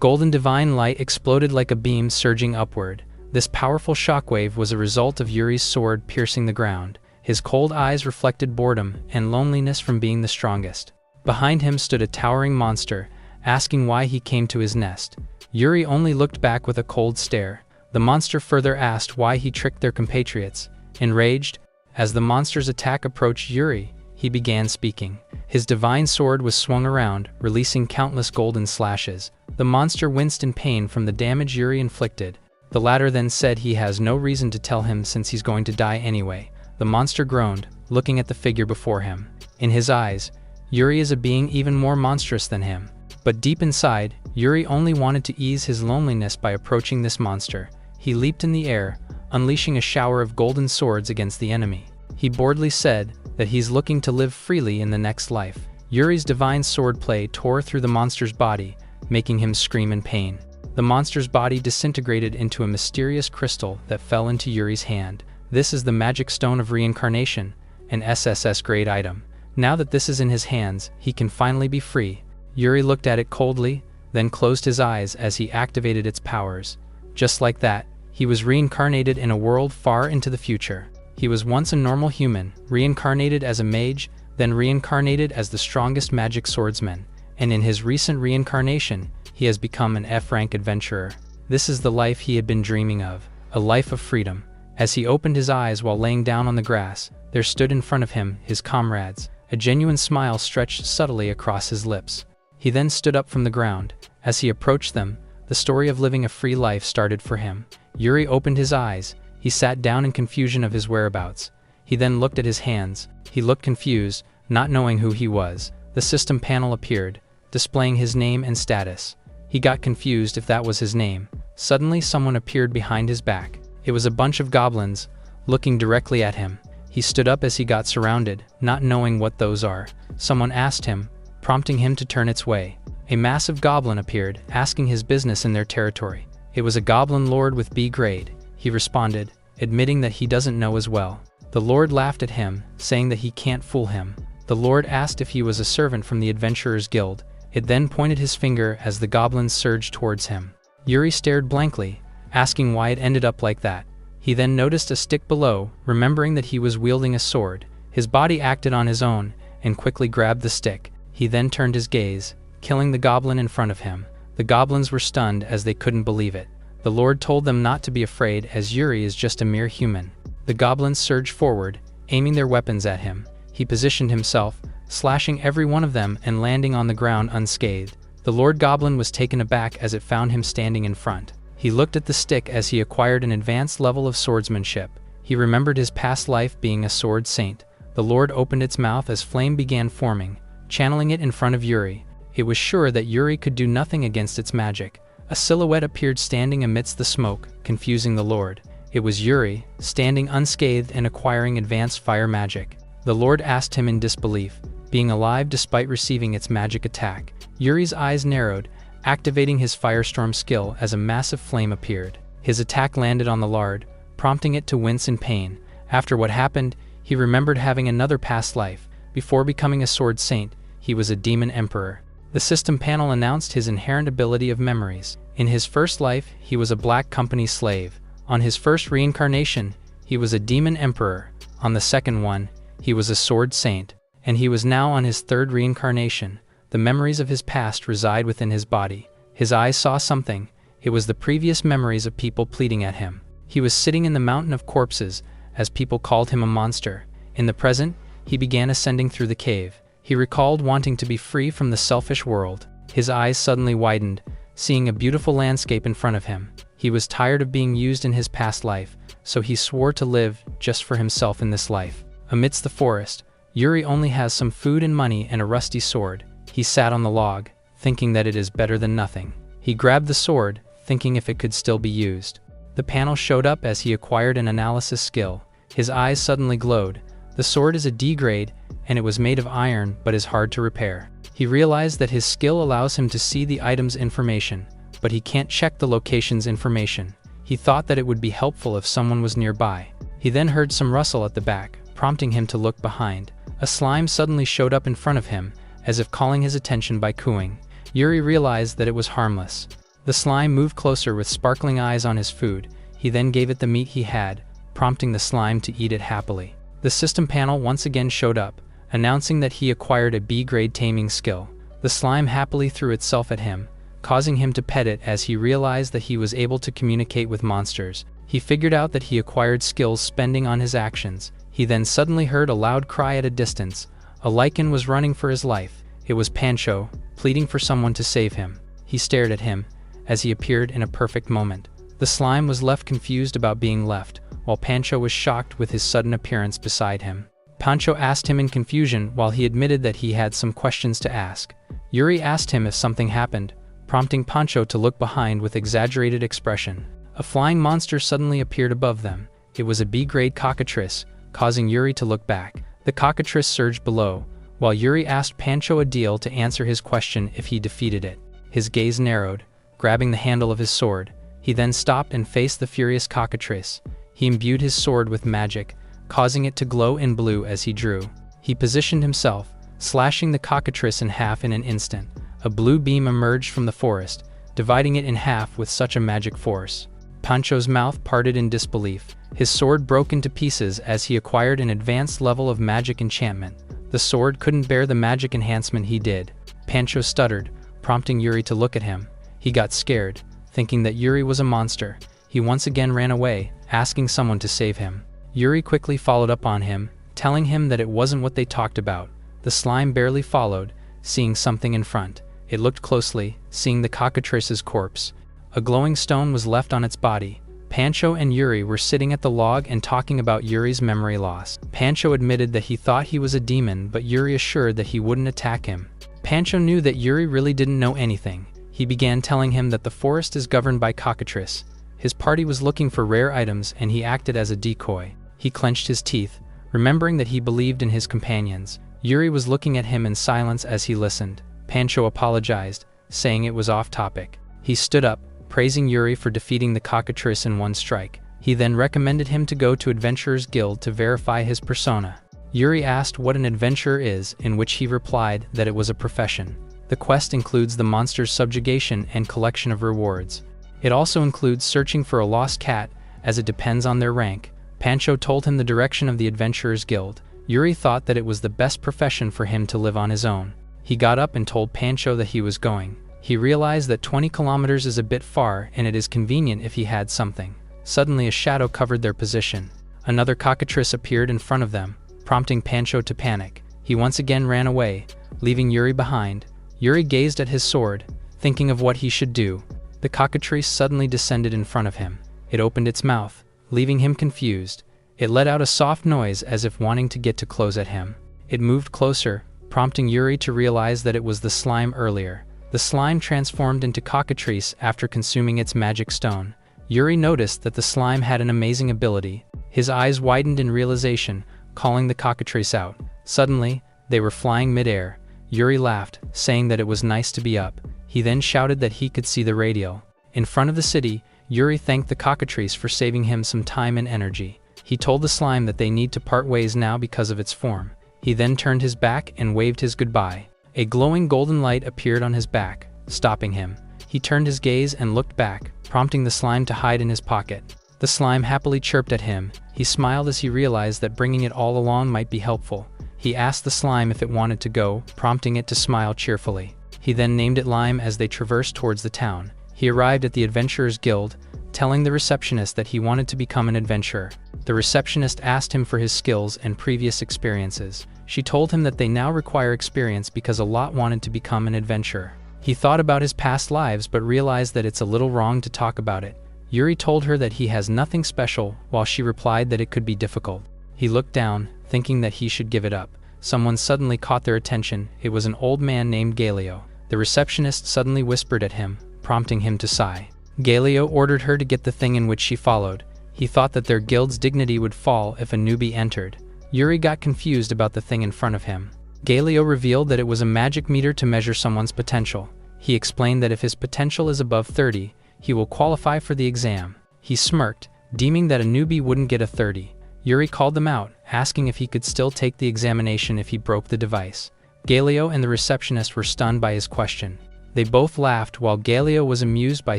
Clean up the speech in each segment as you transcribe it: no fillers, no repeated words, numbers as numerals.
Golden divine light exploded like a beam surging upward. This powerful shockwave was a result of Yuri's sword piercing the ground. His cold eyes reflected boredom and loneliness from being the strongest. Behind him stood a towering monster, asking why he came to his nest. Yuri only looked back with a cold stare. The monster further asked why he tricked their compatriots. Enraged, as the monster's attack approached Yuri, he began speaking. His divine sword was swung around, releasing countless golden slashes. The monster winced in pain from the damage Yuri inflicted. The latter then said he has no reason to tell him since he's going to die anyway. The monster groaned, looking at the figure before him. In his eyes, Yuri is a being even more monstrous than him. But deep inside, Yuri only wanted to ease his loneliness by approaching this monster. He leaped in the air, unleashing a shower of golden swords against the enemy. He boldly said that he's looking to live freely in the next life. Yuri's divine swordplay tore through the monster's body, making him scream in pain. The monster's body disintegrated into a mysterious crystal that fell into Yuri's hand. This is the magic stone of reincarnation, an SSS-grade item. Now that this is in his hands, he can finally be free. Yuri looked at it coldly, then closed his eyes as he activated its powers. Just like that, he was reincarnated in a world far into the future. He was once a normal human, reincarnated as a mage, then reincarnated as the strongest magic swordsman, and in his recent reincarnation, he has become an F-rank adventurer. This is the life he had been dreaming of, a life of freedom. As he opened his eyes while laying down on the grass, there stood in front of him his comrades. A genuine smile stretched subtly across his lips. He then stood up from the ground. As he approached them, the story of living a free life started for him. Yuri opened his eyes. He sat down in confusion of his whereabouts. He then looked at his hands. He looked confused, not knowing who he was. The system panel appeared, displaying his name and status. He got confused if that was his name. Suddenly someone appeared behind his back. It was a bunch of goblins, looking directly at him. He stood up as he got surrounded, not knowing what those are. Someone asked him, prompting him to turn its way. A massive goblin appeared, asking his business in their territory. It was a goblin lord with B grade. He responded, admitting that he doesn't know as well. The lord laughed at him, saying that he can't fool him. The lord asked if he was a servant from the Adventurers Guild. It then pointed his finger as the goblins surged towards him. Yuri stared blankly, asking why it ended up like that. He then noticed a stick below, remembering that he was wielding a sword. His body acted on his own, and quickly grabbed the stick. He then turned his gaze, killing the goblin in front of him. The goblins were stunned as they couldn't believe it. The lord told them not to be afraid as Yuri is just a mere human. The goblins surged forward, aiming their weapons at him. He positioned himself, slashing every one of them and landing on the ground unscathed. The Lord Goblin was taken aback as it found him standing in front. He looked at the stick as he acquired an advanced level of swordsmanship. He remembered his past life being a sword saint. The Lord opened its mouth as flame began forming, channeling it in front of Yuri. It was sure that Yuri could do nothing against its magic. A silhouette appeared standing amidst the smoke, confusing the Lord. It was Yuri, standing unscathed and acquiring advanced fire magic. The Lord asked him in disbelief, being alive despite receiving its magic attack. Yuri's eyes narrowed, activating his firestorm skill as a massive flame appeared. His attack landed on the Lord, prompting it to wince in pain. After what happened, he remembered having another past life. Before becoming a sword saint, he was a demon emperor. The system panel announced his inherent ability of memories. In his first life, he was a black company slave. On his first reincarnation, he was a demon emperor. On the second one, he was a sword saint. And he was now on his third reincarnation. The memories of his past reside within his body. His eyes saw something. It was the previous memories of people pleading at him. He was sitting in the mountain of corpses, as people called him a monster. In the present, he began ascending through the cave. He recalled wanting to be free from the selfish world. His eyes suddenly widened, seeing a beautiful landscape in front of him. He was tired of being used in his past life, so he swore to live just for himself in this life. Amidst the forest, Yuri only has some food and money and a rusty sword. He sat on the log, thinking that it is better than nothing. He grabbed the sword, thinking if it could still be used. The panel showed up as he acquired an analysis skill. His eyes suddenly glowed. The sword is a D grade, and it was made of iron but is hard to repair. He realized that his skill allows him to see the item's information, but he can't check the location's information. He thought that it would be helpful if someone was nearby. He then heard some rustle at the back, prompting him to look behind. A slime suddenly showed up in front of him, as if calling his attention by cooing. Yuri realized that it was harmless. The slime moved closer with sparkling eyes on his food. He then gave it the meat he had, prompting the slime to eat it happily. The system panel once again showed up, announcing that he acquired a B-grade taming skill. The slime happily threw itself at him, causing him to pet it as he realized that he was able to communicate with monsters. He figured out that he acquired skills spending on his actions. He then suddenly heard a loud cry at a distance. A lichen was running for his life. It was Pancho, pleading for someone to save him. He stared at him, as he appeared in a perfect moment. The slime was left confused about being left, while Pancho was shocked with his sudden appearance beside him. Pancho asked him in confusion while he admitted that he had some questions to ask. Yuri asked him if something happened, prompting Pancho to look behind with exaggerated expression. A flying monster suddenly appeared above them. It was a B-grade cockatrice, causing Yuri to look back. The cockatrice surged below, while Yuri asked Pancho a deal to answer his question if he defeated it. His gaze narrowed, grabbing the handle of his sword. He then stopped and faced the furious cockatrice. He imbued his sword with magic, causing it to glow in blue as he drew. He positioned himself, slashing the cockatrice in half in an instant. A blue beam emerged from the forest, dividing it in half with such a magic force. Pancho's mouth parted in disbelief. His sword broke into pieces as he acquired an advanced level of magic enchantment. The sword couldn't bear the magic enhancement he did. Pancho stuttered, prompting Yuri to look at him. He got scared, thinking that Yuri was a monster. He once again ran away, asking someone to save him. Yuri quickly followed up on him, telling him that it wasn't what they talked about. The slime barely followed, seeing something in front. It looked closely, seeing the cockatrice's corpse. A glowing stone was left on its body. Pancho and Yuri were sitting at the log and talking about Yuri's memory loss. Pancho admitted that he thought he was a demon, but Yuri assured that he wouldn't attack him. Pancho knew that Yuri really didn't know anything. He began telling him that the forest is governed by cockatrice. His party was looking for rare items and he acted as a decoy. He clenched his teeth, remembering that he believed in his companions. Yuri was looking at him in silence as he listened. Pancho apologized, saying it was off topic. He stood up, praising Yuri for defeating the cockatrice in one strike. He then recommended him to go to Adventurers Guild to verify his persona. Yuri asked what an adventurer is, in which he replied that it was a profession. The quest includes the monster's subjugation and collection of rewards. It also includes searching for a lost cat, as it depends on their rank. Pancho told him the direction of the Adventurers Guild. Yuri thought that it was the best profession for him to live on his own. He got up and told Pancho that he was going. He realized that 20 kilometers is a bit far and it is convenient if he had something. Suddenly a shadow covered their position. Another cockatrice appeared in front of them, prompting Pancho to panic. He once again ran away, leaving Yuri behind. Yuri gazed at his sword, thinking of what he should do. The cockatrice suddenly descended in front of him. It opened its mouth, leaving him confused. It let out a soft noise as if wanting to get too close at him. It moved closer, prompting Yuri to realize that it was the slime earlier. The slime transformed into cockatrice after consuming its magic stone. Yuri noticed that the slime had an amazing ability. His eyes widened in realization, calling the cockatrice out. Suddenly, they were flying mid-air. Yuri laughed, saying that it was nice to be up. He then shouted that he could see the radial. In front of the city, Yuri thanked the cockatrice for saving him some time and energy. He told the slime that they need to part ways now because of its form. He then turned his back and waved his goodbye. A glowing golden light appeared on his back, stopping him. He turned his gaze and looked back, prompting the slime to hide in his pocket. The slime happily chirped at him. He smiled as he realized that bringing it all along might be helpful. He asked the slime if it wanted to go, prompting it to smile cheerfully. He then named it Lime as they traversed towards the town. He arrived at the Adventurers Guild, telling the receptionist that he wanted to become an adventurer. The receptionist asked him for his skills and previous experiences. She told him that they now require experience because a lot wanted to become an adventurer. He thought about his past lives but realized that it's a little wrong to talk about it. Yuri told her that he has nothing special, while she replied that it could be difficult. He looked down, thinking that he should give it up. Someone suddenly caught their attention. It was an old man named Yahello. The receptionist suddenly whispered at him, prompting him to sigh. Yahello ordered her to get the thing in which she followed. He thought that their guild's dignity would fall if a newbie entered. Yuri got confused about the thing in front of him. Yahello revealed that it was a magic meter to measure someone's potential. He explained that if his potential is above 30, he will qualify for the exam. He smirked, deeming that a newbie wouldn't get a 30. Yuri called them out, asking if he could still take the examination if he broke the device. Yahello and the receptionist were stunned by his question. They both laughed while Yahello was amused by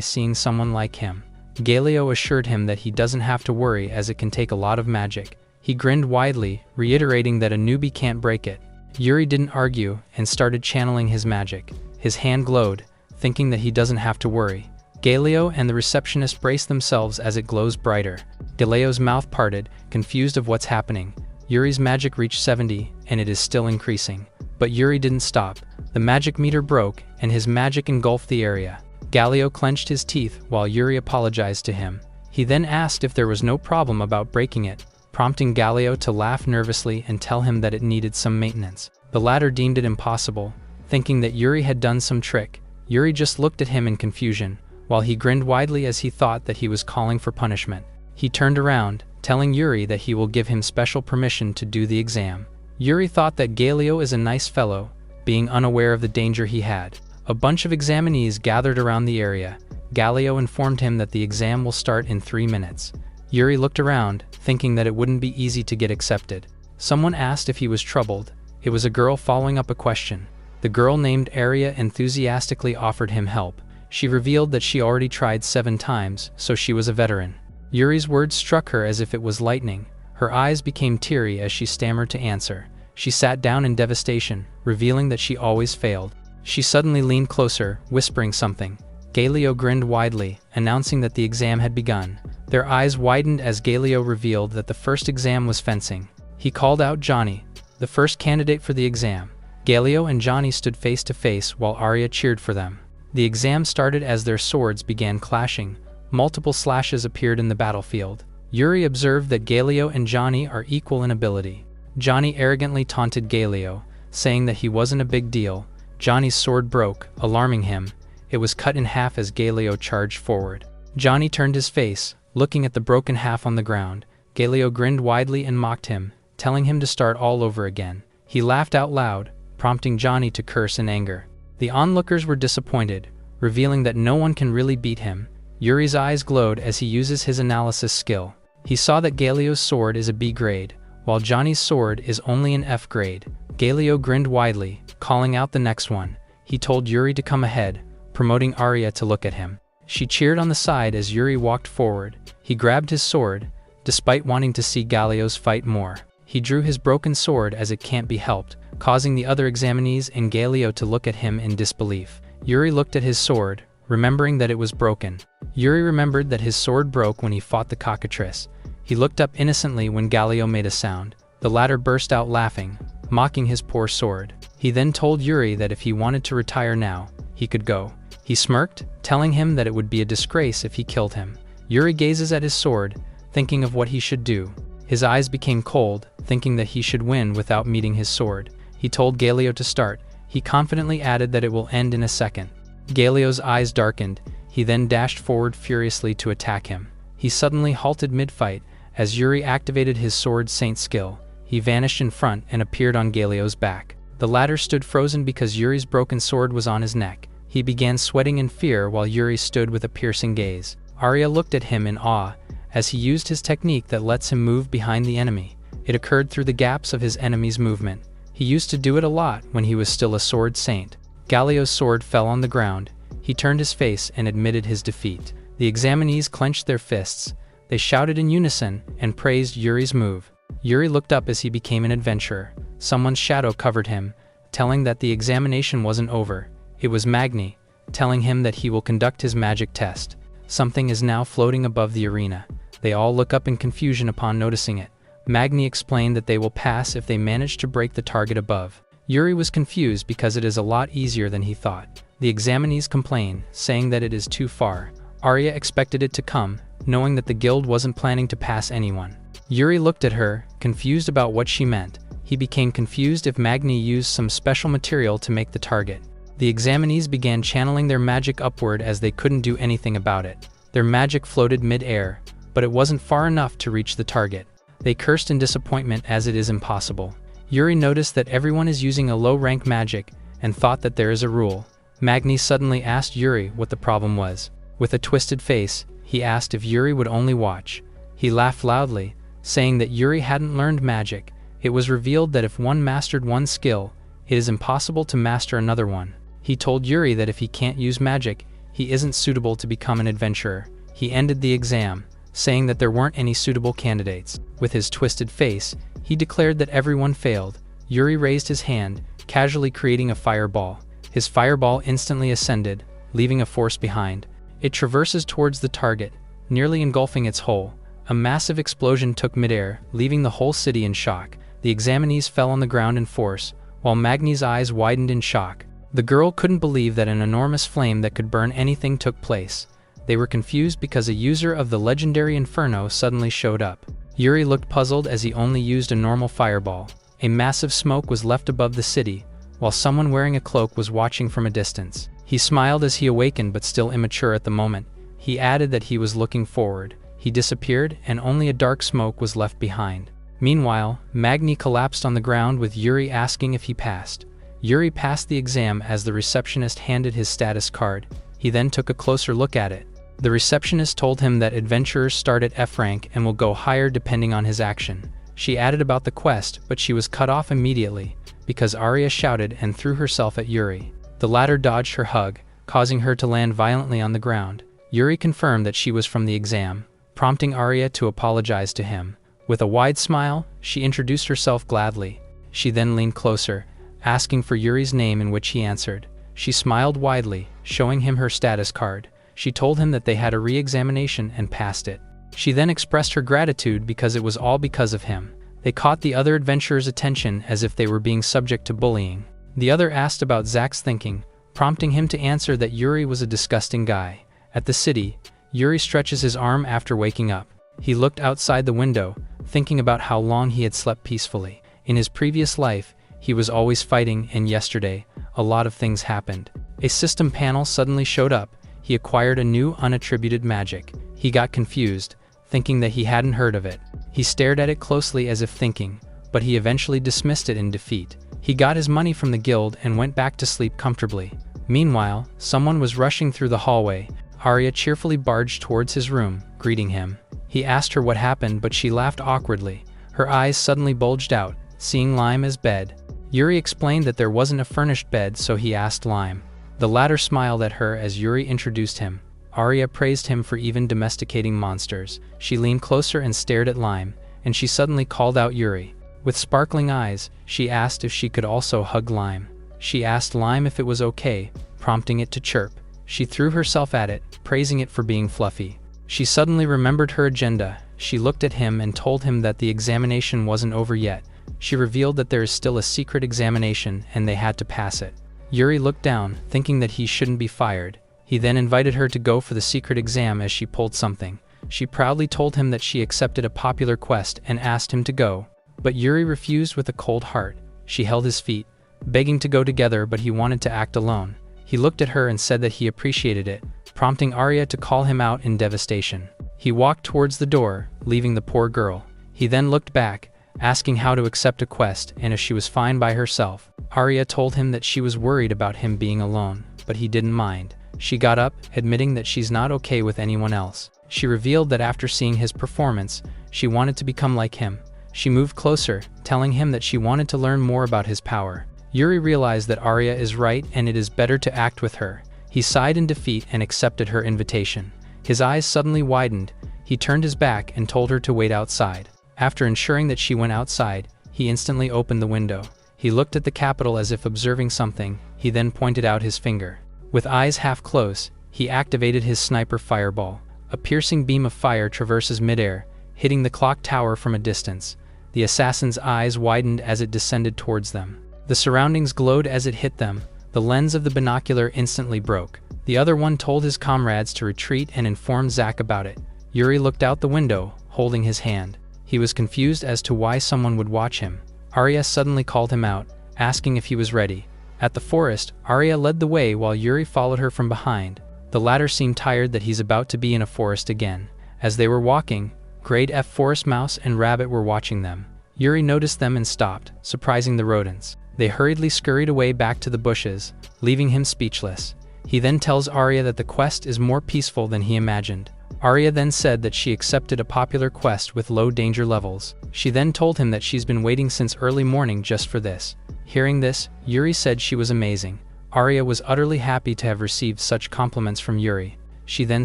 seeing someone like him. Yahello assured him that he doesn't have to worry as it can take a lot of magic. He grinned widely, reiterating that a newbie can't break it. Yuri didn't argue and started channeling his magic. His hand glowed, thinking that he doesn't have to worry. Yahello and the receptionist braced themselves as it glows brighter. Yahello's mouth parted, confused of what's happening. Yuri's magic reached 70, and it is still increasing. But Yuri didn't stop. The magic meter broke, and his magic engulfed the area. Yahello clenched his teeth while Yuri apologized to him. He then asked if there was no problem about breaking it, prompting Yahello to laugh nervously and tell him that it needed some maintenance. The latter deemed it impossible, thinking that Yuri had done some trick. Yuri just looked at him in confusion, while he grinned widely as he thought that he was calling for punishment. He turned around, telling Yuri that he will give him special permission to do the exam. Yuri thought that Yahello is a nice fellow, being unaware of the danger he had. A bunch of examinees gathered around the area. Yahello informed him that the exam will start in 3 minutes. Yuri looked around, thinking that it wouldn't be easy to get accepted. Someone asked if he was troubled. It was a girl following up a question. The girl named Arya enthusiastically offered him help. She revealed that she already tried 7 times, so she was a veteran. Yuri's words struck her as if it was lightning. Her eyes became teary as she stammered to answer. She sat down in devastation, revealing that she always failed. She suddenly leaned closer, whispering something. Yahello grinned widely, announcing that the exam had begun. Their eyes widened as Yahello revealed that the first exam was fencing. He called out Johnny, the first candidate for the exam. Yahello and Johnny stood face to face while Arya cheered for them. The exam started as their swords began clashing. Multiple slashes appeared in the battlefield. Yuri observed that Yahello and Johnny are equal in ability. Johnny arrogantly taunted Yahello, saying that he wasn't a big deal. Johnny's sword broke, alarming him. It was cut in half as Yahello charged forward. Johnny turned his face, looking at the broken half on the ground. Yahello grinned widely and mocked him, telling him to start all over again. He laughed out loud, prompting Johnny to curse in anger. The onlookers were disappointed, revealing that no one can really beat him. Yuri's eyes glowed as he uses his analysis skill. He saw that Yahello's sword is a B grade, while Johnny's sword is only an F grade. Yahello grinned widely, calling out the next one. He told Yuri to come ahead, promoting Arya to look at him. She cheered on the side as Yuri walked forward. He grabbed his sword, despite wanting to see Yahello's fight more. He drew his broken sword as it can't be helped, causing the other examinees and Yahello to look at him in disbelief. Yuri looked at his sword, remembering that it was broken. Yuri remembered that his sword broke when he fought the cockatrice. He looked up innocently when Yahello made a sound. The latter burst out laughing, mocking his poor sword. He then told Yuri that if he wanted to retire now, he could go. He smirked, telling him that it would be a disgrace if he killed him. Yuri gazes at his sword, thinking of what he should do. His eyes became cold, thinking that he should win without meeting his sword. He told Yahello to start. He confidently added that it will end in a second. Yahello's eyes darkened. He then dashed forward furiously to attack him. He suddenly halted mid-fight as Yuri activated his sword Saint skill. He vanished in front and appeared on Yahello's back. The latter stood frozen because Yuri's broken sword was on his neck. He began sweating in fear while Yuri stood with a piercing gaze. Arya looked at him in awe as he used his technique that lets him move behind the enemy. It occurred through the gaps of his enemy's movement. He used to do it a lot when he was still a sword saint. Yahello's sword fell on the ground. He turned his face and admitted his defeat. The examinees clenched their fists. They shouted in unison and praised Yuri's move. Yuri looked up as he became an adventurer. Someone's shadow covered him, telling that the examination wasn't over. It was Magni, telling him that he will conduct his magic test. Something is now floating above the arena. They all look up in confusion upon noticing it. Magni explained that they will pass if they manage to break the target above. Yuri was confused because it is a lot easier than he thought. The examinees complain, saying that it is too far. Arya expected it to come, knowing that the guild wasn't planning to pass anyone. Yuri looked at her, confused about what she meant. He became confused if Magni used some special material to make the target. The examinees began channeling their magic upward as they couldn't do anything about it. Their magic floated mid-air, but it wasn't far enough to reach the target. They cursed in disappointment as it is impossible. Yuri noticed that everyone is using a low-rank magic and thought that there is a rule. Magni suddenly asked Yuri what the problem was. With a twisted face, he asked if Yuri would only watch. He laughed loudly, saying that Yuri hadn't learned magic. It was revealed that if one mastered one skill, it is impossible to master another one. He told Yuri that if he can't use magic, he isn't suitable to become an adventurer. He ended the exam, saying that there weren't any suitable candidates. With his twisted face, he declared that everyone failed. Yuri raised his hand, casually creating a fireball. His fireball instantly ascended, leaving a force behind. It traverses towards the target, nearly engulfing its hull. A massive explosion took midair, leaving the whole city in shock. The examinees fell on the ground in force, while Magni's eyes widened in shock. The girl couldn't believe that an enormous flame that could burn anything took place. They were confused because a user of the legendary Inferno suddenly showed up. Yuri looked puzzled as he only used a normal fireball. A massive smoke was left above the city, while someone wearing a cloak was watching from a distance. He smiled as he awakened, but still immature at the moment. He added that he was looking forward. He disappeared, and only a dark smoke was left behind. Meanwhile, Magni collapsed on the ground with Yuri asking if he passed. Yuri passed the exam as the receptionist handed his status card. He then took a closer look at it. The receptionist told him that adventurers start at F rank and will go higher depending on his action. She added about the quest, but she was cut off immediately, because Arya shouted and threw herself at Yuri. The latter dodged her hug, causing her to land violently on the ground. Yuri confirmed that she was from the exam, prompting Arya to apologize to him. With a wide smile, she introduced herself gladly. She then leaned closer, asking for Yuri's name, in which he answered. She smiled widely, showing him her status card. She told him that they had a re-examination and passed it. She then expressed her gratitude because it was all because of him. They caught the other adventurers' attention as if they were being subject to bullying. The other asked about Zack's thinking, prompting him to answer that Yuri was a disgusting guy. At the city, Yuri stretches his arm after waking up. He looked outside the window, thinking about how long he had slept peacefully. In his previous life, he was always fighting, and yesterday, a lot of things happened. A system panel suddenly showed up. He acquired a new unattributed magic. He got confused, thinking that he hadn't heard of it. He stared at it closely as if thinking, but he eventually dismissed it in defeat. He got his money from the guild and went back to sleep comfortably. Meanwhile, someone was rushing through the hallway. Arya cheerfully barged towards his room, greeting him. He asked her what happened, but she laughed awkwardly. Her eyes suddenly bulged out, seeing Lime as bed. Yuri explained that there wasn't a furnished bed, so he asked Lime. The latter smiled at her as Yuri introduced him. Arya praised him for even domesticating monsters. She leaned closer and stared at Lime, and she suddenly called out Yuri. With sparkling eyes, she asked if she could also hug Lime. She asked Lime if it was okay, prompting it to chirp. She threw herself at it, praising it for being fluffy. She suddenly remembered her agenda. She looked at him and told him that the examination wasn't over yet. She revealed that there is still a secret examination and they had to pass it. Yuri looked down, thinking that he shouldn't be fired. He then invited her to go for the secret exam as she pulled something. She proudly told him that she accepted a popular quest and asked him to go. But Yuri refused with a cold heart. She held his feet, begging to go together, but he wanted to act alone. He looked at her and said that he appreciated it, prompting Arya to call him out in devastation. He walked towards the door, leaving the poor girl. He then looked back, asking how to accept a quest and if she was fine by herself. Arya told him that she was worried about him being alone, but he didn't mind. She got up, admitting that she's not okay with anyone else. She revealed that after seeing his performance, she wanted to become like him. She moved closer, telling him that she wanted to learn more about his power. Yuri realized that Arya is right and it is better to act with her. He sighed in defeat and accepted her invitation. His eyes suddenly widened. He turned his back and told her to wait outside. After ensuring that she went outside, he instantly opened the window. He looked at the capital as if observing something. He then pointed out his finger. With eyes half closed, he activated his sniper fireball. A piercing beam of fire traverses midair, hitting the clock tower from a distance. The assassin's eyes widened as it descended towards them. The surroundings glowed as it hit them. The lens of the binocular instantly broke. The other one told his comrades to retreat and informed Zack about it. Yuri looked out the window, holding his hand. He was confused as to why someone would watch him. Arya suddenly called him out, asking if he was ready. At the forest, Arya led the way while Yuri followed her from behind. The latter seemed tired that he's about to be in a forest again. As they were walking, Grade F Forest Mouse and Rabbit were watching them. Yuri noticed them and stopped, surprising the rodents. They hurriedly scurried away back to the bushes, leaving him speechless. He then tells Arya that the quest is more peaceful than he imagined. Arya then said that she accepted a popular quest with low danger levels. She then told him that she's been waiting since early morning just for this. Hearing this, Yuri said she was amazing. Arya was utterly happy to have received such compliments from Yuri. She then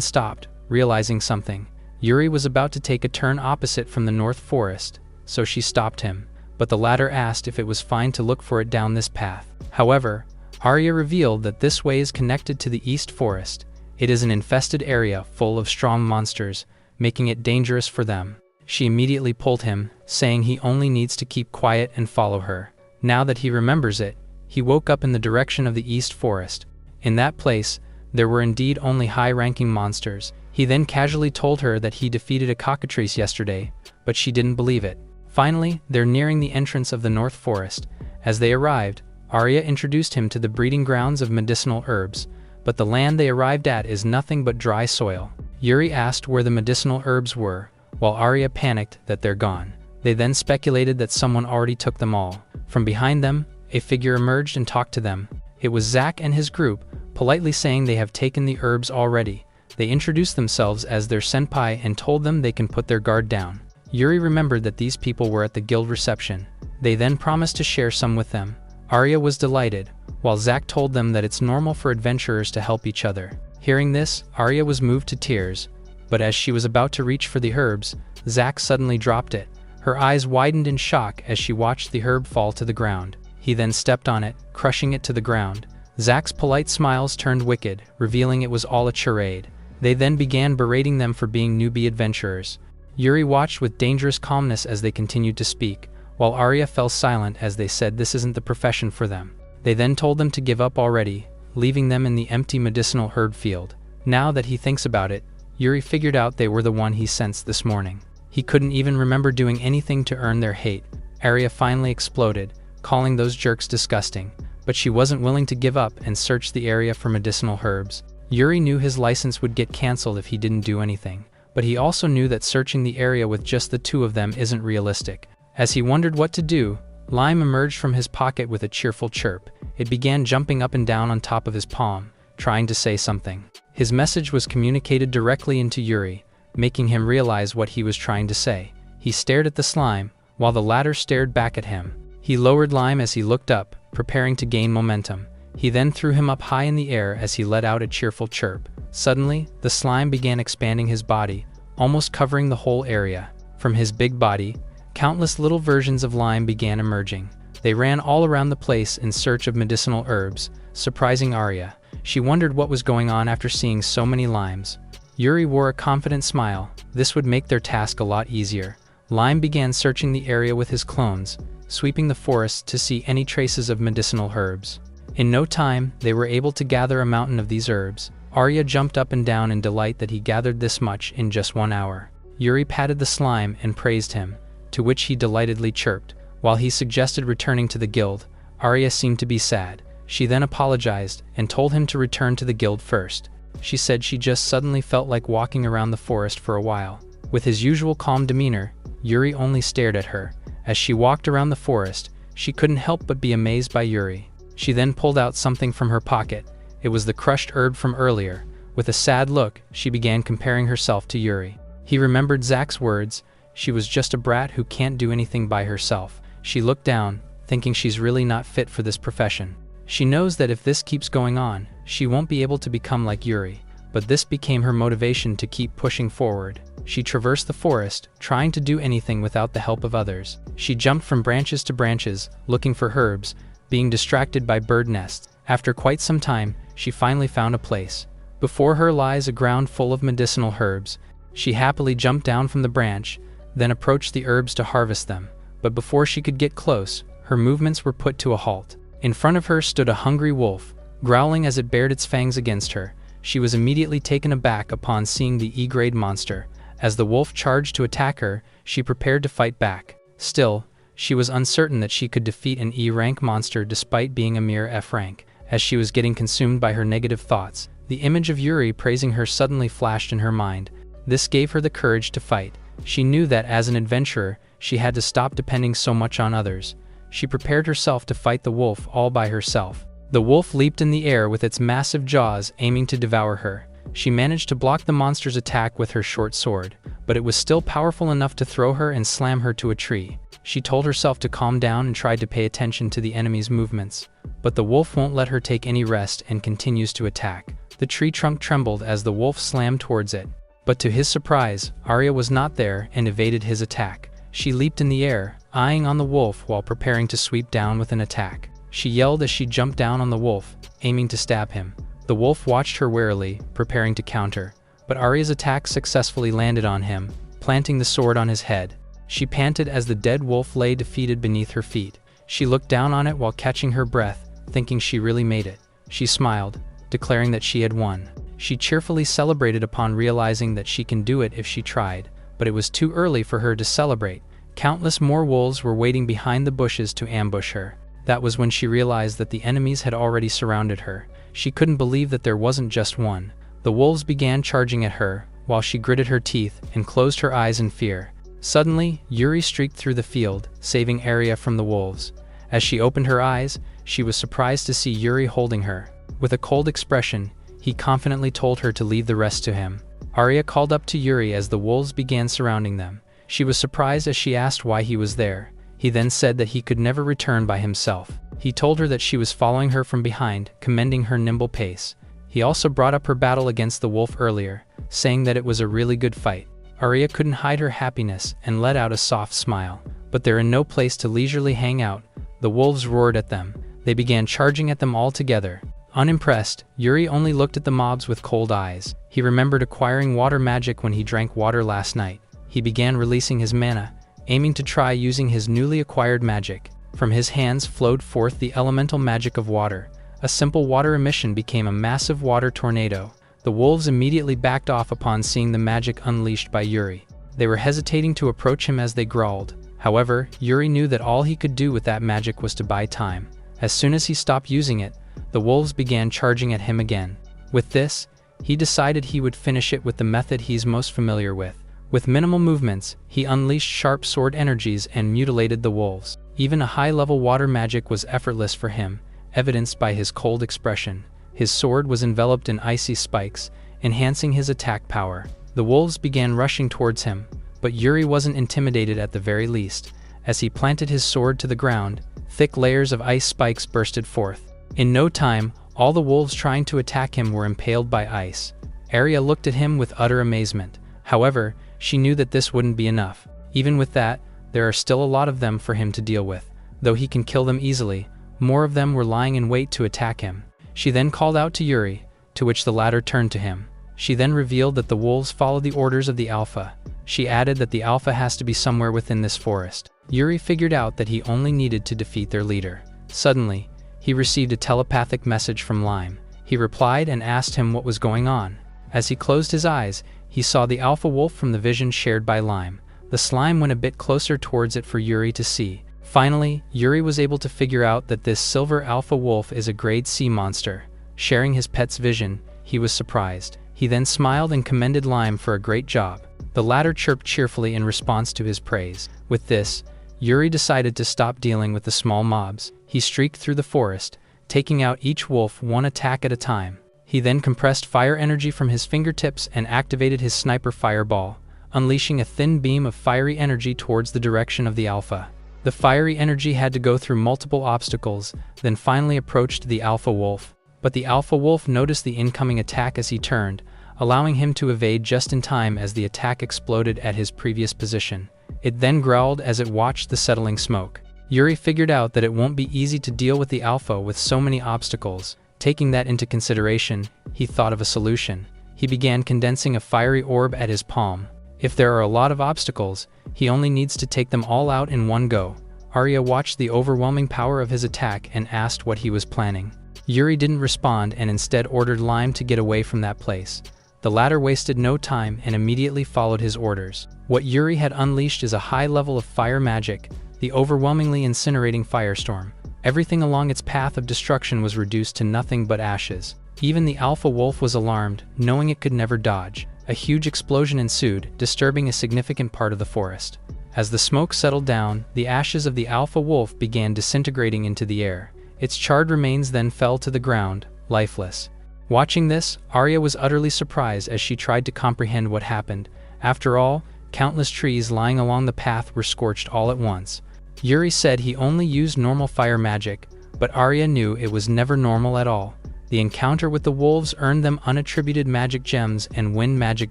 stopped, realizing something. Yuri was about to take a turn opposite from the North Forest, so she stopped him, but the latter asked if it was fine to look for it down this path. However, Arya revealed that this way is connected to the East Forest. It is an infested area full of strong monsters, making it dangerous for them. She immediately pulled him, saying he only needs to keep quiet and follow her. Now that he remembers it, he woke up in the direction of the East Forest. In that place, there were indeed only high-ranking monsters. He then casually told her that he defeated a cockatrice yesterday, but she didn't believe it. Finally, they're nearing the entrance of the North Forest. As they arrived, Arya introduced him to the breeding grounds of medicinal herbs, but the land they arrived at is nothing but dry soil. Yuri asked where the medicinal herbs were, while Arya panicked that they're gone. They then speculated that someone already took them all. From behind them, a figure emerged and talked to them. It was Zack and his group, politely saying they have taken the herbs already. They introduced themselves as their senpai and told them they can put their guard down. Yuri remembered that these people were at the guild reception. They then promised to share some with them. Arya was delighted, while Zack told them that it's normal for adventurers to help each other. Hearing this, Arya was moved to tears, but as she was about to reach for the herbs, Zack suddenly dropped it. Her eyes widened in shock as she watched the herb fall to the ground. He then stepped on it, crushing it to the ground. Zack's polite smiles turned wicked, revealing it was all a charade. They then began berating them for being newbie adventurers. Yuri watched with dangerous calmness as they continued to speak, while Arya fell silent as they said this isn't the profession for them. They then told them to give up already, leaving them in the empty medicinal herb field. Now that he thinks about it, Yuri figured out they were the one he sensed this morning. He couldn't even remember doing anything to earn their hate. Arya finally exploded, calling those jerks disgusting, but she wasn't willing to give up and search the area for medicinal herbs. Yuri knew his license would get cancelled if he didn't do anything, but he also knew that searching the area with just the two of them isn't realistic. As he wondered what to do, Lime emerged from his pocket with a cheerful chirp. It began jumping up and down on top of his palm, trying to say something. His message was communicated directly into Yuri, making him realize what he was trying to say. He stared at the slime, while the latter stared back at him. He lowered Lime as he looked up, preparing to gain momentum. He then threw him up high in the air as he let out a cheerful chirp. Suddenly, the slime began expanding his body, almost covering the whole area. From his big body, countless little versions of Lime began emerging. They ran all around the place in search of medicinal herbs, surprising Arya. She wondered what was going on after seeing so many limes. Yuri wore a confident smile. This would make their task a lot easier. Lime began searching the area with his clones, sweeping the forest to see any traces of medicinal herbs. In no time, they were able to gather a mountain of these herbs. Arya jumped up and down in delight that he gathered this much in just 1 hour. Yuri patted the slime and praised him, to which he delightedly chirped. While he suggested returning to the guild, Arya seemed to be sad. She then apologized and told him to return to the guild first. She said she just suddenly felt like walking around the forest for a while. With his usual calm demeanor, Yuri only stared at her. As she walked around the forest, she couldn't help but be amazed by Yuri. She then pulled out something from her pocket. It was the crushed herb from earlier. With a sad look, she began comparing herself to Yuri. He remembered Zack's words, "She was just a brat who can't do anything by herself." She looked down, thinking she's really not fit for this profession. She knows that if this keeps going on, she won't be able to become like Yuri, but this became her motivation to keep pushing forward. She traversed the forest, trying to do anything without the help of others. She jumped from branches to branches, looking for herbs, being distracted by bird nests. After quite some time, she finally found a place. Before her lies a ground full of medicinal herbs. She happily jumped down from the branch, then approached the herbs to harvest them. But before she could get close, her movements were put to a halt. In front of her stood a hungry wolf, growling as it bared its fangs against her. She was immediately taken aback upon seeing the E-grade monster. As the wolf charged to attack her, she prepared to fight back. Still, she was uncertain that she could defeat an E-rank monster despite being a mere F rank. As she was getting consumed by her negative thoughts, the image of Yuri praising her suddenly flashed in her mind. This gave her the courage to fight. She knew that as an adventurer, she had to stop depending so much on others. She prepared herself to fight the wolf all by herself. The wolf leaped in the air with its massive jaws aiming to devour her. She managed to block the monster's attack with her short sword, but it was still powerful enough to throw her and slam her to a tree. She told herself to calm down and tried to pay attention to the enemy's movements. But the wolf won't let her take any rest and continues to attack. The tree trunk trembled as the wolf slammed towards it. But to his surprise, Arya was not there and evaded his attack. She leaped in the air, eyeing on the wolf while preparing to sweep down with an attack. She yelled as she jumped down on the wolf, aiming to stab him. The wolf watched her warily, preparing to counter. But Arya's attack successfully landed on him, planting the sword on his head. She panted as the dead wolf lay defeated beneath her feet. She looked down on it while catching her breath, thinking she really made it. She smiled, declaring that she had won. She cheerfully celebrated upon realizing that she can do it if she tried, but it was too early for her to celebrate. Countless more wolves were waiting behind the bushes to ambush her. That was when she realized that the enemies had already surrounded her. She couldn't believe that there wasn't just one. The wolves began charging at her, while she gritted her teeth and closed her eyes in fear. Suddenly, Yuri streaked through the field, saving Arya from the wolves. As she opened her eyes, she was surprised to see Yuri holding her. With a cold expression, he confidently told her to leave the rest to him. Arya called up to Yuri as the wolves began surrounding them. She was surprised as she asked why he was there. He then said that he could never return by himself. He told her that she was following her from behind, commending her nimble pace. He also brought up her battle against the wolf earlier, saying that it was a really good fight. Arya couldn't hide her happiness and let out a soft smile. But they're in no place to leisurely hang out. The wolves roared at them. They began charging at them all together. Unimpressed, Yuri only looked at the mobs with cold eyes. He remembered acquiring water magic when he drank water last night. He began releasing his mana, aiming to try using his newly acquired magic. From his hands flowed forth the elemental magic of water. A simple water emission became a massive water tornado. The wolves immediately backed off upon seeing the magic unleashed by Yuri. They were hesitating to approach him as they growled. However, Yuri knew that all he could do with that magic was to buy time. As soon as he stopped using it, the wolves began charging at him again. With this, he decided he would finish it with the method he's most familiar with. With minimal movements, he unleashed sharp sword energies and mutilated the wolves. Even a high-level water magic was effortless for him, evidenced by his cold expression. His sword was enveloped in icy spikes, enhancing his attack power. The wolves began rushing towards him, but Yuri wasn't intimidated at the very least. As he planted his sword to the ground, thick layers of ice spikes bursted forth. In no time, all the wolves trying to attack him were impaled by ice. Arya looked at him with utter amazement. However, she knew that this wouldn't be enough. Even with that, there are still a lot of them for him to deal with. Though he can kill them easily, more of them were lying in wait to attack him. She then called out to Yuri, to which the latter turned to him. She then revealed that the wolves followed the orders of the Alpha. She added that the Alpha has to be somewhere within this forest. Yuri figured out that he only needed to defeat their leader. Suddenly, he received a telepathic message from Lime. He replied and asked him what was going on. As he closed his eyes, he saw the alpha wolf from the vision shared by Lime. The slime went a bit closer towards it for Yuri to see. Finally, Yuri was able to figure out that this silver alpha wolf is a grade C monster. Sharing his pet's vision, he was surprised. He then smiled and commended Lime for a great job. The latter chirped cheerfully in response to his praise. With this, Yuri decided to stop dealing with the small mobs. He streaked through the forest, taking out each wolf one attack at a time. He then compressed fire energy from his fingertips and activated his sniper fireball, unleashing a thin beam of fiery energy towards the direction of the alpha. The fiery energy had to go through multiple obstacles, then finally approached the alpha wolf. But the alpha wolf noticed the incoming attack as he turned, allowing him to evade just in time as the attack exploded at his previous position. It then growled as it watched the settling smoke. Yuri figured out that it won't be easy to deal with the alpha with so many obstacles. Taking that into consideration, he thought of a solution. He began condensing a fiery orb at his palm. If there are a lot of obstacles, he only needs to take them all out in one go. Arya watched the overwhelming power of his attack and asked what he was planning. Yuri didn't respond and instead ordered Lime to get away from that place. The latter wasted no time and immediately followed his orders. What Yuri had unleashed is a high level of fire magic, the overwhelmingly incinerating firestorm. Everything along its path of destruction was reduced to nothing but ashes. Even the alpha wolf was alarmed, knowing it could never dodge. A huge explosion ensued, disturbing a significant part of the forest. As the smoke settled down, the ashes of the alpha wolf began disintegrating into the air. Its charred remains then fell to the ground, lifeless. Watching this, Arya was utterly surprised as she tried to comprehend what happened. After all, countless trees lying along the path were scorched all at once. Yuri said he only used normal fire magic, but Arya knew it was never normal at all. The encounter with the wolves earned them unattributed magic gems and wind magic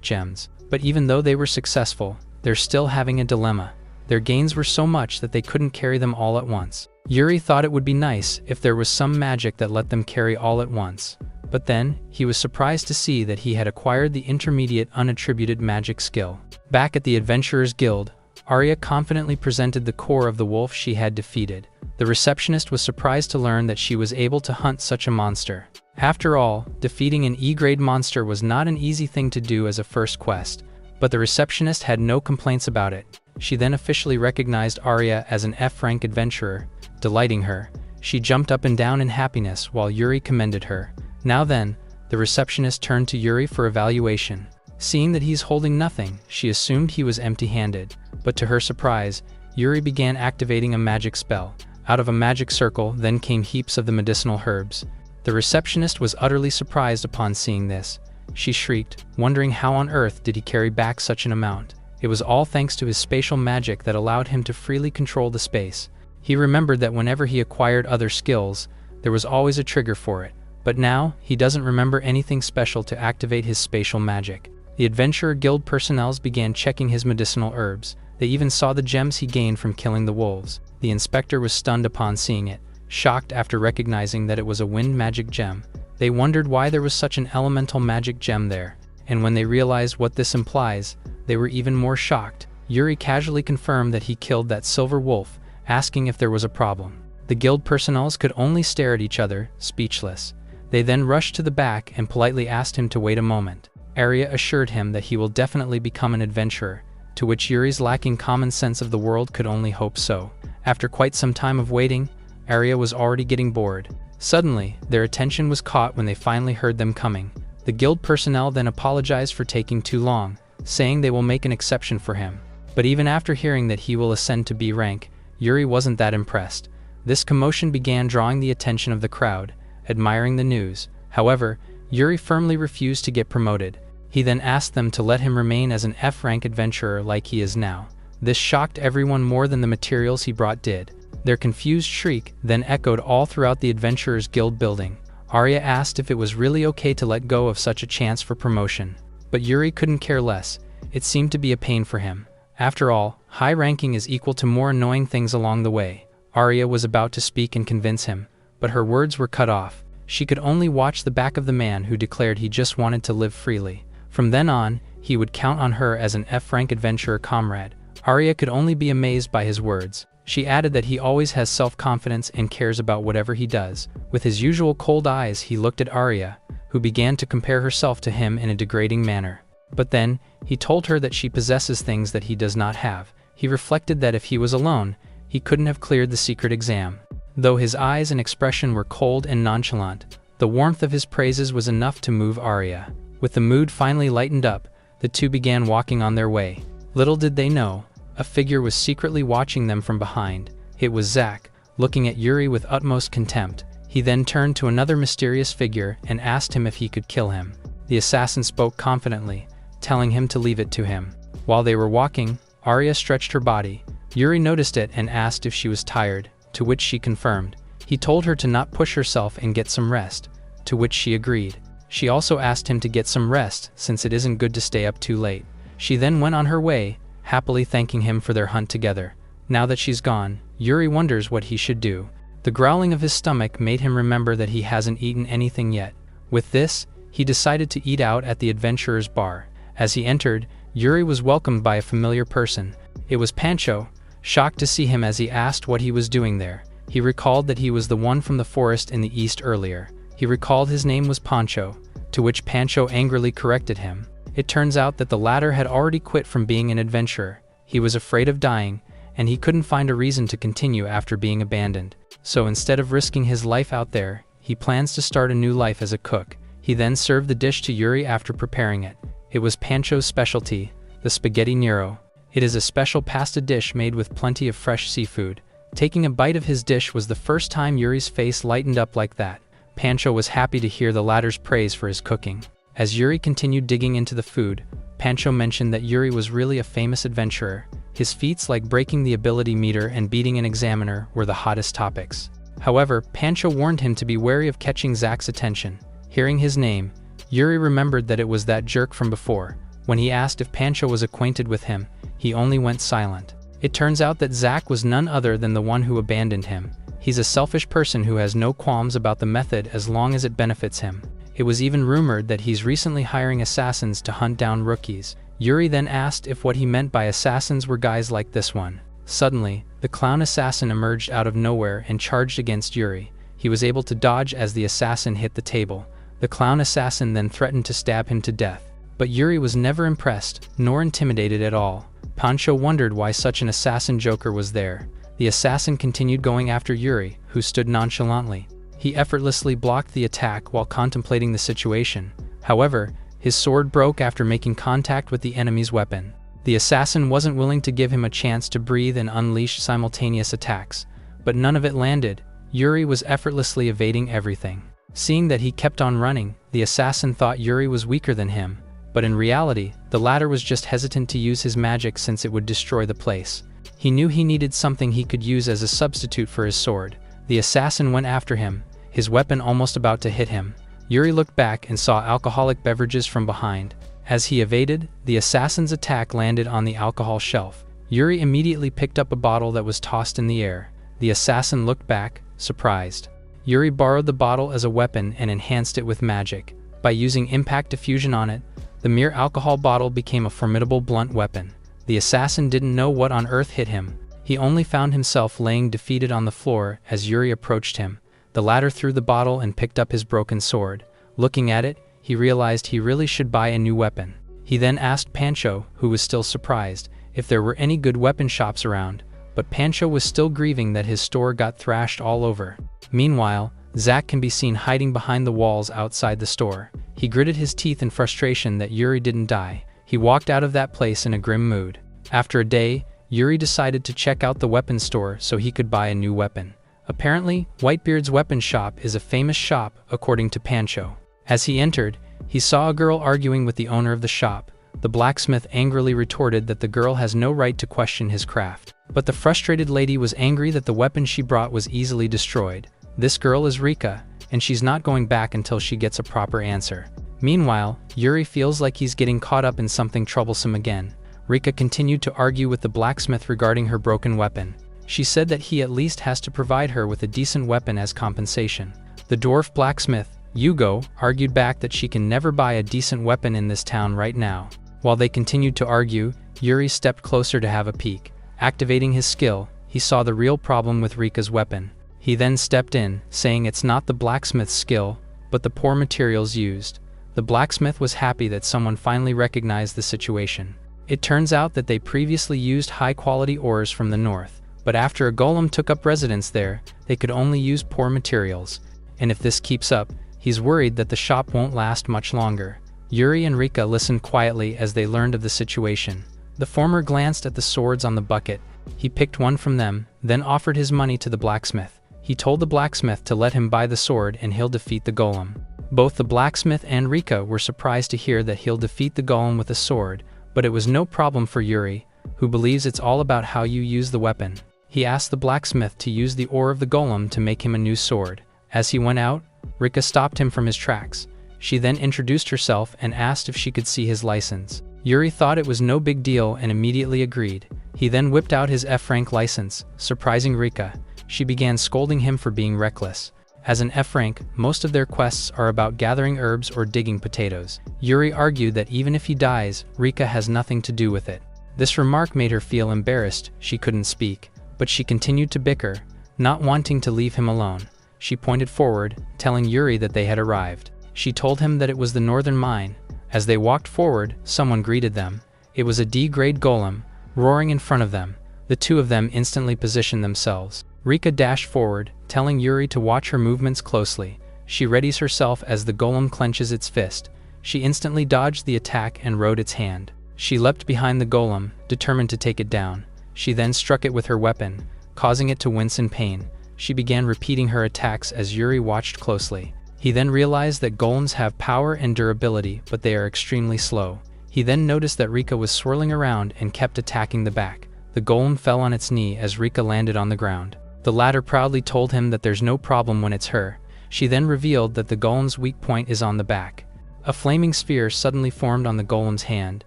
gems, but even though they were successful, they're still having a dilemma. Their gains were so much that they couldn't carry them all at once. Yuri thought it would be nice if there was some magic that let them carry all at once. But then, he was surprised to see that he had acquired the intermediate unattributed magic skill. Back at the Adventurers Guild, Arya confidently presented the core of the wolf she had defeated. The receptionist was surprised to learn that she was able to hunt such a monster. After all, defeating an E-grade monster was not an easy thing to do as a first quest, but the receptionist had no complaints about it. She then officially recognized Arya as an F-rank adventurer, delighting her. She jumped up and down in happiness while Yuri commended her. Now then, the receptionist turned to Yuri for evaluation. Seeing that he's holding nothing, she assumed he was empty-handed, but to her surprise, Yuri began activating a magic spell. Out of a magic circle then came heaps of the medicinal herbs. The receptionist was utterly surprised upon seeing this. She shrieked, wondering how on earth did he carry back such an amount. It was all thanks to his spatial magic that allowed him to freely control the space. He remembered that whenever he acquired other skills, there was always a trigger for it. But now, he doesn't remember anything special to activate his spatial magic. The Adventurer Guild personnel began checking his medicinal herbs. They even saw the gems he gained from killing the wolves. The inspector was stunned upon seeing it, shocked after recognizing that it was a wind magic gem. They wondered why there was such an elemental magic gem there, and when they realized what this implies, they were even more shocked. Yuri casually confirmed that he killed that silver wolf, asking if there was a problem. The guild personnel could only stare at each other, speechless. They then rushed to the back and politely asked him to wait a moment. Arya assured him that he will definitely become an adventurer, to which Yuri's lacking common sense of the world could only hope so. After quite some time of waiting, Arya was already getting bored. Suddenly, their attention was caught when they finally heard them coming. The guild personnel then apologized for taking too long, saying they will make an exception for him. But even after hearing that he will ascend to B rank, Yuri wasn't that impressed. This commotion began drawing the attention of the crowd, admiring the news. However, Yuri firmly refused to get promoted. He then asked them to let him remain as an F-rank adventurer like he is now. This shocked everyone more than the materials he brought did. Their confused shriek then echoed all throughout the Adventurers Guild building. Arya asked if it was really okay to let go of such a chance for promotion. But Yuri couldn't care less. It seemed to be a pain for him. After all, high ranking is equal to more annoying things along the way. Arya was about to speak and convince him, but her words were cut off. She could only watch the back of the man who declared he just wanted to live freely. From then on, he would count on her as an F-rank adventurer comrade. Arya could only be amazed by his words. She added that he always has self-confidence and cares about whatever he does. With his usual cold eyes, he looked at Arya, who began to compare herself to him in a degrading manner. But then, he told her that she possesses things that he does not have. He reflected that if he was alone, he couldn't have cleared the secret exam. Though his eyes and expression were cold and nonchalant, the warmth of his praises was enough to move Arya. With the mood finally lightened up, the two began walking on their way. Little did they know, a figure was secretly watching them from behind. It was Zack, looking at Yuri with utmost contempt. He then turned to another mysterious figure and asked him if he could kill him. The assassin spoke confidently, telling him to leave it to him. While they were walking, Arya stretched her body. Yuri noticed it and asked if she was tired, to which she confirmed. He told her to not push herself and get some rest, to which she agreed. She also asked him to get some rest since it isn't good to stay up too late. She then went on her way, happily thanking him for their hunt together. Now that she's gone, Yuri wonders what he should do. The growling of his stomach made him remember that he hasn't eaten anything yet. With this, he decided to eat out at the adventurer's bar. As he entered, Yuri was welcomed by a familiar person. It was Pancho, shocked to see him as he asked what he was doing there. He recalled that he was the one from the forest in the east earlier. He recalled his name was Pancho, to which Pancho angrily corrected him. It turns out that the latter had already quit from being an adventurer. He was afraid of dying, and he couldn't find a reason to continue after being abandoned. So instead of risking his life out there, he plans to start a new life as a cook. He then served the dish to Yuri after preparing it. It was Pancho's specialty, the spaghetti nero. It is a special pasta dish made with plenty of fresh seafood. Taking a bite of his dish was the first time Yuri's face lightened up like that. Pancho was happy to hear the latter's praise for his cooking. As Yuri continued digging into the food, Pancho mentioned that Yuri was really a famous adventurer. His feats like breaking the ability meter and beating an examiner were the hottest topics. However, Pancho warned him to be wary of catching Zack's attention. Hearing his name, Yuri remembered that it was that jerk from before. When he asked if Pancho was acquainted with him, he only went silent. It turns out that Zack was none other than the one who abandoned him. He's a selfish person who has no qualms about the method as long as it benefits him. It was even rumored that he's recently hiring assassins to hunt down rookies. Yuri then asked if what he meant by assassins were guys like this one. Suddenly, the clown assassin emerged out of nowhere and charged against Yuri. He was able to dodge as the assassin hit the table. The clown assassin then threatened to stab him to death. But Yuri was never impressed, nor intimidated at all. Pancho wondered why such an assassin joker was there. The assassin continued going after Yuri, who stood nonchalantly. He effortlessly blocked the attack while contemplating the situation. However, his sword broke after making contact with the enemy's weapon. The assassin wasn't willing to give him a chance to breathe and unleashed simultaneous attacks, but none of it landed. Yuri was effortlessly evading everything. Seeing that he kept on running, the assassin thought Yuri was weaker than him, but in reality, the latter was just hesitant to use his magic since it would destroy the place. He knew he needed something he could use as a substitute for his sword. The assassin went after him, his weapon almost about to hit him. Yuri looked back and saw alcoholic beverages from behind. As he evaded, the assassin's attack landed on the alcohol shelf. Yuri immediately picked up a bottle that was tossed in the air. The assassin looked back, surprised. Yuri borrowed the bottle as a weapon and enhanced it with magic. By using impact diffusion on it, the mere alcohol bottle became a formidable blunt weapon. The assassin didn't know what on earth hit him. He only found himself laying defeated on the floor as Yuri approached him. The latter threw the bottle and picked up his broken sword. Looking at it, he realized he really should buy a new weapon. He then asked Pancho, who was still surprised, if there were any good weapon shops around, but Pancho was still grieving that his store got thrashed all over. Meanwhile, Zack can be seen hiding behind the walls outside the store. He gritted his teeth in frustration that Yuri didn't die. He walked out of that place in a grim mood. After a day, Yuri decided to check out the weapons store so he could buy a new weapon. Apparently, Whitebeard's weapon shop is a famous shop, according to Pancho. As he entered, he saw a girl arguing with the owner of the shop. The blacksmith angrily retorted that the girl has no right to question his craft. But the frustrated lady was angry that the weapon she brought was easily destroyed. This girl is Rika, and she's not going back until she gets a proper answer. Meanwhile, Yuri feels like he's getting caught up in something troublesome again. Rika continued to argue with the blacksmith regarding her broken weapon. She said that he at least has to provide her with a decent weapon as compensation. The dwarf blacksmith, Yugo, argued back that she can never buy a decent weapon in this town right now. While they continued to argue, Yuri stepped closer to have a peek. Activating his skill, he saw the real problem with Rika's weapon. He then stepped in, saying it's not the blacksmith's skill, but the poor materials used. The blacksmith was happy that someone finally recognized the situation. It turns out that they previously used high-quality ores from the north, but after a golem took up residence there, they could only use poor materials. And if this keeps up, he's worried that the shop won't last much longer. Yuri and Rika listened quietly as they learned of the situation. The former glanced at the swords on the bucket. He picked one from them, then offered his money to the blacksmith. He told the blacksmith to let him buy the sword and he'll defeat the golem. Both the blacksmith and Rika were surprised to hear that he'll defeat the golem with a sword, but it was no problem for Yuri, who believes it's all about how you use the weapon. He asked the blacksmith to use the ore of the golem to make him a new sword. As he went out, Rika stopped him from his tracks. She then introduced herself and asked if she could see his license. Yuri thought it was no big deal and immediately agreed. He then whipped out his F-rank license, surprising Rika. She began scolding him for being reckless. As an F-rank, most of their quests are about gathering herbs or digging potatoes. Yuri argued that even if he dies, Rika has nothing to do with it. This remark made her feel embarrassed. She couldn't speak, but she continued to bicker, not wanting to leave him alone. She pointed forward, telling Yuri that they had arrived. She told him that it was the northern mine. As they walked forward, someone greeted them. It was a D-grade golem, roaring in front of them. The two of them instantly positioned themselves. Rika dashed forward, telling Yuri to watch her movements closely. She readies herself as the golem clenches its fist. She instantly dodged the attack and rode its hand. She leapt behind the golem, determined to take it down. She then struck it with her weapon, causing it to wince in pain. She began repeating her attacks as Yuri watched closely. He then realized that golems have power and durability, but they are extremely slow. He then noticed that Rika was swirling around and kept attacking the back. The golem fell on its knee as Rika landed on the ground. The latter proudly told him that there's no problem when it's her. She then revealed that the golem's weak point is on the back. A flaming sphere suddenly formed on the golem's hand,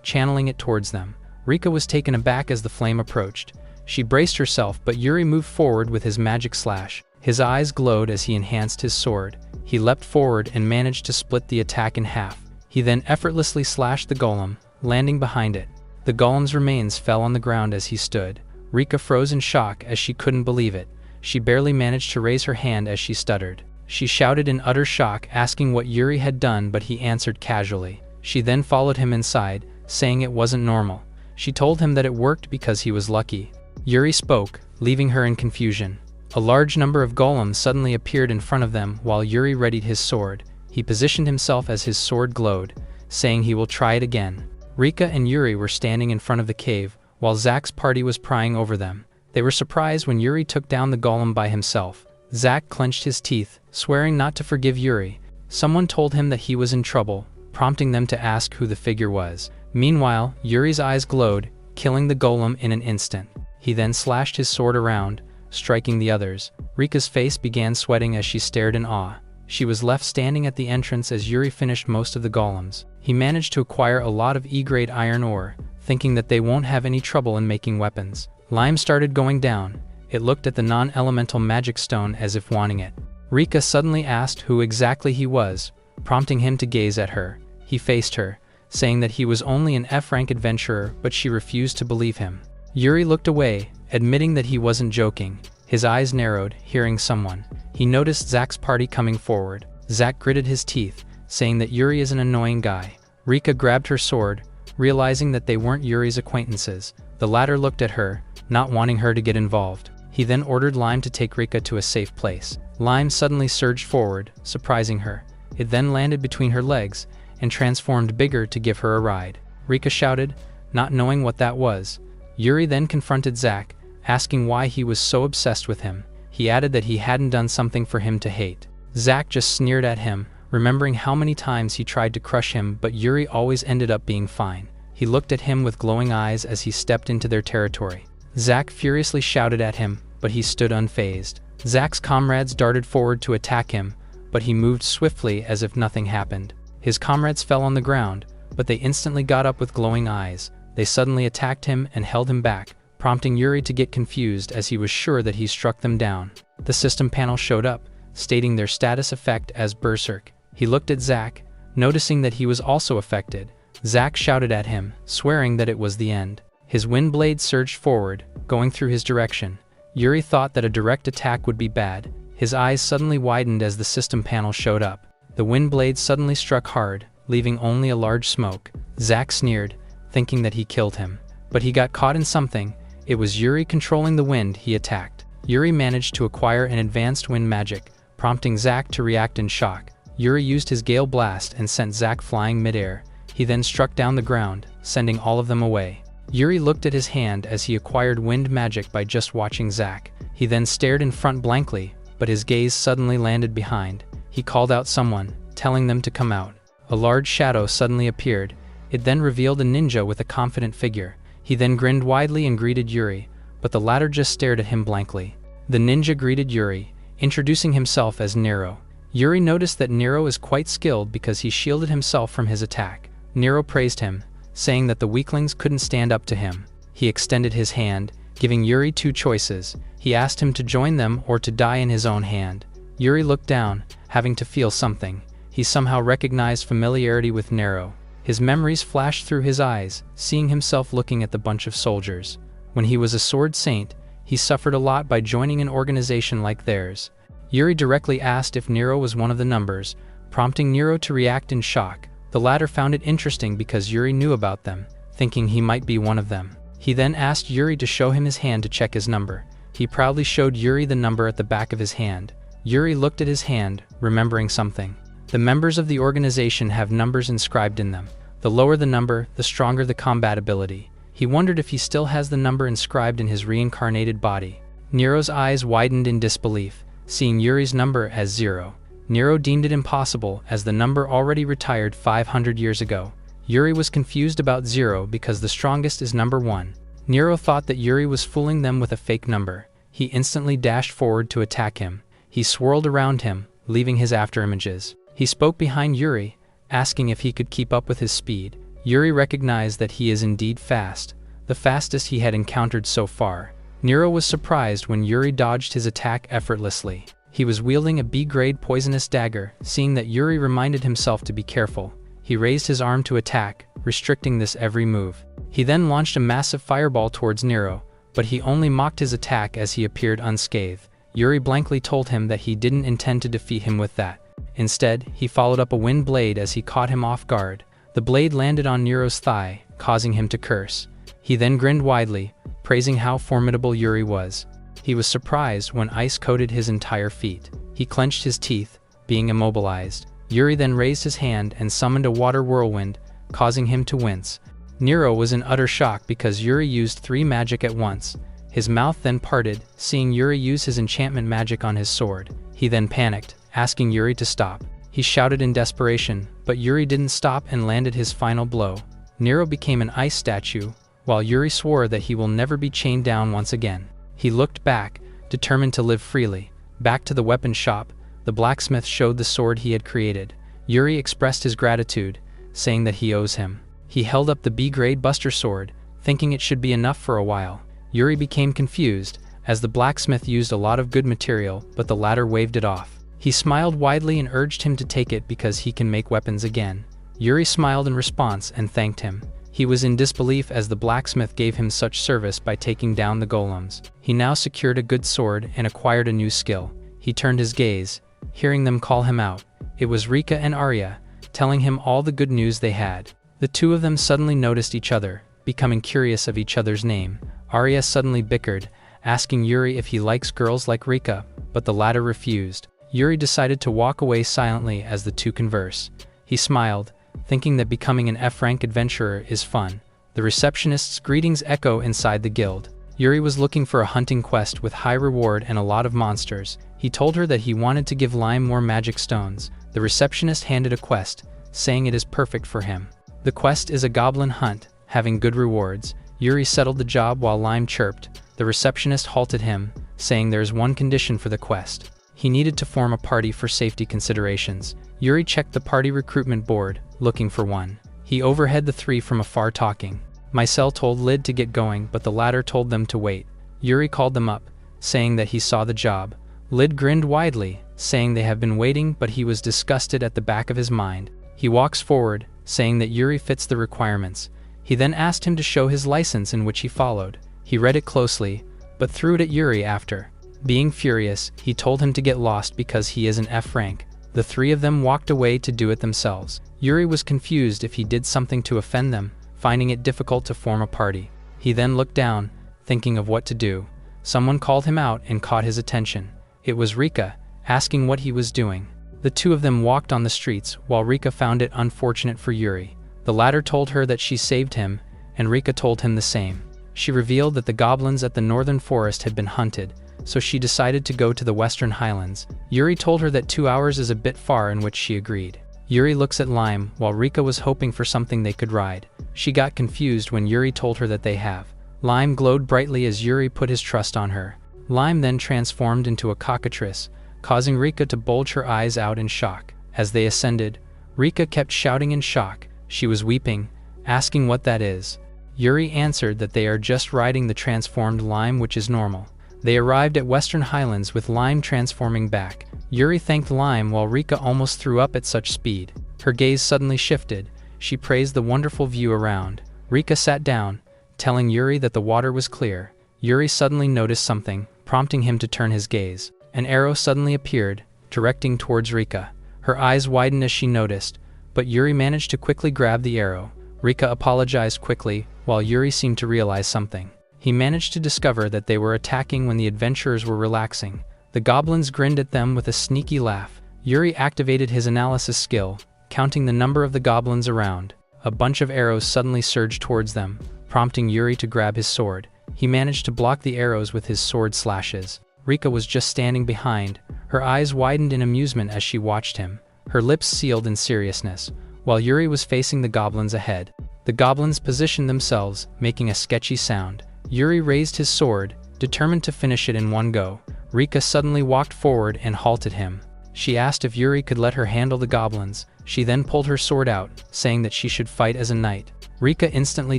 channeling it towards them. Rika was taken aback as the flame approached. She braced herself, but Yuri moved forward with his magic slash. His eyes glowed as he enhanced his sword. He leapt forward and managed to split the attack in half. He then effortlessly slashed the golem, landing behind it. The golem's remains fell on the ground as he stood. Rika froze in shock as she couldn't believe it. She barely managed to raise her hand as she stuttered. She shouted in utter shock, asking what Yuri had done, but he answered casually. She then followed him inside, saying it wasn't normal. She told him that it worked because he was lucky. Yuri spoke, leaving her in confusion. A large number of golems suddenly appeared in front of them while Yuri readied his sword. He positioned himself as his sword glowed, saying he will try it again. Rika and Yuri were standing in front of the cave, while Zak's party was prying over them. They were surprised when Yuri took down the golem by himself. Zak clenched his teeth, swearing not to forgive Yuri. Someone told him that he was in trouble, prompting them to ask who the figure was. Meanwhile, Yuri's eyes glowed, killing the golem in an instant. He then slashed his sword around, striking the others. Rika's face began sweating as she stared in awe. She was left standing at the entrance as Yuri finished most of the golems. He managed to acquire a lot of E-grade iron ore, thinking that they won't have any trouble in making weapons. Lime started going down. It looked at the non-elemental magic stone as if wanting it. Rika suddenly asked who exactly he was, prompting him to gaze at her. He faced her, saying that he was only an F-rank adventurer, but she refused to believe him. Yuri looked away, admitting that he wasn't joking. His eyes narrowed, hearing someone. He noticed Zak's party coming forward. Zak gritted his teeth, saying that Yuri is an annoying guy. Rika grabbed her sword, realizing that they weren't Yuri's acquaintances. The latter looked at her, not wanting her to get involved. He then ordered Lime to take Rika to a safe place. Lime suddenly surged forward, surprising her. It then landed between her legs, and transformed bigger to give her a ride. Rika shouted, not knowing what that was. Yuri then confronted Zak, asking why he was so obsessed with him. He added that he hadn't done something for him to hate. Zak just sneered at him, remembering how many times he tried to crush him, but Yuri always ended up being fine. He looked at him with glowing eyes as he stepped into their territory. Zak furiously shouted at him, but he stood unfazed. Zak's comrades darted forward to attack him, but he moved swiftly as if nothing happened. His comrades fell on the ground, but they instantly got up with glowing eyes. They suddenly attacked him and held him back, prompting Yuri to get confused as he was sure that he struck them down. The system panel showed up, stating their status effect as Berserk. He looked at Zak, noticing that he was also affected. Zak shouted at him, swearing that it was the end. His wind blade surged forward, going through his direction. Yuri thought that a direct attack would be bad. His eyes suddenly widened as the system panel showed up. The wind blade suddenly struck hard, leaving only a large smoke. Zak sneered, thinking that he killed him. But he got caught in something. It was Yuri controlling the wind he attacked. Yuri managed to acquire an advanced wind magic, prompting Zak to react in shock. Yuri used his Gale Blast and sent Zak flying midair. He then struck down the ground, sending all of them away. Yuri looked at his hand as he acquired wind magic by just watching Zak. He then stared in front blankly, but his gaze suddenly landed behind. He called out someone, telling them to come out. A large shadow suddenly appeared. It then revealed a ninja with a confident figure. He then grinned widely and greeted Yuri, but the latter just stared at him blankly. The ninja greeted Yuri, introducing himself as Nero. Yuri noticed that Nero is quite skilled because he shielded himself from his attack. Nero praised him, saying that the weaklings couldn't stand up to him. He extended his hand, giving Yuri two choices. He asked him to join them or to die in his own hand. Yuri looked down, having to feel something. He somehow recognized familiarity with Nero. His memories flashed through his eyes, seeing himself looking at the bunch of soldiers. When he was a sword saint, he suffered a lot by joining an organization like theirs. Yuri directly asked if Nero was one of the numbers, prompting Nero to react in shock. The latter found it interesting because Yuri knew about them, thinking he might be one of them. He then asked Yuri to show him his hand to check his number. He proudly showed Yuri the number at the back of his hand. Yuri looked at his hand, remembering something. The members of the organization have numbers inscribed in them. The lower the number, the stronger the combat ability. He wondered if he still has the number inscribed in his reincarnated body. Nero's eyes widened in disbelief, seeing Yuri's number as 0. Nero deemed it impossible as the number already retired 500 years ago. Yuri was confused about 0 because the strongest is number 1. Nero thought that Yuri was fooling them with a fake number. He instantly dashed forward to attack him. He swirled around him, leaving his afterimages. He spoke behind Yuri, asking if he could keep up with his speed. Yuri recognized that he is indeed fast, the fastest he had encountered so far. Nero was surprised when Yuri dodged his attack effortlessly. He was wielding a B-grade poisonous dagger. Seeing that Yuri reminded himself to be careful, he raised his arm to attack, restricting this every move. He then launched a massive fireball towards Nero, but he only mocked his attack as he appeared unscathed. Yuri blankly told him that he didn't intend to defeat him with that. Instead, he followed up a wind blade as he caught him off guard. The blade landed on Nero's thigh, causing him to curse. He then grinned widely, praising how formidable Yuri was. He was surprised when ice coated his entire feet. He clenched his teeth, being immobilized. Yuri then raised his hand and summoned a water whirlwind, causing him to wince. Nero was in utter shock because Yuri used 3 magic at once. His mouth then parted, seeing Yuri use his enchantment magic on his sword. He then panicked, asking Yuri to stop. He shouted in desperation, but Yuri didn't stop and landed his final blow. Nero became an ice statue, while Yuri swore that he will never be chained down once again. He looked back, determined to live freely. Back to the weapon shop, the blacksmith showed the sword he had created. Yuri expressed his gratitude, saying that he owes him. He held up the B-grade buster sword, thinking it should be enough for a while. Yuri became confused, as the blacksmith used a lot of good material, but the latter waved it off. He smiled widely and urged him to take it because he can make weapons again. Yuri smiled in response and thanked him. He was in disbelief as the blacksmith gave him such service by taking down the golems. He now secured a good sword and acquired a new skill. He turned his gaze, hearing them call him out. It was Rika and Arya, telling him all the good news they had. The two of them suddenly noticed each other, becoming curious of each other's name. Arya suddenly bickered, asking Yuri if he likes girls like Rika, but the latter refused. Yuri decided to walk away silently as the two converse. He smiled, thinking that becoming an F-rank adventurer is fun. The receptionist's greetings echo inside the guild. Yuri was looking for a hunting quest with high reward and a lot of monsters. He told her that he wanted to give Lime more magic stones. The receptionist handed a quest, saying it is perfect for him. The quest is a goblin hunt, having good rewards. Yuri settled the job while Lime chirped. The receptionist halted him, saying there is one condition for the quest. He needed to form a party for safety considerations. Yuri checked the party recruitment board, looking for one. He overheard the three from afar talking. Mycel told Lid to get going, but the latter told them to wait. Yuri called them up, saying that he saw the job. Lid grinned widely, saying they have been waiting, but he was disgusted at the back of his mind. He walks forward, saying that Yuri fits the requirements. He then asked him to show his license, in which he followed. He read it closely, but threw it at Yuri after. Being furious, he told him to get lost because he is an F rank. The three of them walked away to do it themselves. Yuri was confused if he did something to offend them, finding it difficult to form a party. He then looked down, thinking of what to do. Someone called him out and caught his attention. It was Rika, asking what he was doing. The two of them walked on the streets, while Rika found it unfortunate for Yuri. The latter told her that she saved him, and Rika told him the same. She revealed that the goblins at the northern forest had been hunted, so she decided to go to the western highlands. Yuri told her that 2 hours is a bit far, in which she agreed. Yuri looks at Lime, while Rika was hoping for something they could ride. She got confused when Yuri told her that they have. Lime glowed brightly as Yuri put his trust on her. Lime then transformed into a cockatrice, causing Rika to bulge her eyes out in shock. As they ascended, Rika kept shouting in shock. She was weeping, asking what that is. Yuri answered that they are just riding the transformed Lime, which is normal. They arrived at Western Highlands with Lime transforming back. Yuri thanked Lime while Rika almost threw up at such speed. Her gaze suddenly shifted. She praised the wonderful view around. Rika sat down, telling Yuri that the water was clear. Yuri suddenly noticed something, prompting him to turn his gaze. An arrow suddenly appeared, directing towards Rika. Her eyes widened as she noticed, but Yuri managed to quickly grab the arrow. Rika apologized quickly, while Yuri seemed to realize something. He managed to discover that they were attacking when the adventurers were relaxing. The goblins grinned at them with a sneaky laugh. Yuri activated his analysis skill, counting the number of the goblins around. A bunch of arrows suddenly surged towards them, prompting Yuri to grab his sword. He managed to block the arrows with his sword slashes. Rika was just standing behind. Her eyes widened in amusement as she watched him, her lips sealed in seriousness, while Yuri was facing the goblins ahead. The goblins positioned themselves, making a sketchy sound. Yuri raised his sword, determined to finish it in one go. Rika suddenly walked forward and halted him. She asked if Yuri could let her handle the goblins. She then pulled her sword out, saying that she should fight as a knight. Rika instantly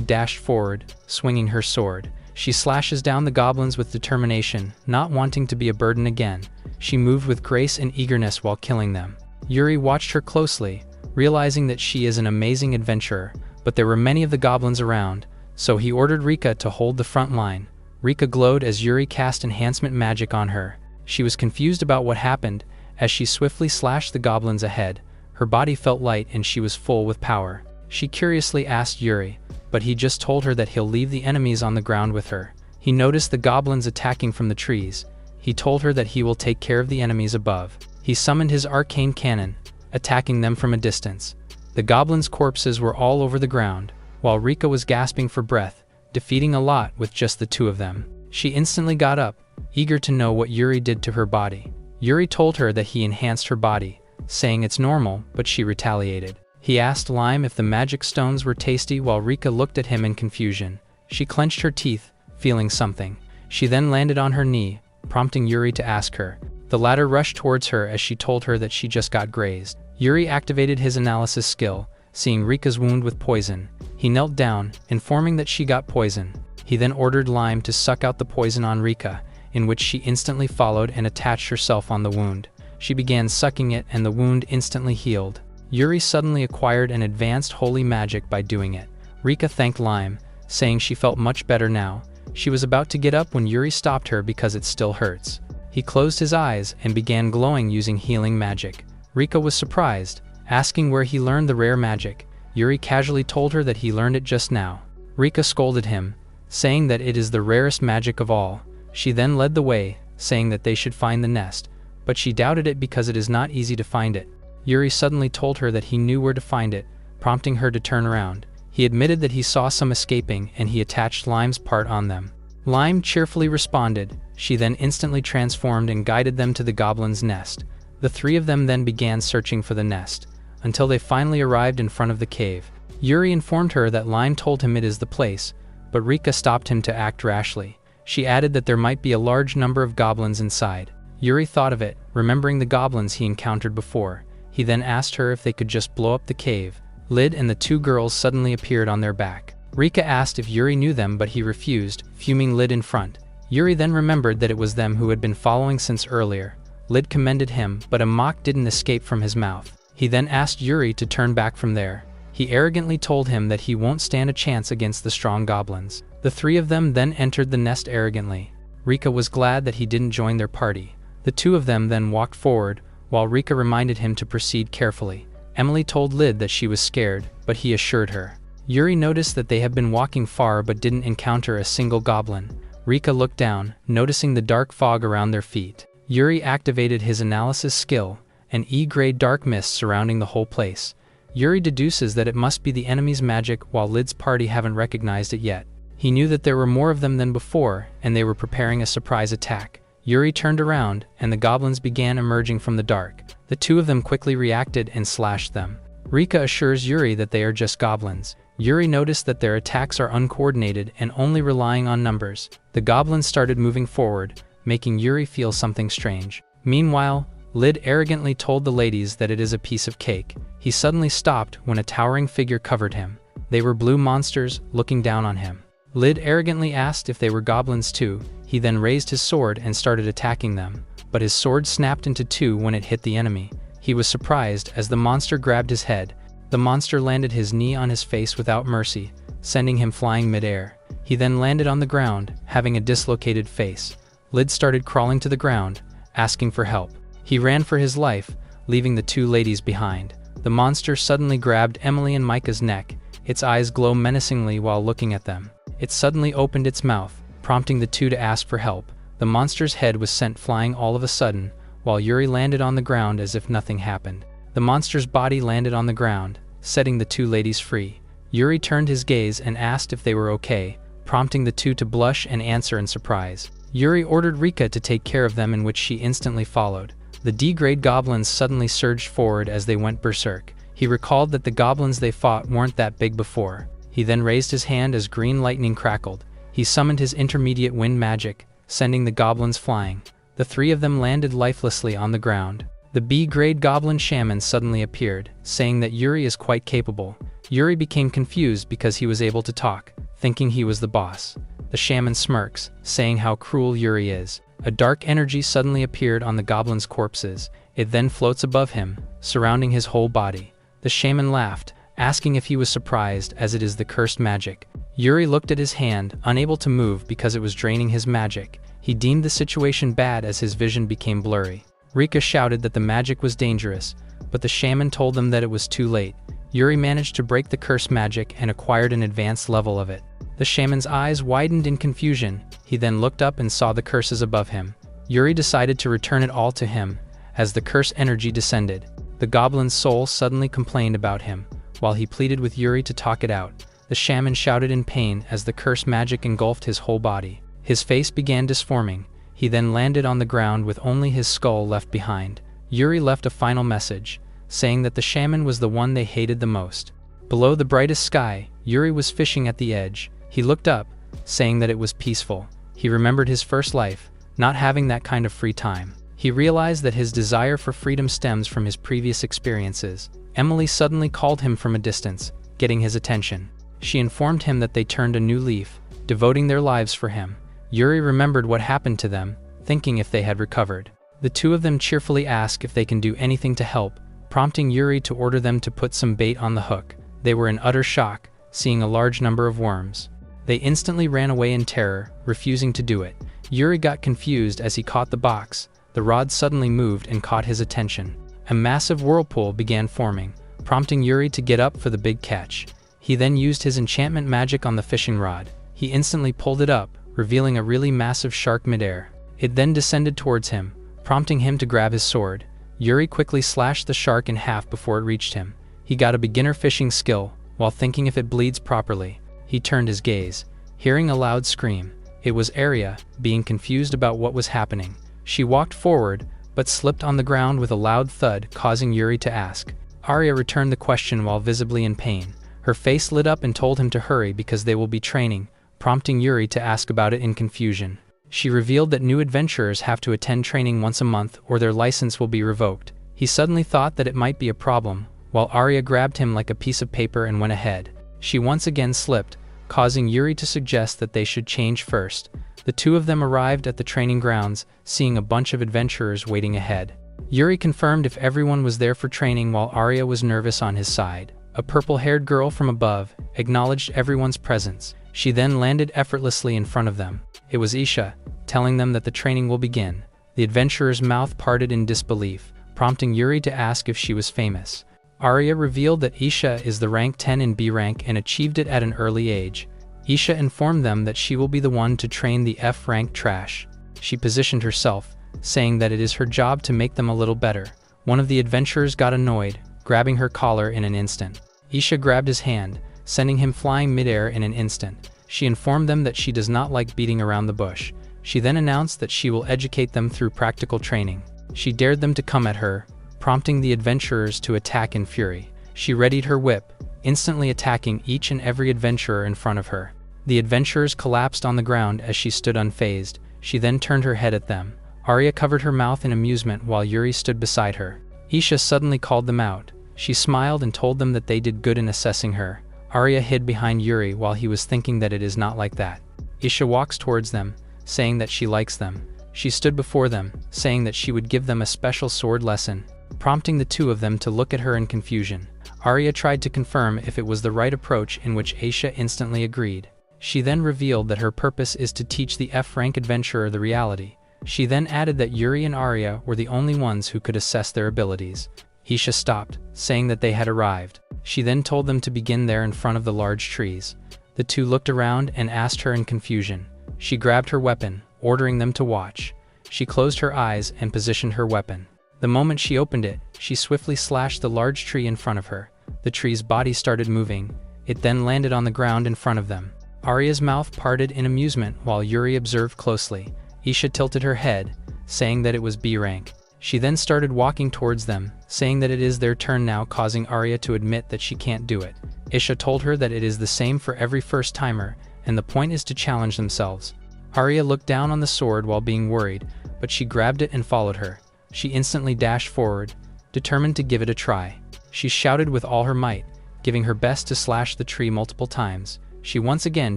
dashed forward, swinging her sword. She slashes down the goblins with determination, not wanting to be a burden again. She moved with grace and eagerness while killing them. Yuri watched her closely, realizing that she is an amazing adventurer, but there were many of the goblins around, so he ordered Rika to hold the front line. Rika glowed as Yuri cast enhancement magic on her. She was confused about what happened. As she swiftly slashed the goblins ahead, her body felt light and she was full with power. She curiously asked Yuri, but he just told her that he'll leave the enemies on the ground with her. He noticed the goblins attacking from the trees. He told her that he will take care of the enemies above. He summoned his arcane cannon, attacking them from a distance. The goblins' corpses were all over the ground, while Rika was gasping for breath, defeating a lot with just the two of them. She instantly got up, eager to know what Yuri did to her body. Yuri told her that he enhanced her body, saying it's normal, but she retaliated. He asked Lime if the magic stones were tasty while Rika looked at him in confusion. She clenched her teeth, feeling something. She then landed on her knee, prompting Yuri to ask her. The latter rushed towards her as she told her that she just got grazed. Yuri activated his analysis skill, seeing Rika's wound with poison. He knelt down, informing that she got poison. He then ordered Lime to suck out the poison on Rika, in which she instantly followed and attached herself on the wound. She began sucking it and the wound instantly healed. Yuri suddenly acquired an advanced holy magic by doing it. Rika thanked Lime, saying she felt much better now. She was about to get up when Yuri stopped her because it still hurts. He closed his eyes and began glowing using healing magic. Rika was surprised, asking where he learned the rare magic. Yuri casually told her that he learned it just now. Rika scolded him, saying that it is the rarest magic of all. She then led the way, saying that they should find the nest, but she doubted it because it is not easy to find it. Yuri suddenly told her that he knew where to find it, prompting her to turn around. He admitted that he saw some escaping and he attached Lime's part on them. Lime cheerfully responded. She then instantly transformed and guided them to the goblin's nest. The three of them then began searching for the nest, until they finally arrived in front of the cave. Yuri informed her that Lime told him it is the place, but Rika stopped him to act rashly. She added that there might be a large number of goblins inside. Yuri thought of it, remembering the goblins he encountered before. He then asked her if they could just blow up the cave. Lid and the two girls suddenly appeared on their back. Rika asked if Yuri knew them, but he refused, fuming Lid in front. Yuri then remembered that it was them who had been following since earlier. Lid commended him, but a mock didn't escape from his mouth. He then asked Yuri to turn back from there. He arrogantly told him that he won't stand a chance against the strong goblins. The three of them then entered the nest arrogantly. Rika was glad that he didn't join their party. The two of them then walked forward, while Rika reminded him to proceed carefully. Emily told Lid that she was scared, but he assured her. Yuri noticed that they had been walking far but didn't encounter a single goblin. Rika looked down, noticing the dark fog around their feet. Yuri activated his analysis skill, an E-grade dark mist surrounding the whole place. Yuri deduces that it must be the enemy's magic, while Lid's party haven't recognized it yet. He knew that there were more of them than before, and they were preparing a surprise attack. Yuri turned around, and the goblins began emerging from the dark. The two of them quickly reacted and slashed them. Rika assures Yuri that they are just goblins. Yuri noticed that their attacks are uncoordinated and only relying on numbers. The goblins started moving forward, making Yuri feel something strange. Meanwhile, Lid arrogantly told the ladies that it is a piece of cake. He suddenly stopped when a towering figure covered him. They were blue monsters, looking down on him. Lid arrogantly asked if they were goblins too. He then raised his sword and started attacking them, but his sword snapped into two when it hit the enemy. He was surprised as the monster grabbed his head. The monster landed his knee on his face without mercy, sending him flying midair. He then landed on the ground, having a dislocated face. Lid started crawling to the ground, asking for help. He ran for his life, leaving the two ladies behind. The monster suddenly grabbed Emily and Micah's neck. Its eyes glow menacingly while looking at them. It suddenly opened its mouth, prompting the two to ask for help. The monster's head was sent flying all of a sudden, while Yuri landed on the ground as if nothing happened. The monster's body landed on the ground, setting the two ladies free. Yuri turned his gaze and asked if they were okay, prompting the two to blush and answer in surprise. Yuri ordered Rika to take care of them, in which she instantly followed. The D-grade goblins suddenly surged forward as they went berserk. He recalled that the goblins they fought weren't that big before. He then raised his hand as green lightning crackled. He summoned his intermediate wind magic, sending the goblins flying. The three of them landed lifelessly on the ground. The B-grade goblin shaman suddenly appeared, saying that Yuri is quite capable. Yuri became confused because he was able to talk, thinking he was the boss. The shaman smirks, saying how cruel Yuri is. A dark energy suddenly appeared on the goblin's corpses. It then floats above him, surrounding his whole body. The shaman laughed, asking if he was surprised, as it is the cursed magic. Yuri looked at his hand, unable to move because it was draining his magic. He deemed the situation bad as his vision became blurry. Rika shouted that the magic was dangerous, but the shaman told them that it was too late. Yuri managed to break the cursed magic and acquired an advanced level of it. The shaman's eyes widened in confusion. He then looked up and saw the curses above him. Yuri decided to return it all to him. As the curse energy descended, the goblin's soul suddenly complained about him. While he pleaded with Yuri to talk it out, the shaman shouted in pain as the cursed magic engulfed his whole body. His face began disforming. He then landed on the ground with only his skull left behind. Yuri left a final message, saying that the shaman was the one they hated the most. Below the brightest sky, Yuri was fishing at the edge. He looked up, saying that it was peaceful. He remembered his first life, not having that kind of free time. He realized that his desire for freedom stems from his previous experiences. Emily suddenly called him from a distance, getting his attention. She informed him that they turned a new leaf, devoting their lives for him. Yuri remembered what happened to them, thinking if they had recovered. The two of them cheerfully ask if they can do anything to help, prompting Yuri to order them to put some bait on the hook. They were in utter shock, seeing a large number of worms. They instantly ran away in terror, refusing to do it. Yuri got confused as he caught the box. The rod suddenly moved and caught his attention. A massive whirlpool began forming, prompting Yuri to get up for the big catch. He then used his enchantment magic on the fishing rod. He instantly pulled it up, revealing a really massive shark midair. It then descended towards him, prompting him to grab his sword. Yuri quickly slashed the shark in half before it reached him. He got a beginner fishing skill, while thinking if it bleeds properly. He turned his gaze, hearing a loud scream. It was Arya, being confused about what was happening. She walked forward, but slipped on the ground with a loud thud, causing Yuri to ask. Arya returned the question while visibly in pain. Her face lit up and told him to hurry because they will be training, prompting Yuri to ask about it in confusion. She revealed that new adventurers have to attend training once a month or their license will be revoked. He suddenly thought that it might be a problem, while Arya grabbed him like a piece of paper and went ahead. She once again slipped, causing Yuri to suggest that they should change first. The two of them arrived at the training grounds, seeing a bunch of adventurers waiting ahead. Yuri confirmed if everyone was there for training while Arya was nervous on his side. A purple-haired girl from above acknowledged everyone's presence. She then landed effortlessly in front of them. It was Isha, telling them that the training will begin. The adventurer's mouth parted in disbelief, prompting Yuri to ask if she was famous. Arya revealed that Isha is the rank 10 in B rank and achieved it at an early age. Isha informed them that she will be the one to train the F rank trash. She positioned herself, saying that it is her job to make them a little better. One of the adventurers got annoyed, grabbing her collar in an instant. Isha grabbed his hand, sending him flying midair in an instant. She informed them that she does not like beating around the bush. She then announced that she will educate them through practical training. She dared them to come at her, prompting the adventurers to attack in fury. She readied her whip, instantly attacking each and every adventurer in front of her. The adventurers collapsed on the ground as she stood unfazed. She then turned her head at them. Arya covered her mouth in amusement while Yuri stood beside her. Isha suddenly called them out. She smiled and told them that they did good in assessing her. Arya hid behind Yuri while he was thinking that it is not like that. Isha walks towards them, saying that she likes them. She stood before them, saying that she would give them a special sword lesson, prompting the two of them to look at her in confusion. Arya tried to confirm if it was the right approach, in which Isha instantly agreed. She then revealed that her purpose is to teach the F-rank adventurer the reality. She then added that Yuri and Arya were the only ones who could assess their abilities. Isha stopped, saying that they had arrived. She then told them to begin there in front of the large trees. The two looked around and asked her in confusion. She grabbed her weapon, ordering them to watch. She closed her eyes and positioned her weapon. The moment she opened it, she swiftly slashed the large tree in front of her. The tree's body started moving. It then landed on the ground in front of them. Arya's mouth parted in amusement while Yuri observed closely. Isha tilted her head, saying that it was B rank. She then started walking towards them, saying that it is their turn now, causing Arya to admit that she can't do it. Isha told her that it is the same for every first-timer, and the point is to challenge themselves. Arya looked down on the sword while being worried, but she grabbed it and followed her. She instantly dashed forward, determined to give it a try. She shouted with all her might, giving her best to slash the tree multiple times. She once again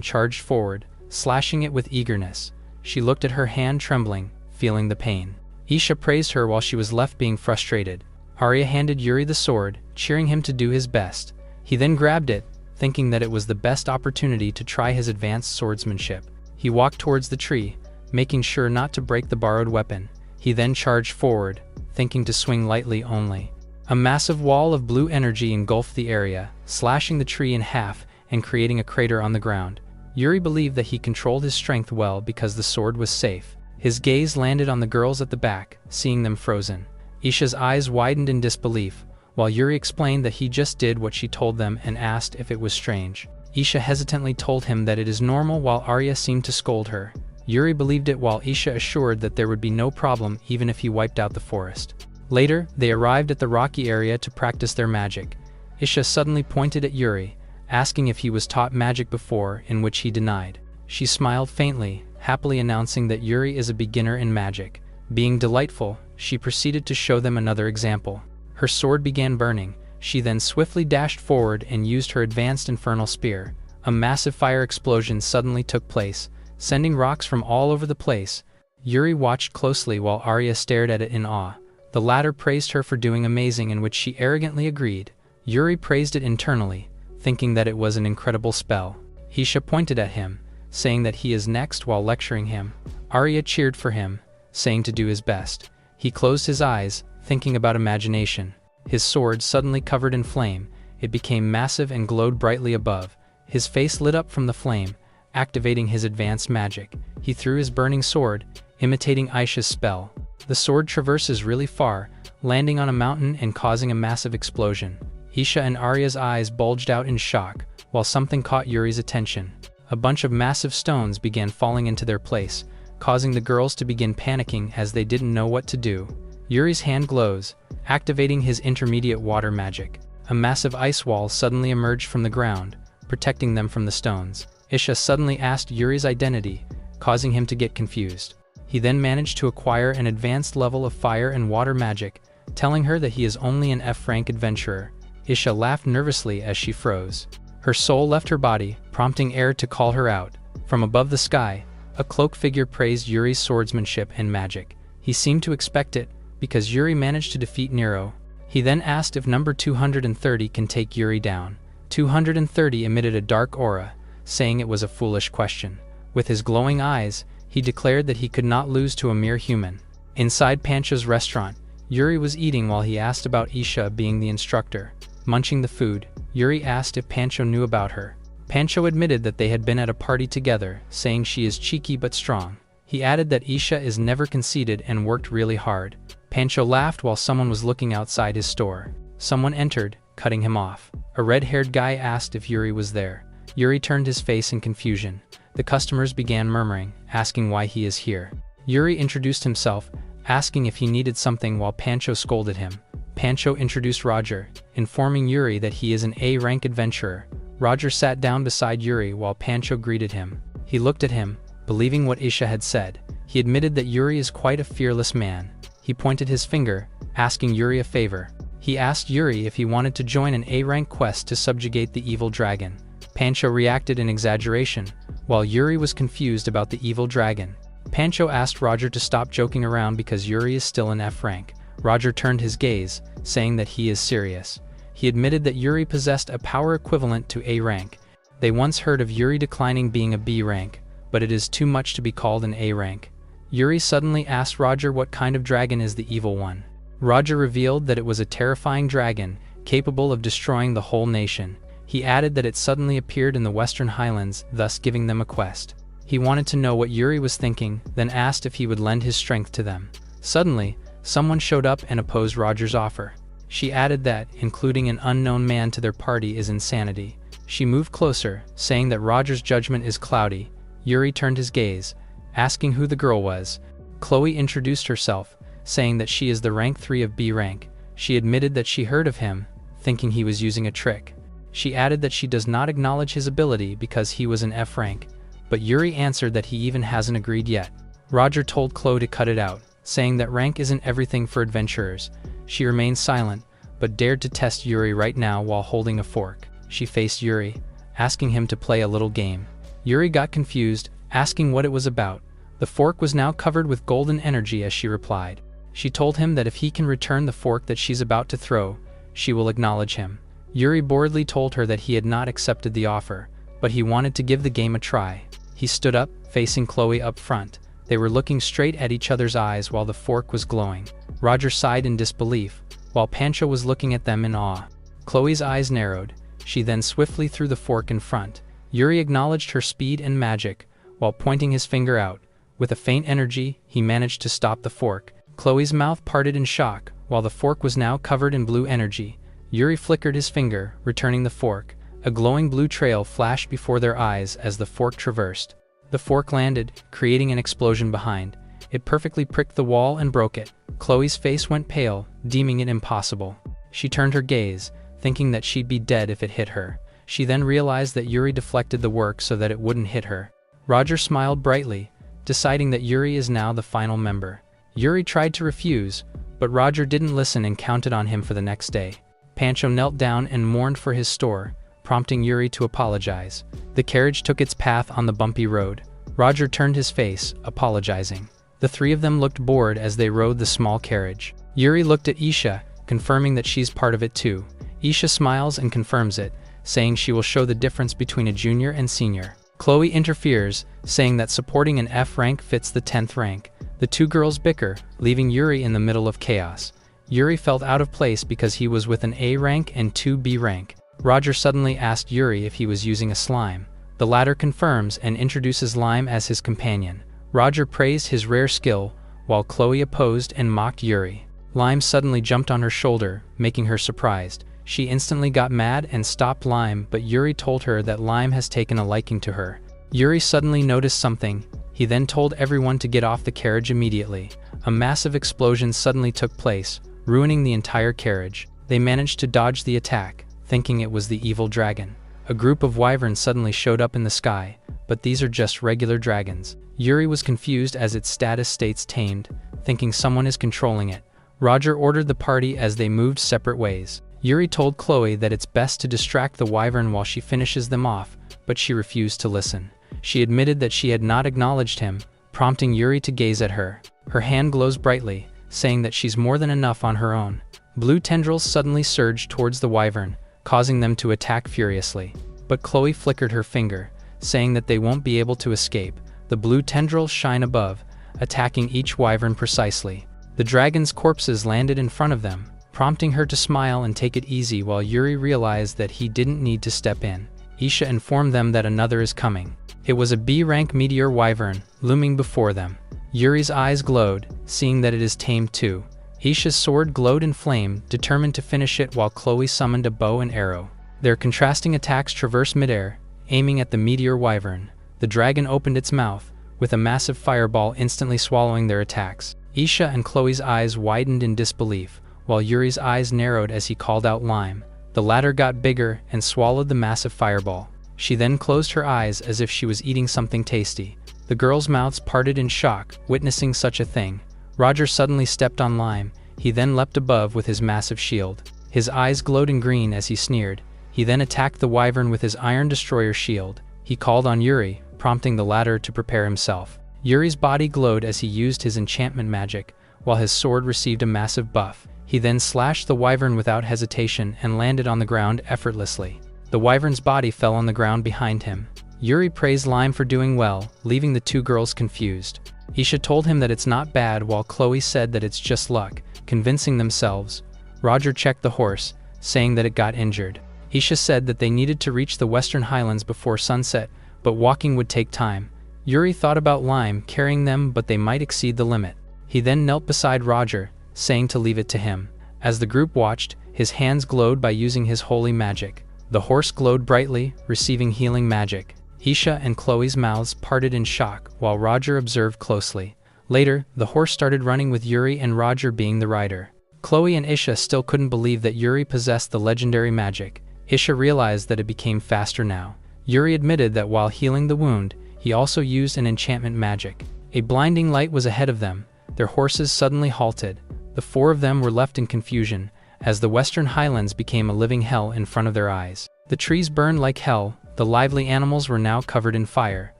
charged forward, slashing it with eagerness. She looked at her hand trembling, feeling the pain. Isha praised her while she was left being frustrated. Arya handed Yuri the sword, cheering him to do his best. He then grabbed it, thinking that it was the best opportunity to try his advanced swordsmanship. He walked towards the tree, making sure not to break the borrowed weapon. He then charged forward, thinking to swing lightly only. A massive wall of blue energy engulfed the area, slashing the tree in half and creating a crater on the ground. Yuri believed that he controlled his strength well because the sword was safe. His gaze landed on the girls at the back, seeing them frozen. Isha's eyes widened in disbelief, while Yuri explained that he just did what she told them and asked if it was strange. Isha hesitantly told him that it is normal while Arya seemed to scold her. Yuri believed it while Isha assured that there would be no problem even if he wiped out the forest. Later, they arrived at the rocky area to practice their magic. Isha suddenly pointed at Yuri, asking if he was taught magic before, in which he denied. She smiled faintly, happily announcing that Yuri is a beginner in magic. Being delightful, she proceeded to show them another example. Her sword began burning. She then swiftly dashed forward and used her advanced infernal spear. A massive fire explosion suddenly took place, sending rocks from all over the place. Yuri watched closely while Arya stared at it in awe. The latter praised her for doing amazing, in which she arrogantly agreed. Yuri praised it internally, thinking that it was an incredible spell. Isha pointed at him, saying that he is next while lecturing him. Arya cheered for him, saying to do his best. He closed his eyes, thinking about imagination. His sword suddenly covered in flame. It became massive and glowed brightly above. His face lit up from the flame, activating his advanced magic. He threw his burning sword, imitating Isha's spell. The sword traverses really far, landing on a mountain and causing a massive explosion. Isha and Arya's eyes bulged out in shock, while something caught Yuri's attention. A bunch of massive stones began falling into their place, causing the girls to begin panicking as they didn't know what to do. Yuri's hand glows, activating his intermediate water magic. A massive ice wall suddenly emerged from the ground, protecting them from the stones. Isha suddenly asked Yuri's identity, causing him to get confused. He then managed to acquire an advanced level of fire and water magic, telling her that he is only an F-rank adventurer. Isha laughed nervously as she froze. Her soul left her body, prompting air to call her out. From above the sky, a cloaked figure praised Yuri's swordsmanship and magic. He seemed to expect it, because Yuri managed to defeat Nero. He then asked if number 230 can take Yuri down. 230 emitted a dark aura, saying it was a foolish question. With his glowing eyes, he declared that he could not lose to a mere human. Inside Pancho's restaurant, Yuri was eating while he asked about Isha being the instructor. Munching the food, Yuri asked if Pancho knew about her. Pancho admitted that they had been at a party together, saying she is cheeky but strong. He added that Isha is never conceited and worked really hard. Pancho laughed while someone was looking outside his store. Someone entered, cutting him off. A red-haired guy asked if Yuri was there. Yuri turned his face in confusion. The customers began murmuring, asking why he is here. Yuri introduced himself, asking if he needed something while Pancho scolded him. Pancho introduced Roger, informing Yuri that he is an A-rank adventurer. Roger sat down beside Yuri while Pancho greeted him. He looked at him, believing what Isha had said. He admitted that Yuri is quite a fearless man. He pointed his finger, asking Yuri a favor. He asked Yuri if he wanted to join an A-rank quest to subjugate the evil dragon. Pancho reacted in exaggeration, while Yuri was confused about the evil dragon. Pancho asked Roger to stop joking around because Yuri is still in F rank. Roger turned his gaze, saying that he is serious. He admitted that Yuri possessed a power equivalent to A rank. They once heard of Yuri declining being a B rank, but it is too much to be called an A rank. Yuri suddenly asked Roger what kind of dragon is the evil one. Roger revealed that it was a terrifying dragon, capable of destroying the whole nation. He added that it suddenly appeared in the Western Highlands, thus giving them a quest. He wanted to know what Yuri was thinking, then asked if he would lend his strength to them. Suddenly, someone showed up and opposed Roger's offer. She added that, including an unknown man to their party is insanity. She moved closer, saying that Roger's judgment is cloudy. Yuri turned his gaze, asking who the girl was. Chloe introduced herself, saying that she is the rank 3 of B rank. She admitted that she heard of him, thinking he was using a trick. She added that she does not acknowledge his ability because he was an F rank. but Yuri answered that he even hasn't agreed yet. Roger told Chloe to cut it out, saying that rank isn't everything for adventurers. She remained silent, but dared to test Yuri right now while holding a fork. She faced Yuri, asking him to play a little game. Yuri got confused, asking what it was about. The fork was now covered with golden energy as she replied. She told him that if he can return the fork that she's about to throw, she will acknowledge him. Yuri boredly told her that he had not accepted the offer, but he wanted to give the game a try. He stood up, facing Chloe up front. They were looking straight at each other's eyes while the fork was glowing. Roger sighed in disbelief, while Pancho was looking at them in awe. Chloe's eyes narrowed. She then swiftly threw the fork in front. Yuri acknowledged her speed and magic, while pointing his finger out. With a faint energy, he managed to stop the fork. Chloe's mouth parted in shock, while the fork was now covered in blue energy. Yuri flickered his finger, returning the fork. A glowing blue trail flashed before their eyes as the fork traversed. The fork landed, creating an explosion behind. It perfectly pricked the wall and broke it. Chloe's face went pale, deeming it impossible. She turned her gaze, thinking that she'd be dead if it hit her. She then realized that Yuri deflected the work so that it wouldn't hit her. Roger smiled brightly, deciding that Yuri is now the final member. Yuri tried to refuse, but Roger didn't listen and counted on him for the next day. Pancho knelt down and mourned for his store, prompting Yuri to apologize. The carriage took its path on the bumpy road. Roger turned his face, apologizing. The three of them looked bored as they rode the small carriage. Yuri looked at Isha, confirming that she's part of it too. Isha smiles and confirms it, saying she will show the difference between a junior and senior. Chloe interferes, saying that supporting an F rank fits the 10th rank. The two girls bicker, leaving Yuri in the middle of chaos. Yuri felt out of place because he was with an A rank and 2 B rank. Roger suddenly asked Yuri if he was using a slime. The latter confirms and introduces Lime as his companion. Roger praised his rare skill, while Chloe opposed and mocked Yuri. Lime suddenly jumped on her shoulder, making her surprised. She instantly got mad and stopped Lime, but Yuri told her that Lime has taken a liking to her. Yuri suddenly noticed something. He then told everyone to get off the carriage immediately. A massive explosion suddenly took place, ruining the entire carriage. They managed to dodge the attack, thinking it was the evil dragon. A group of wyverns suddenly showed up in the sky, but these are just regular dragons. Yuri was confused as its status states tamed, thinking someone is controlling it. Roger ordered the party as they moved separate ways. Yuri told Chloe that it's best to distract the wyvern while she finishes them off, but she refused to listen. She admitted that she had not acknowledged him, prompting Yuri to gaze at her. Her hand glows brightly, saying that she's more than enough on her own. Blue tendrils suddenly surged towards the wyvern, causing them to attack furiously. But Chloe flickered her finger, saying that they won't be able to escape. The blue tendrils shine above, attacking each wyvern precisely. The dragon's corpses landed in front of them, prompting her to smile and take it easy while Yuri realized that he didn't need to step in. Isha informed them that another is coming. It was a B-rank meteor wyvern, looming before them. Yuri's eyes glowed, seeing that it is tamed too. Isha's sword glowed in flame, determined to finish it while Chloe summoned a bow and arrow. Their contrasting attacks traversed midair, aiming at the meteor wyvern. The dragon opened its mouth, with a massive fireball instantly swallowing their attacks. Isha and Chloe's eyes widened in disbelief, while Yuri's eyes narrowed as he called out Lime. The latter got bigger and swallowed the massive fireball. She then closed her eyes as if she was eating something tasty. The girls' mouths parted in shock, witnessing such a thing. Roger suddenly stepped on Lime. He then leapt above with his massive shield. His eyes glowed in green as he sneered. He then attacked the wyvern with his iron destroyer shield. He called on Yuri, prompting the latter to prepare himself. Yuri's body glowed as he used his enchantment magic, while his sword received a massive buff. He then slashed the wyvern without hesitation and landed on the ground effortlessly. The wyvern's body fell on the ground behind him. Yuri praised Lime for doing well, leaving the two girls confused. Isha told him that it's not bad while Chloe said that it's just luck, convincing themselves. Roger checked the horse, saying that it got injured. Isha said that they needed to reach the Western Highlands before sunset, but walking would take time. Yuri thought about Lime carrying them, but they might exceed the limit. He then knelt beside Roger, saying to leave it to him. As the group watched, his hands glowed by using his holy magic. The horse glowed brightly, receiving healing magic. Isha and Chloe's mouths parted in shock, while Roger observed closely. Later, the horse started running with Yuri and Roger being the rider. Chloe and Isha still couldn't believe that Yuri possessed the legendary magic. Isha realized that it became faster now. Yuri admitted that while healing the wound, he he also used an enchantment magic. A blinding light was ahead of them. Their horses suddenly halted. The four of them were left in confusion, as the western highlands became a living hell in front of their eyes. The trees burned like hell, the lively animals were now covered in fire.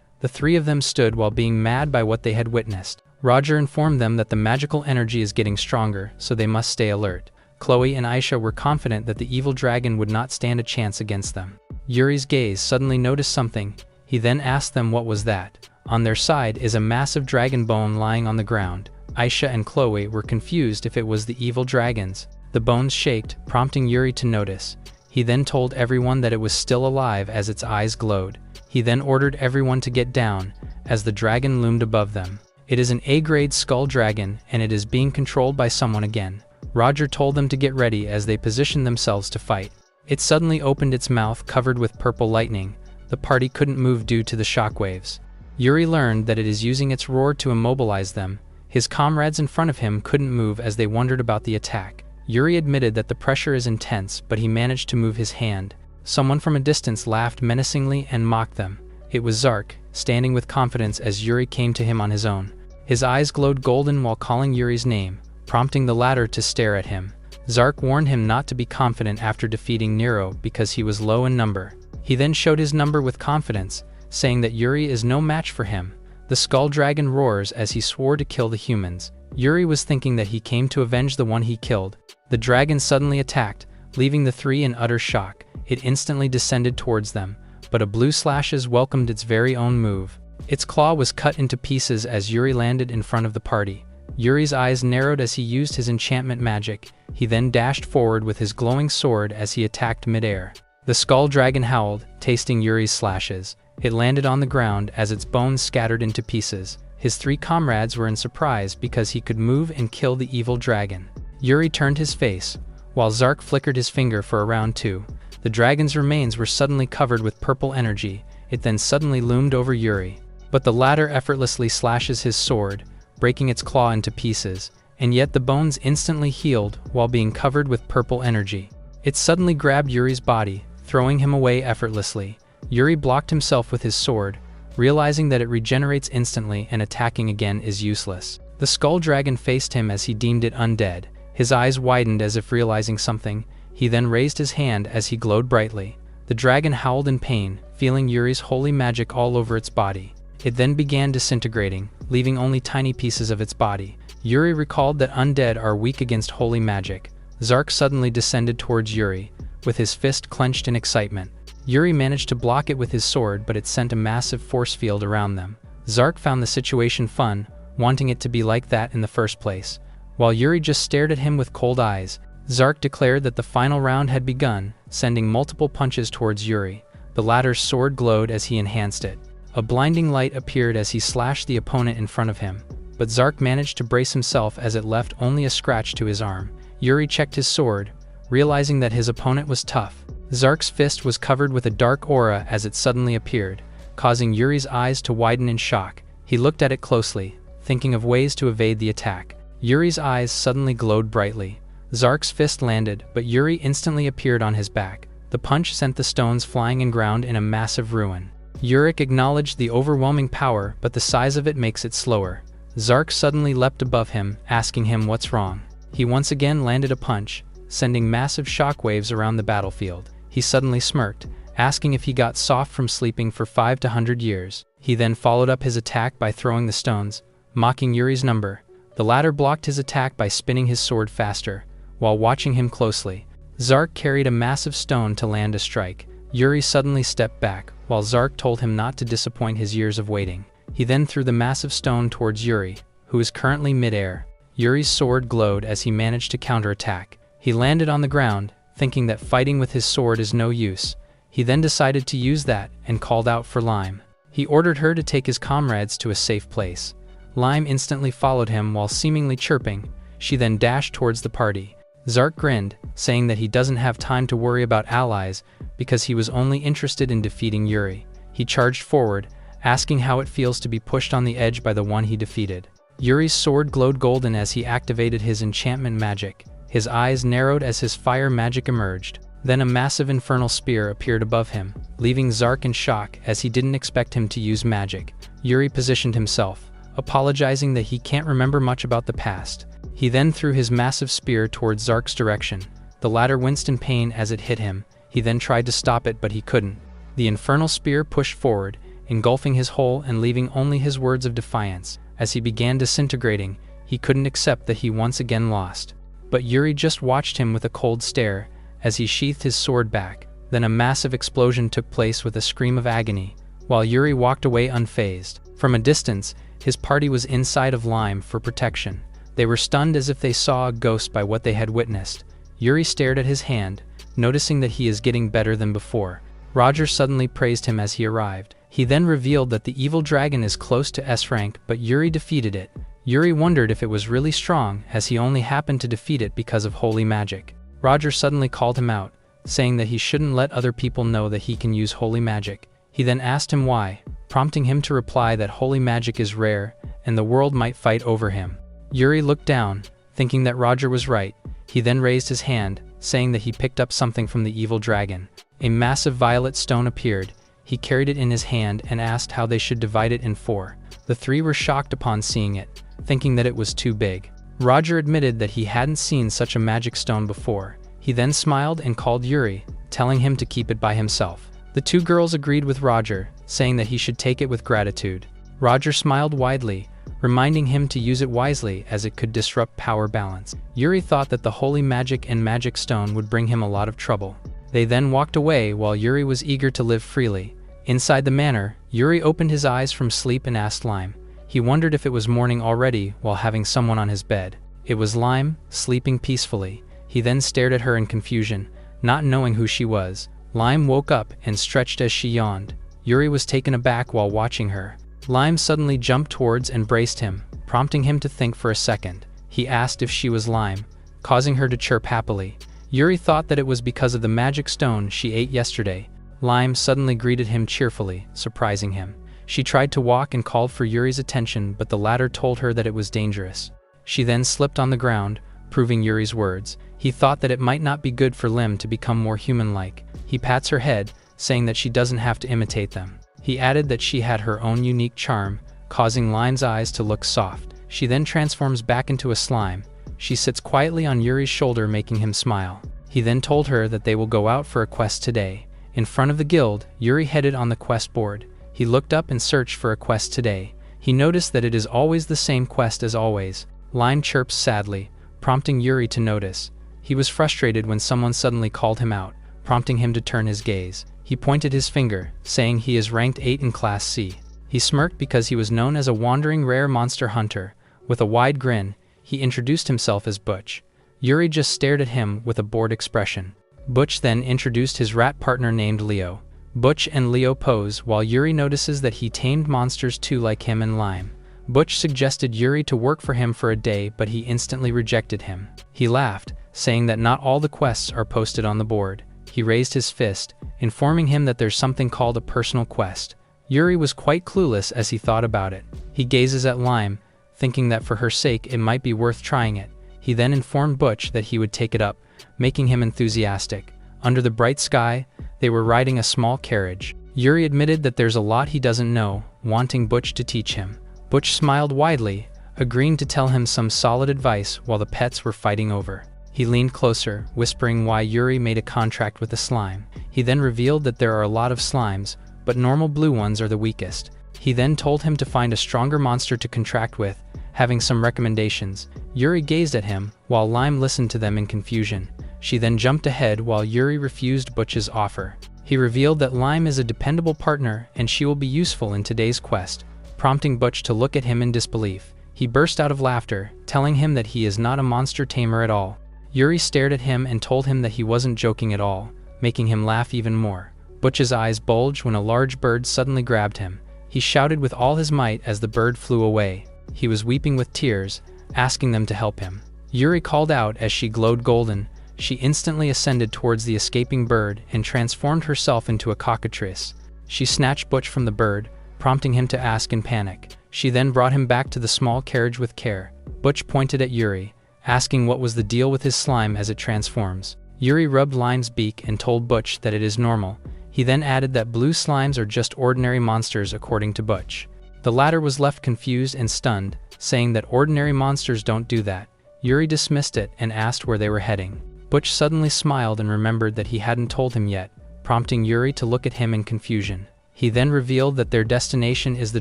The three of them stood while being mad by what they had witnessed. Roger informed them that the magical energy is getting stronger, so they must stay alert. Chloe and Aisha were confident that the evil dragon would not stand a chance against them. Yuri's gaze suddenly noticed something. He then asked them what was that. On their side is a massive dragon bone lying on the ground. Aisha and Chloe were confused if it was the evil dragons. The bones shaked, prompting Yuri to notice. He then told everyone that it was still alive as its eyes glowed. He then ordered everyone to get down, as the dragon loomed above them. It is an A-grade skull dragon, and it is being controlled by someone again. Roger told them to get ready as they positioned themselves to fight. It suddenly opened its mouth covered with purple lightning. The party couldn't move due to the shockwaves. Yuri learned that it is using its roar to immobilize them. His comrades in front of him couldn't move as they wondered about the attack. Yuri admitted that the pressure is intense, but he managed to move his hand. Someone from a distance laughed menacingly and mocked them. It was Zark, standing with confidence as Yuri came to him on his own. His eyes glowed golden while calling Yuri's name, prompting the latter to stare at him. Zark warned him not to be confident after defeating Nero because he was low in number. He then showed his number with confidence, saying that Yuri is no match for him. The skull dragon roars as he swore to kill the humans. Yuri was thinking that he came to avenge the one he killed. The dragon suddenly attacked, leaving the three in utter shock. It instantly descended towards them, but a blue slashes welcomed its very own move. Its claw was cut into pieces as Yuri landed in front of the party. Yuri's eyes narrowed as he used his enchantment magic. He then dashed forward with his glowing sword as he attacked midair. The skull dragon howled, tasting Yuri's slashes. It landed on the ground as its bones scattered into pieces. His three comrades were in surprise because he could move and kill the evil dragon. Yuri turned his face, while Zark flickered his finger for a round two. The dragon's remains were suddenly covered with purple energy. It then suddenly loomed over Yuri. But the latter effortlessly slashes his sword, breaking its claw into pieces, and yet the bones instantly healed while being covered with purple energy. It suddenly grabbed Yuri's body, throwing him away effortlessly. Yuri blocked himself with his sword, realizing that it regenerates instantly and attacking again is useless. The skull dragon faced him as he deemed it undead. His eyes widened as if realizing something. He then raised his hand as he glowed brightly. The dragon howled in pain, feeling Yuri's holy magic all over its body. It then began disintegrating, leaving only tiny pieces of its body. Yuri recalled that undead are weak against holy magic. Zark suddenly descended towards Yuri, with his fist clenched in excitement. Yuri managed to block it with his sword, but it sent a massive force field around them. Zark found the situation fun, wanting it to be like that in the first place. While Yuri just stared at him with cold eyes, Zark declared that the final round had begun, sending multiple punches towards Yuri. The latter's sword glowed as he enhanced it. A blinding light appeared as he slashed the opponent in front of him, but Zark managed to brace himself as it left only a scratch to his arm. Yuri checked his sword, realizing that his opponent was tough. Zark's fist was covered with a dark aura as it suddenly appeared, causing Yuri's eyes to widen in shock. He looked at it closely, thinking of ways to evade the attack. Yuri's eyes suddenly glowed brightly. Zark's fist landed, but Yuri instantly appeared on his back. The punch sent the stones flying and ground in a massive ruin. Yuri acknowledged the overwhelming power, but the size of it makes it slower. Zark suddenly leapt above him, asking him what's wrong. He once again landed a punch, sending massive shockwaves around the battlefield. He suddenly smirked, asking if he got soft from sleeping for 5 to 100 years. He then followed up his attack by throwing the stones, mocking Yuri's number. The latter blocked his attack by spinning his sword faster, while watching him closely. Zark carried a massive stone to land a strike. Yuri suddenly stepped back, while Zark told him not to disappoint his years of waiting. He then threw the massive stone towards Yuri, who is currently mid-air. Yuri's sword glowed as he managed to counterattack. He landed on the ground, thinking that fighting with his sword is no use. He then decided to use that and called out for Lime. He ordered her to take his comrades to a safe place. Lime instantly followed him while seemingly chirping. She then dashed towards the party. Zark grinned, saying that he doesn't have time to worry about allies because he was only interested in defeating Yuri. He charged forward, asking how it feels to be pushed on the edge by the one he defeated. Yuri's sword glowed golden as he activated his enchantment magic. His eyes narrowed as his fire magic emerged. Then a massive infernal spear appeared above him, leaving Zark in shock as he didn't expect him to use magic. Yuri positioned himself, apologizing that he can't remember much about the past. He then threw his massive spear towards Zark's direction. The latter winced in pain as it hit him. He then tried to stop it, but he couldn't. The infernal spear pushed forward, engulfing his whole and leaving only his words of defiance. As he began disintegrating, he couldn't accept that he once again lost. But Yuri just watched him with a cold stare as he sheathed his sword back. Then a massive explosion took place with a scream of agony, while Yuri walked away unfazed. From a distance, his party was inside of Lime for protection. They were stunned as if they saw a ghost by what they had witnessed. Yuri stared at his hand, noticing that he is getting better than before. Roger suddenly praised him as he arrived. He then revealed that the evil dragon is close to S rank, but Yuri defeated it. Yuri wondered if it was really strong, as he only happened to defeat it because of holy magic. Roger suddenly called him out, saying that he shouldn't let other people know that he can use holy magic. He then asked him why, prompting him to reply that holy magic is rare, and the world might fight over him. Yuri looked down, thinking that Roger was right. He then raised his hand, saying that he picked up something from the evil dragon. A massive violet stone appeared. He carried it in his hand and asked how they should divide it in 4. The 3 were shocked upon seeing it, thinking that it was too big. Roger admitted that he hadn't seen such a magic stone before. He then smiled and called Yuri, telling him to keep it by himself. The 2 girls agreed with Roger, saying that he should take it with gratitude. Roger smiled widely, reminding him to use it wisely as it could disrupt power balance. Yuri thought that the holy magic and magic stone would bring him a lot of trouble. They then walked away while Yuri was eager to live freely. Inside the manor, Yuri opened his eyes from sleep and asked Lime. He wondered if it was morning already while having someone on his bed. It was Lime, sleeping peacefully. He then stared at her in confusion, not knowing who she was. Lime woke up and stretched as she yawned. Yuri was taken aback while watching her. Lime suddenly jumped towards and braced him, prompting him to think for a second. He asked if she was Lime, causing her to chirp happily. Yuri thought that it was because of the magic stone she ate yesterday. Lime suddenly greeted him cheerfully, surprising him. She tried to walk and called for Yuri's attention, but the latter told her that it was dangerous. She then slipped on the ground, proving Yuri's words. He thought that it might not be good for Lim to become more human-like. He pats her head, saying that she doesn't have to imitate them. He added that she had her own unique charm, causing Lime's eyes to look soft. She then transforms back into a slime. She sits quietly on Yuri's shoulder, making him smile. He then told her that they will go out for a quest today. In front of the guild, Yuri headed on the quest board. He looked up and searched for a quest today. He noticed that it is always the same quest as always. Lime chirps sadly, prompting Yuri to notice. He was frustrated when someone suddenly called him out, prompting him to turn his gaze. He pointed his finger, saying he is ranked 8 in Class C. He smirked because he was known as a wandering rare monster hunter. With a wide grin, he introduced himself as Butch. Yuri just stared at him with a bored expression. Butch then introduced his rat partner named Leo. Butch and Leo pose while Yuri notices that he tamed monsters too, like him and Lime. Butch suggested Yuri to work for him for a day, but he instantly rejected him. He laughed, saying that not all the quests are posted on the board. He raised his fist, informing him that there's something called a personal quest. Yuri was quite clueless as he thought about it. He gazes at Lime, thinking that for her sake it might be worth trying it. He then informed Butch that he would take it up, making him enthusiastic. Under the bright sky, they were riding a small carriage. Yuri admitted that there's a lot he doesn't know, wanting Butch to teach him. Butch smiled widely, agreeing to tell him some solid advice while the pets were fighting over. He leaned closer, whispering why Yuri made a contract with the slime. He then revealed that there are a lot of slimes, but normal blue ones are the weakest. He then told him to find a stronger monster to contract with, having some recommendations. Yuri gazed at him, while Lime listened to them in confusion. She then jumped ahead while Yuri refused Butch's offer. He revealed that Lime is a dependable partner and she will be useful in today's quest, prompting Butch to look at him in disbelief. He burst out of laughter, telling him that he is not a monster tamer at all. Yuri stared at him and told him that he wasn't joking at all, making him laugh even more. Butch's eyes bulged when a large bird suddenly grabbed him. He shouted with all his might as the bird flew away. He was weeping with tears, asking them to help him. Yuri called out as she glowed golden. She instantly ascended towards the escaping bird and transformed herself into a cockatrice. She snatched Butch from the bird, prompting him to ask in panic. She then brought him back to the small carriage with care. Butch pointed at Yuri, asking what was the deal with his slime as it transforms. Yuri rubbed Lime's beak and told Butch that it is normal. He then added that blue slimes are just ordinary monsters according to Butch. The latter was left confused and stunned, saying that ordinary monsters don't do that. Yuri dismissed it and asked where they were heading. Butch suddenly smiled and remembered that he hadn't told him yet, prompting Yuri to look at him in confusion. He then revealed that their destination is the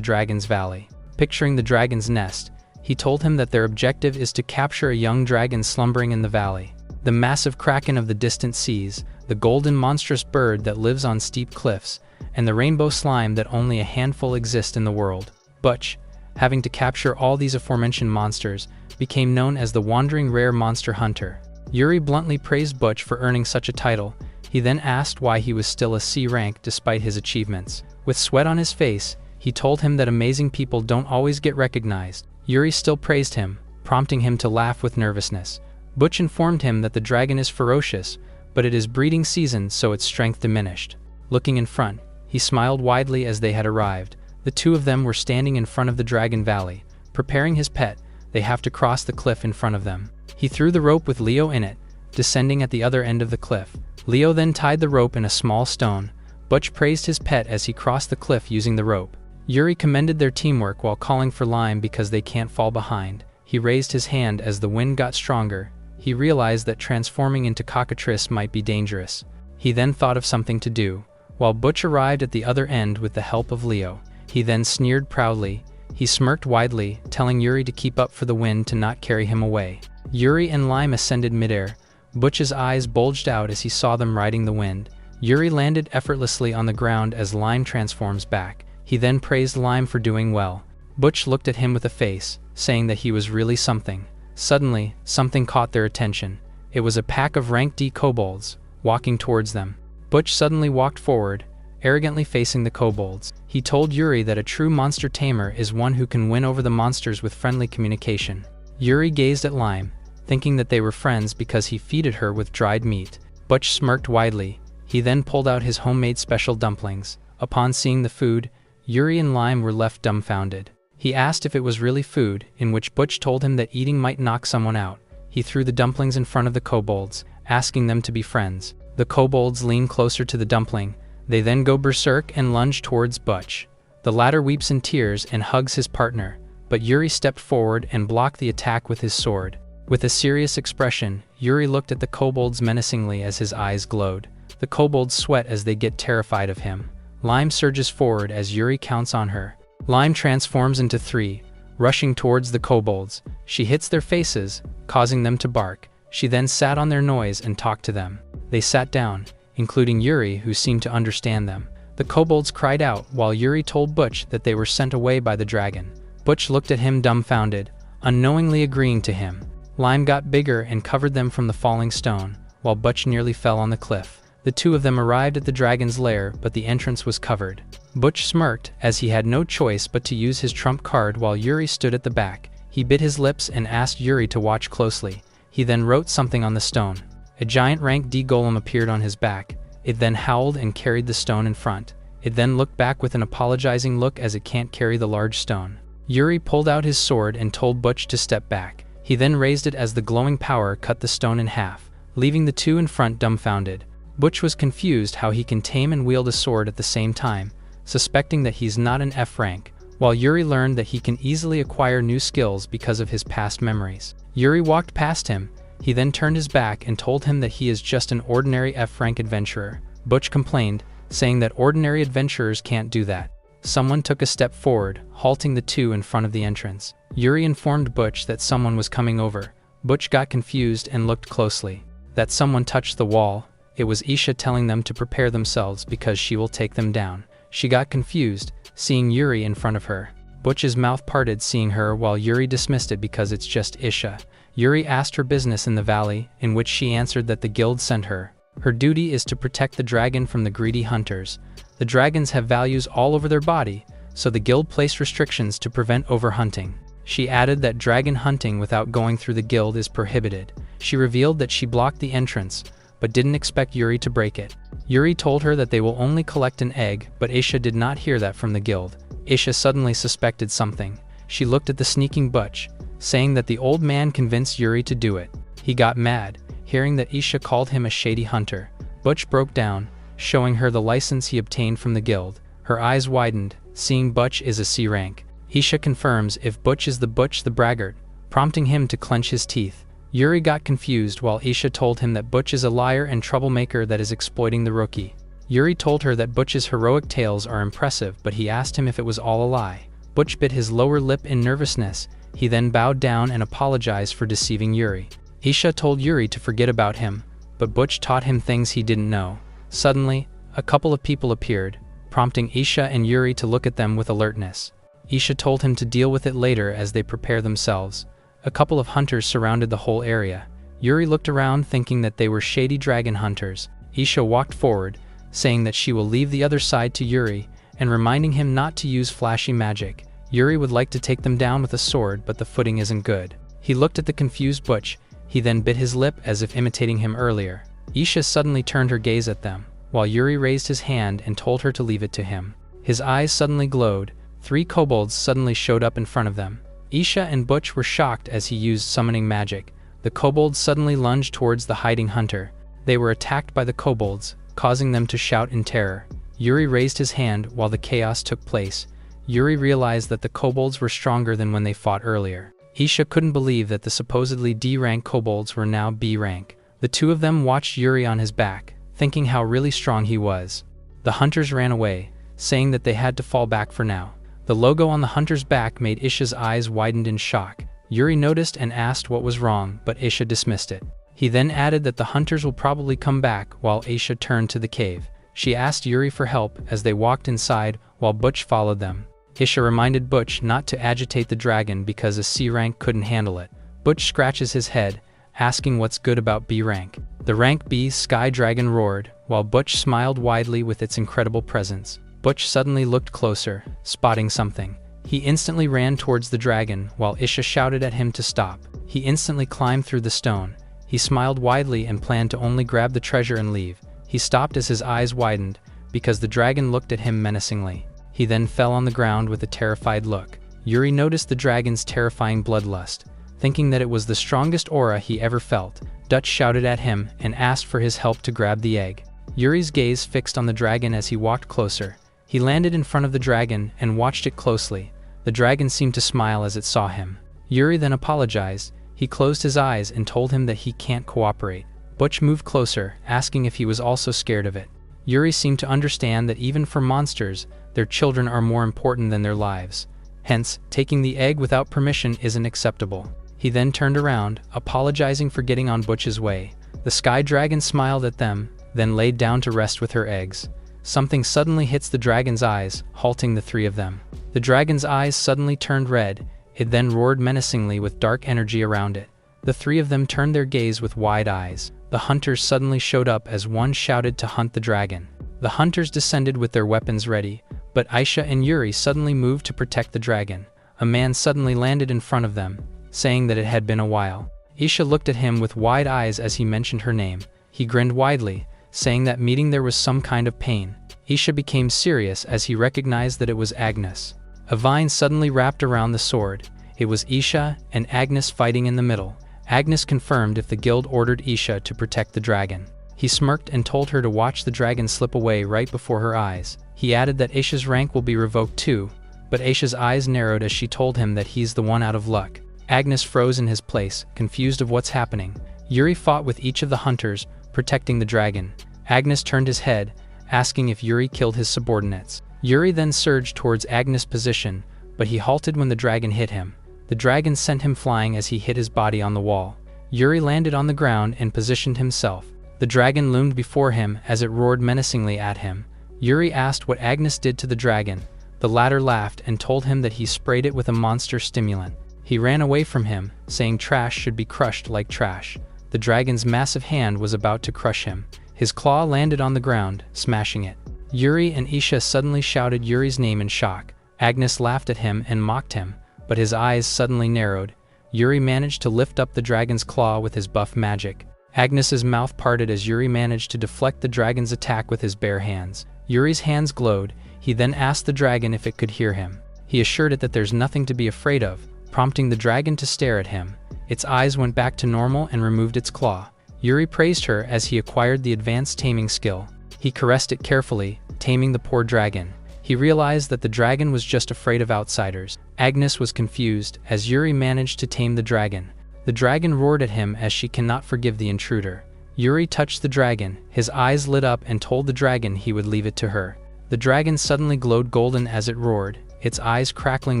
Dragon's Valley. Picturing the dragon's nest, he told him that their objective is to capture a young dragon slumbering in the valley. The massive kraken of the distant seas, the golden monstrous bird that lives on steep cliffs, and the rainbow slime that only a handful exist in the world. Butch, having to capture all these aforementioned monsters, became known as the Wandering Rare Monster Hunter. Yuri bluntly praised Butch for earning such a title. He then asked why he was still a C rank despite his achievements. With sweat on his face, he told him that amazing people don't always get recognized. Yuri still praised him, prompting him to laugh with nervousness. Butch informed him that the dragon is ferocious, but it is breeding season so its strength diminished. Looking in front, he smiled widely as they had arrived. The two of them were standing in front of the Dragon Valley, preparing his pet. They have to cross the cliff in front of them. He threw the rope with Leo in it, descending at the other end of the cliff. Leo then tied the rope in a small stone. Butch praised his pet as he crossed the cliff using the rope. Yuri commended their teamwork while calling for Lime because they can't fall behind. He raised his hand as the wind got stronger. He realized that transforming into cockatrice might be dangerous. He then thought of something to do. While Butch arrived at the other end with the help of Leo, he then sneered proudly. He smirked widely, telling Yuri to keep up for the wind to not carry him away. Yuri and Lime ascended midair. Butch's eyes bulged out as he saw them riding the wind. Yuri landed effortlessly on the ground as Lime transforms back. He then praised Lime for doing well. Butch looked at him with a face, saying that he was really something. Suddenly, something caught their attention. It was a pack of rank D kobolds, walking towards them. Butch suddenly walked forward, arrogantly facing the kobolds. He told Yuri that a true monster tamer is one who can win over the monsters with friendly communication. Yuri gazed at Lime, thinking that they were friends because he feeded her with dried meat. Butch smirked widely. He then pulled out his homemade special dumplings. Upon seeing the food, Yuri and Lime were left dumbfounded. He asked if it was really food, in which Butch told him that eating might knock someone out. He threw the dumplings in front of the kobolds, asking them to be friends. The kobolds lean closer to the dumpling. They then go berserk and lunge towards Butch. The latter weeps in tears and hugs his partner, but Yuri stepped forward and blocked the attack with his sword. With a serious expression, Yuri looked at the kobolds menacingly as his eyes glowed. The kobolds sweat as they get terrified of him. Lime surges forward as Yuri counts on her. Lime transforms into 3, rushing towards the kobolds. She hits their faces, causing them to bark. She then sat on their noise and talked to them. They sat down, including Yuri, who seemed to understand them. The kobolds cried out while Yuri told Butch that they were sent away by the dragon. Butch looked at him dumbfounded, unknowingly agreeing to him. Lime got bigger and covered them from the falling stone, while Butch nearly fell on the cliff. The two of them arrived at the dragon's lair, but the entrance was covered. Butch smirked, as he had no choice but to use his trump card while Yuri stood at the back. He bit his lips and asked Yuri to watch closely. He then wrote something on the stone. A giant rank D golem appeared on his back. It then howled and carried the stone in front. It then looked back with an apologizing look as it can't carry the large stone. Yuri pulled out his sword and told Butch to step back. He then raised it as the glowing power cut the stone in half, leaving the two in front dumbfounded. Butch was confused how he can tame and wield a sword at the same time, suspecting that he's not an F rank, while Yuri learned that he can easily acquire new skills because of his past memories. Yuri walked past him. He then turned his back and told him that he is just an ordinary F rank adventurer. Butch complained, saying that ordinary adventurers can't do that. Someone took a step forward, halting the two in front of the entrance. Yuri informed Butch that someone was coming over. Butch got confused and looked closely. That someone touched the wall. It was Isha telling them to prepare themselves because she will take them down. She got confused, seeing Yuri in front of her. Butch's mouth parted seeing her while Yuri dismissed it because it's just Isha. Yuri asked her business in the valley, in which she answered that the guild sent her. Her duty is to protect the dragon from the greedy hunters. The dragons have values all over their body, so the guild placed restrictions to prevent overhunting. She added that dragon hunting without going through the guild is prohibited. She revealed that she blocked the entrance, but didn't expect Yuri to break it. Yuri told her that they will only collect an egg, but Isha did not hear that from the guild. Isha suddenly suspected something. She looked at the sneaking Butch, saying that the old man convinced Yuri to do it. He got mad. hearing that Isha called him a shady hunter. Butch broke down, showing her the license he obtained from the guild. Her eyes widened, seeing Butch is a C rank. Isha confirms if Butch is the Butch the braggart, prompting him to clench his teeth. Yuri got confused while Isha told him that Butch is a liar and troublemaker that is exploiting the rookie. Yuri told her that Butch's heroic tales are impressive, but he asked him if it was all a lie. Butch bit his lower lip in nervousness. He then bowed down and apologized for deceiving Yuri. Isha told Yuri to forget about him, but Butch taught him things he didn't know. Suddenly, a couple of people appeared, prompting Isha and Yuri to look at them with alertness. Isha told him to deal with it later as they prepare themselves. A couple of hunters surrounded the whole area. Yuri looked around thinking that they were shady dragon hunters. Isha walked forward, saying that she will leave the other side to Yuri, and reminding him not to use flashy magic. Yuri would like to take them down with a sword, but the footing isn't good. He looked at the confused Butch. He then bit his lip as if imitating him earlier. Isha suddenly turned her gaze at them, while Yuri raised his hand and told her to leave it to him. His eyes suddenly glowed. 3 kobolds suddenly showed up in front of them. Isha and Butch were shocked as he used summoning magic. The kobolds suddenly lunged towards the hiding hunter. They were attacked by the kobolds, causing them to shout in terror. Yuri raised his hand while the chaos took place. Yuri realized that the kobolds were stronger than when they fought earlier. Isha couldn't believe that the supposedly D-rank kobolds were now B-rank. The two of them watched Yuri on his back, thinking how really strong he was. The hunters ran away, saying that they had to fall back for now. The logo on the hunter's back made Isha's eyes widened in shock. Yuri noticed and asked what was wrong, but Isha dismissed it. He then added that the hunters will probably come back while Isha turned to the cave. She asked Yuri for help as they walked inside while Butch followed them. Isha reminded Butch not to agitate the dragon because a C rank couldn't handle it. Butch scratches his head, asking what's good about B rank. The rank B sky dragon roared, while Butch smiled widely with its incredible presence. Butch suddenly looked closer, spotting something. He instantly ran towards the dragon while Isha shouted at him to stop. He instantly climbed through the stone. He smiled widely and planned to only grab the treasure and leave. He stopped as his eyes widened, because the dragon looked at him menacingly. He then fell on the ground with a terrified look. Yuri noticed the dragon's terrifying bloodlust. Thinking that it was the strongest aura he ever felt, Dutch shouted at him and asked for his help to grab the egg. Yuri's gaze fixed on the dragon as he walked closer. He landed in front of the dragon and watched it closely. The dragon seemed to smile as it saw him. Yuri then apologized. He closed his eyes and told him that he can't cooperate. Butch moved closer, asking if he was also scared of it. Yuri seemed to understand that even for monsters, their children are more important than their lives. Hence, taking the egg without permission isn't acceptable. He then turned around, apologizing for getting on Butch's way. The sky dragon smiled at them, then laid down to rest with her eggs. Something suddenly hits the dragon's eyes, halting the 3 of them. The dragon's eyes suddenly turned red. It then roared menacingly with dark energy around it. The 3 of them turned their gaze with wide eyes. The hunters suddenly showed up as one shouted to hunt the dragon. The hunters descended with their weapons ready, but Isha and Yuri suddenly moved to protect the dragon. A man suddenly landed in front of them, saying that it had been a while. Isha looked at him with wide eyes as he mentioned her name. He grinned widely, saying that meeting there was some kind of pain. Isha became serious as he recognized that it was Agnes. A vine suddenly wrapped around the sword. It was Isha and Agnes fighting in the middle. Agnes confirmed if the guild ordered Isha to protect the dragon. He smirked and told her to watch the dragon slip away right before her eyes. He added that Isha's rank will be revoked too, but Isha's eyes narrowed as she told him that he's the one out of luck. Agnes froze in his place, confused of what's happening. Yuri fought with each of the hunters, protecting the dragon. Agnes turned his head, asking if Yuri killed his subordinates. Yuri then surged towards Agnes' position, but he halted when the dragon hit him. The dragon sent him flying as he hit his body on the wall. Yuri landed on the ground and positioned himself. The dragon loomed before him as it roared menacingly at him. Yuri asked what Agnes did to the dragon. The latter laughed and told him that he sprayed it with a monster stimulant. He ran away from him, saying trash should be crushed like trash. The dragon's massive hand was about to crush him. His claw landed on the ground, smashing it. Yuri and Isha suddenly shouted Yuri's name in shock. Agnes laughed at him and mocked him, but his eyes suddenly narrowed. Yuri managed to lift up the dragon's claw with his buff magic. Agnes's mouth parted as Yuri managed to deflect the dragon's attack with his bare hands. Yuri's hands glowed. He then asked the dragon if it could hear him. He assured it that there's nothing to be afraid of, prompting the dragon to stare at him. Its eyes went back to normal and removed its claw. Yuri praised her as he acquired the advanced taming skill. He caressed it carefully, taming the poor dragon. He realized that the dragon was just afraid of outsiders. Agnes was confused as Yuri managed to tame the dragon. The dragon roared at him as she cannot forgive the intruder. Yuri touched the dragon, his eyes lit up and told the dragon he would leave it to her. The dragon suddenly glowed golden as it roared, its eyes crackling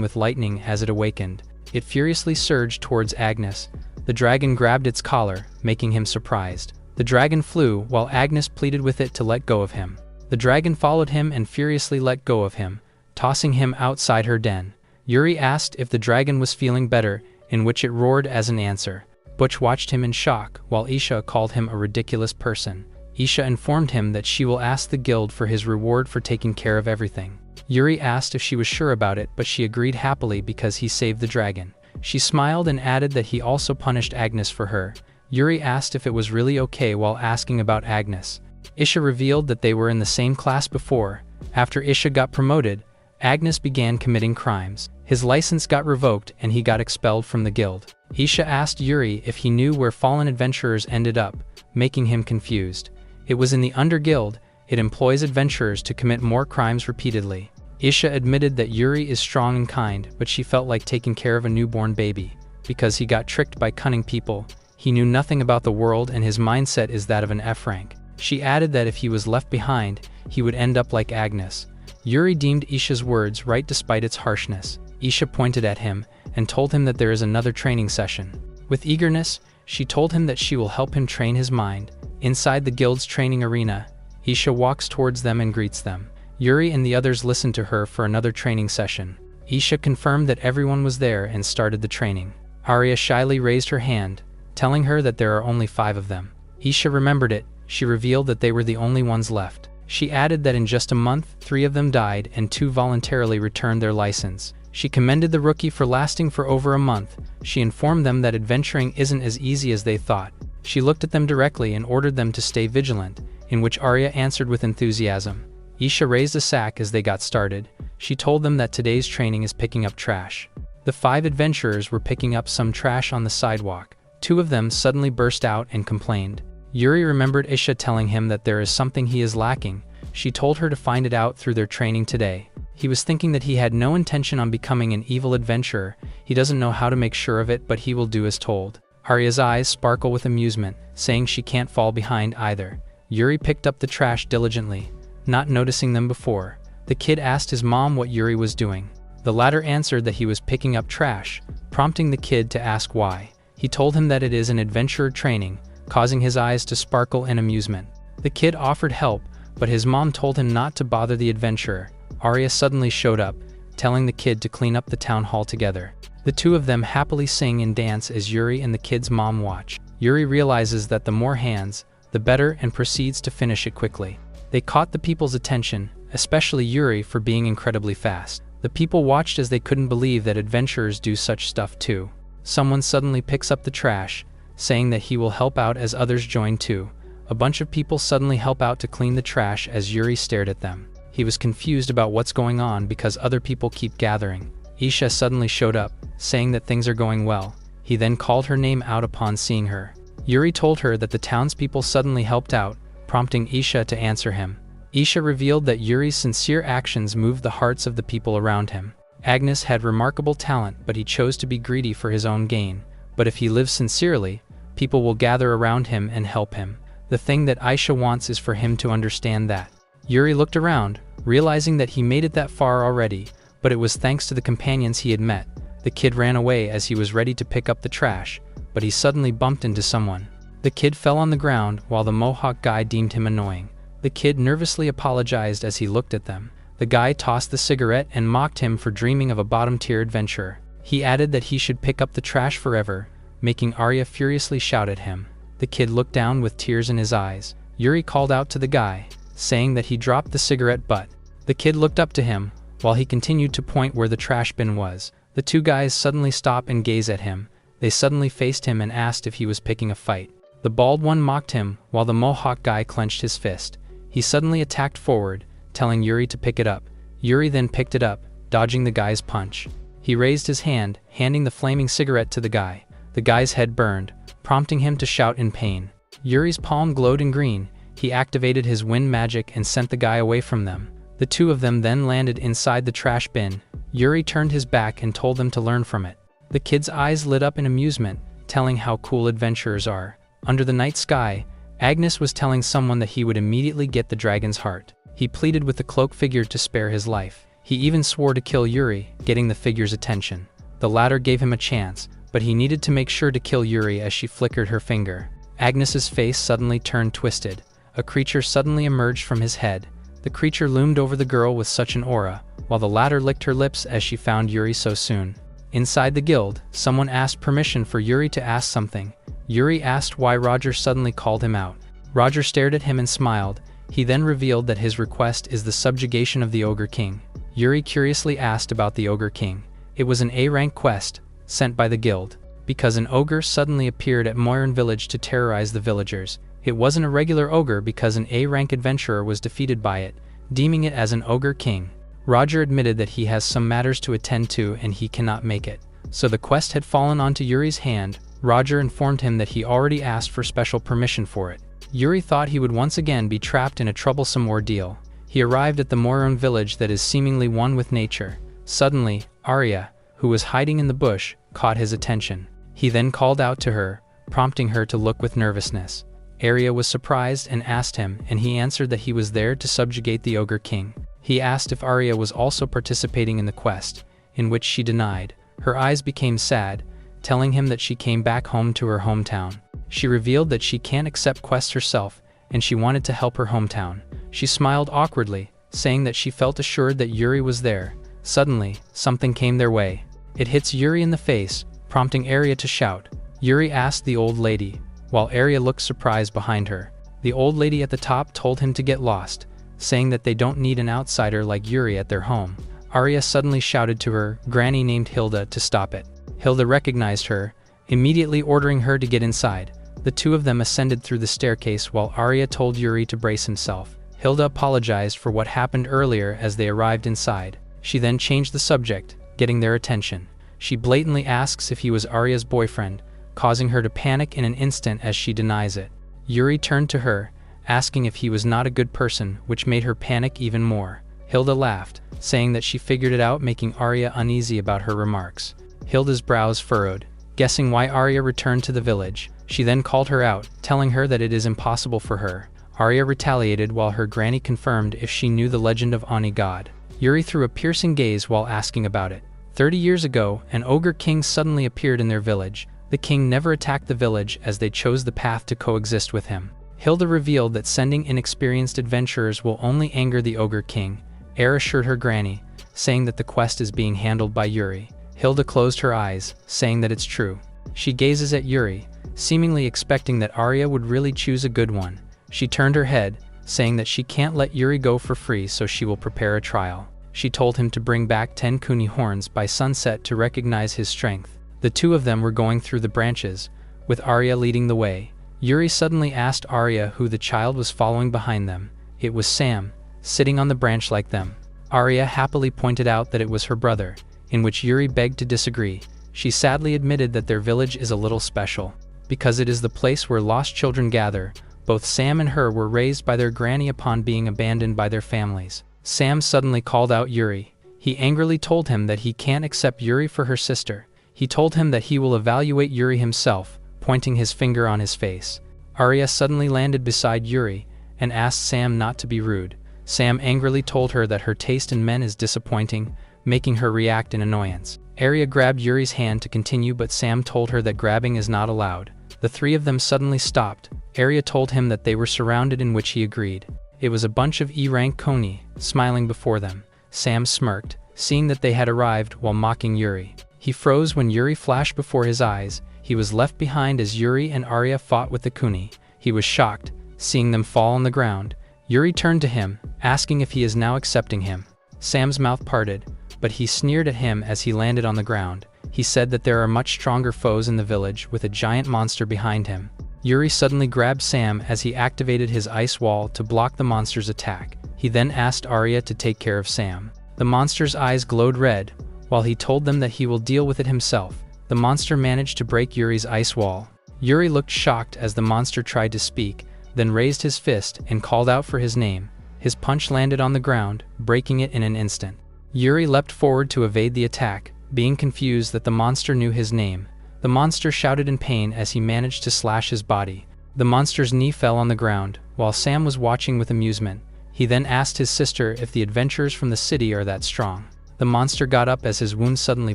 with lightning as it awakened. It furiously surged towards Agnes. The dragon grabbed its collar, making him surprised. The dragon flew while Agnes pleaded with it to let go of him. The dragon followed him and furiously let go of him, tossing him outside her den. Yuri asked if the dragon was feeling better, in which it roared as an answer. Butch watched him in shock, while Isha called him a ridiculous person. Isha informed him that she will ask the guild for his reward for taking care of everything. Yuri asked if she was sure about it, but she agreed happily because he saved the dragon. She smiled and added that he also punished Agnes for her. Yuri asked if it was really okay while asking about Agnes. Isha revealed that they were in the same class before. After Isha got promoted, Agnes began committing crimes. His license got revoked and he got expelled from the guild. Isha asked Yuri if he knew where fallen adventurers ended up, making him confused. It was in the Under Guild. It employs adventurers to commit more crimes repeatedly. Isha admitted that Yuri is strong and kind, but she felt like taking care of a newborn baby. Because he got tricked by cunning people, he knew nothing about the world and his mindset is that of an F rank. She added that if he was left behind, he would end up like Agnes. Yuri deemed Isha's words right despite its harshness. Isha pointed at him and told him that there is another training session. With eagerness, she told him that she will help him train his mind. Inside the guild's training arena, Isha walks towards them and greets them. Yuri and the others listened to her for another training session. Isha confirmed that everyone was there and started the training. Arya shyly raised her hand, telling her that there are only 5 of them. Isha remembered it. She revealed that they were the only ones left. She added that in just a month, 3 of them died and 2 voluntarily returned their license. She commended the rookie for lasting for over a month. She informed them that adventuring isn't as easy as they thought. She looked at them directly and ordered them to stay vigilant, in which Arya answered with enthusiasm. Isha raised a sack as they got started. She told them that today's training is picking up trash. The 5 adventurers were picking up some trash on the sidewalk. 2 of them suddenly burst out and complained. Yuri remembered Isha telling him that there is something he is lacking. She told her to find it out through their training today. He was thinking that he had no intention on becoming an evil adventurer. He doesn't know how to make sure of it, but he will do as told. Arya's eyes sparkle with amusement, saying she can't fall behind either. Yuri picked up the trash diligently, not noticing them before. The kid asked his mom what Yuri was doing. The latter answered that he was picking up trash, prompting the kid to ask why. He told him that it is an adventurer training, causing his eyes to sparkle in amusement. The kid offered help, but his mom told him not to bother the adventurer. Arya suddenly showed up, telling the kid to clean up the town hall together. The 2 of them happily sing and dance as Yuri and the kid's mom watch. Yuri realizes that the more hands, the better, and proceeds to finish it quickly. They caught the people's attention, especially Yuri for being incredibly fast. The people watched as they couldn't believe that adventurers do such stuff too. Someone suddenly picks up the trash, saying that he will help out as others join too. A bunch of people suddenly help out to clean the trash as Yuri stared at them. He was confused about what's going on because other people keep gathering. Isha suddenly showed up, saying that things are going well. He then called her name out upon seeing her. Yuri told her that the townspeople suddenly helped out, prompting Isha to answer him. Isha revealed that Yuri's sincere actions moved the hearts of the people around him. Agnes had remarkable talent, but he chose to be greedy for his own gain. But if he lives sincerely, people will gather around him and help him. The thing that Isha wants is for him to understand that. Yuri looked around, realizing that he made it that far already, but it was thanks to the companions he had met. The kid ran away as he was ready to pick up the trash, but he suddenly bumped into someone. The kid fell on the ground while the Mohawk guy deemed him annoying. The kid nervously apologized as he looked at them. The guy tossed the cigarette and mocked him for dreaming of a bottom-tier adventurer. He added that he should pick up the trash forever, making Arya furiously shout at him. The kid looked down with tears in his eyes. Yuri called out to the guy, saying that he dropped the cigarette butt. The kid looked up to him, while he continued to point where the trash bin was. The 2 guys suddenly stop and gaze at him. They suddenly faced him and asked if he was picking a fight. The bald one mocked him, while the Mohawk guy clenched his fist. He suddenly attacked forward, telling Yuri to pick it up. Yuri then picked it up, dodging the guy's punch. He raised his hand, handing the flaming cigarette to the guy. The guy's head burned, prompting him to shout in pain. Yuri's palm glowed in green. He activated his wind magic and sent the guy away from them. The two of them then landed inside the trash bin. Yuri turned his back and told them to learn from it. The kid's eyes lit up in amusement, telling how cool adventurers are. Under the night sky, Agnes was telling someone that he would immediately get the dragon's heart. He pleaded with the cloak figure to spare his life. He even swore to kill Yuri, getting the figure's attention. The latter gave him a chance, but he needed to make sure to kill Yuri as she flickered her finger. Agnes's face suddenly turned twisted. A creature suddenly emerged from his head. The creature loomed over the girl with such an aura, while the latter licked her lips as she found Yuri so soon. Inside the guild, someone asked permission for Yuri to ask something. Yuri asked why Roger suddenly called him out. Roger stared at him and smiled. He then revealed that his request is the subjugation of the Ogre King. Yuri curiously asked about the Ogre King. It was an A-rank quest, sent by the guild, because an ogre suddenly appeared at Moiran village to terrorize the villagers. It wasn't a regular ogre because an A-rank adventurer was defeated by it, deeming it as an Ogre King. Roger admitted that he has some matters to attend to and he cannot make it. So the quest had fallen onto Yuri's hand. Roger informed him that he already asked for special permission for it. Yuri thought he would once again be trapped in a troublesome ordeal. He arrived at the Moiran village that is seemingly one with nature. Suddenly, Arya, who was hiding in the bush, caught his attention. He then called out to her, prompting her to look with nervousness. Arya was surprised and asked him, and he answered that he was there to subjugate the Ogre King. He asked if Arya was also participating in the quest, in which she denied. Her eyes became sad, telling him that she came back home to her hometown. She revealed that she can't accept quests herself, and she wanted to help her hometown. She smiled awkwardly, saying that she felt assured that Yuri was there. Suddenly, something came their way. It hits Yuri in the face, prompting Arya to shout. Yuri asked the old lady, while Arya looked surprised behind her. The old lady at the top told him to get lost, saying that they don't need an outsider like Yuri at their home. Arya suddenly shouted to her granny named Hilda to stop it. Hilda recognized her, immediately ordering her to get inside. The two of them ascended through the staircase while Arya told Yuri to brace himself. Hilda apologized for what happened earlier as they arrived inside. She then changed the subject, getting their attention. She blatantly asks if he was Arya's boyfriend, causing her to panic in an instant as she denies it. Yuri turned to her, asking if he was not a good person, which made her panic even more. Hilda laughed, saying that she figured it out, making Arya uneasy about her remarks. Hilda's brows furrowed, guessing why Arya returned to the village. She then called her out, telling her that it is impossible for her. Arya retaliated while her granny confirmed if she knew the legend of Ani God. Yuri threw a piercing gaze while asking about it. 30 years ago, an Ogre King suddenly appeared in their village. The king never attacked the village as they chose the path to coexist with him. Hilda revealed that sending inexperienced adventurers will only anger the Ogre King. Air assured her granny, saying that the quest is being handled by Yuri. Hilda closed her eyes, saying that it's true. She gazes at Yuri, seemingly expecting that Arya would really choose a good one. She turned her head, saying that she can't let Yuri go for free, so she will prepare a trial. She told him to bring back 10 kuni horns by sunset to recognize his strength. The two of them were going through the branches, with Arya leading the way. Yuri suddenly asked Arya who the child was following behind them. It was Sam, sitting on the branch like them. Arya happily pointed out that it was her brother, in which Yuri begged to disagree. She sadly admitted that their village is a little special, because it is the place where lost children gather. Both Sam and her were raised by their granny upon being abandoned by their families. Sam suddenly called out Yuri. He angrily told him that he can't accept Yuri for her sister. He told him that he will evaluate Yuri himself, pointing his finger on his face. Arya suddenly landed beside Yuri and asked Sam not to be rude. Sam angrily told her that her taste in men is disappointing, making her react in annoyance. Arya grabbed Yuri's hand to continue, but Sam told her that grabbing is not allowed. The three of them suddenly stopped. Arya told him that they were surrounded, in which he agreed. It was a bunch of E-rank Koni, smiling before them. Sam smirked, seeing that they had arrived, while mocking Yuri. He froze when Yuri flashed before his eyes. He was left behind as Yuri and Arya fought with the Kuni. He was shocked, seeing them fall on the ground. Yuri turned to him, asking if he is now accepting him. Sam's mouth parted, but he sneered at him as he landed on the ground. He said that there are much stronger foes in the village, with a giant monster behind him. Yuri suddenly grabbed Sam as he activated his ice wall to block the monster's attack. He then asked Arya to take care of Sam. The monster's eyes glowed red, while he told them that he will deal with it himself. The monster managed to break Yuri's ice wall. Yuri looked shocked as the monster tried to speak, then raised his fist and called out for his name. His punch landed on the ground, breaking it in an instant. Yuri leapt forward to evade the attack, being confused that the monster knew his name. The monster shouted in pain as he managed to slash his body. The monster's knee fell on the ground, while Sam was watching with amusement. He then asked his sister if the adventurers from the city are that strong. The monster got up as his wound suddenly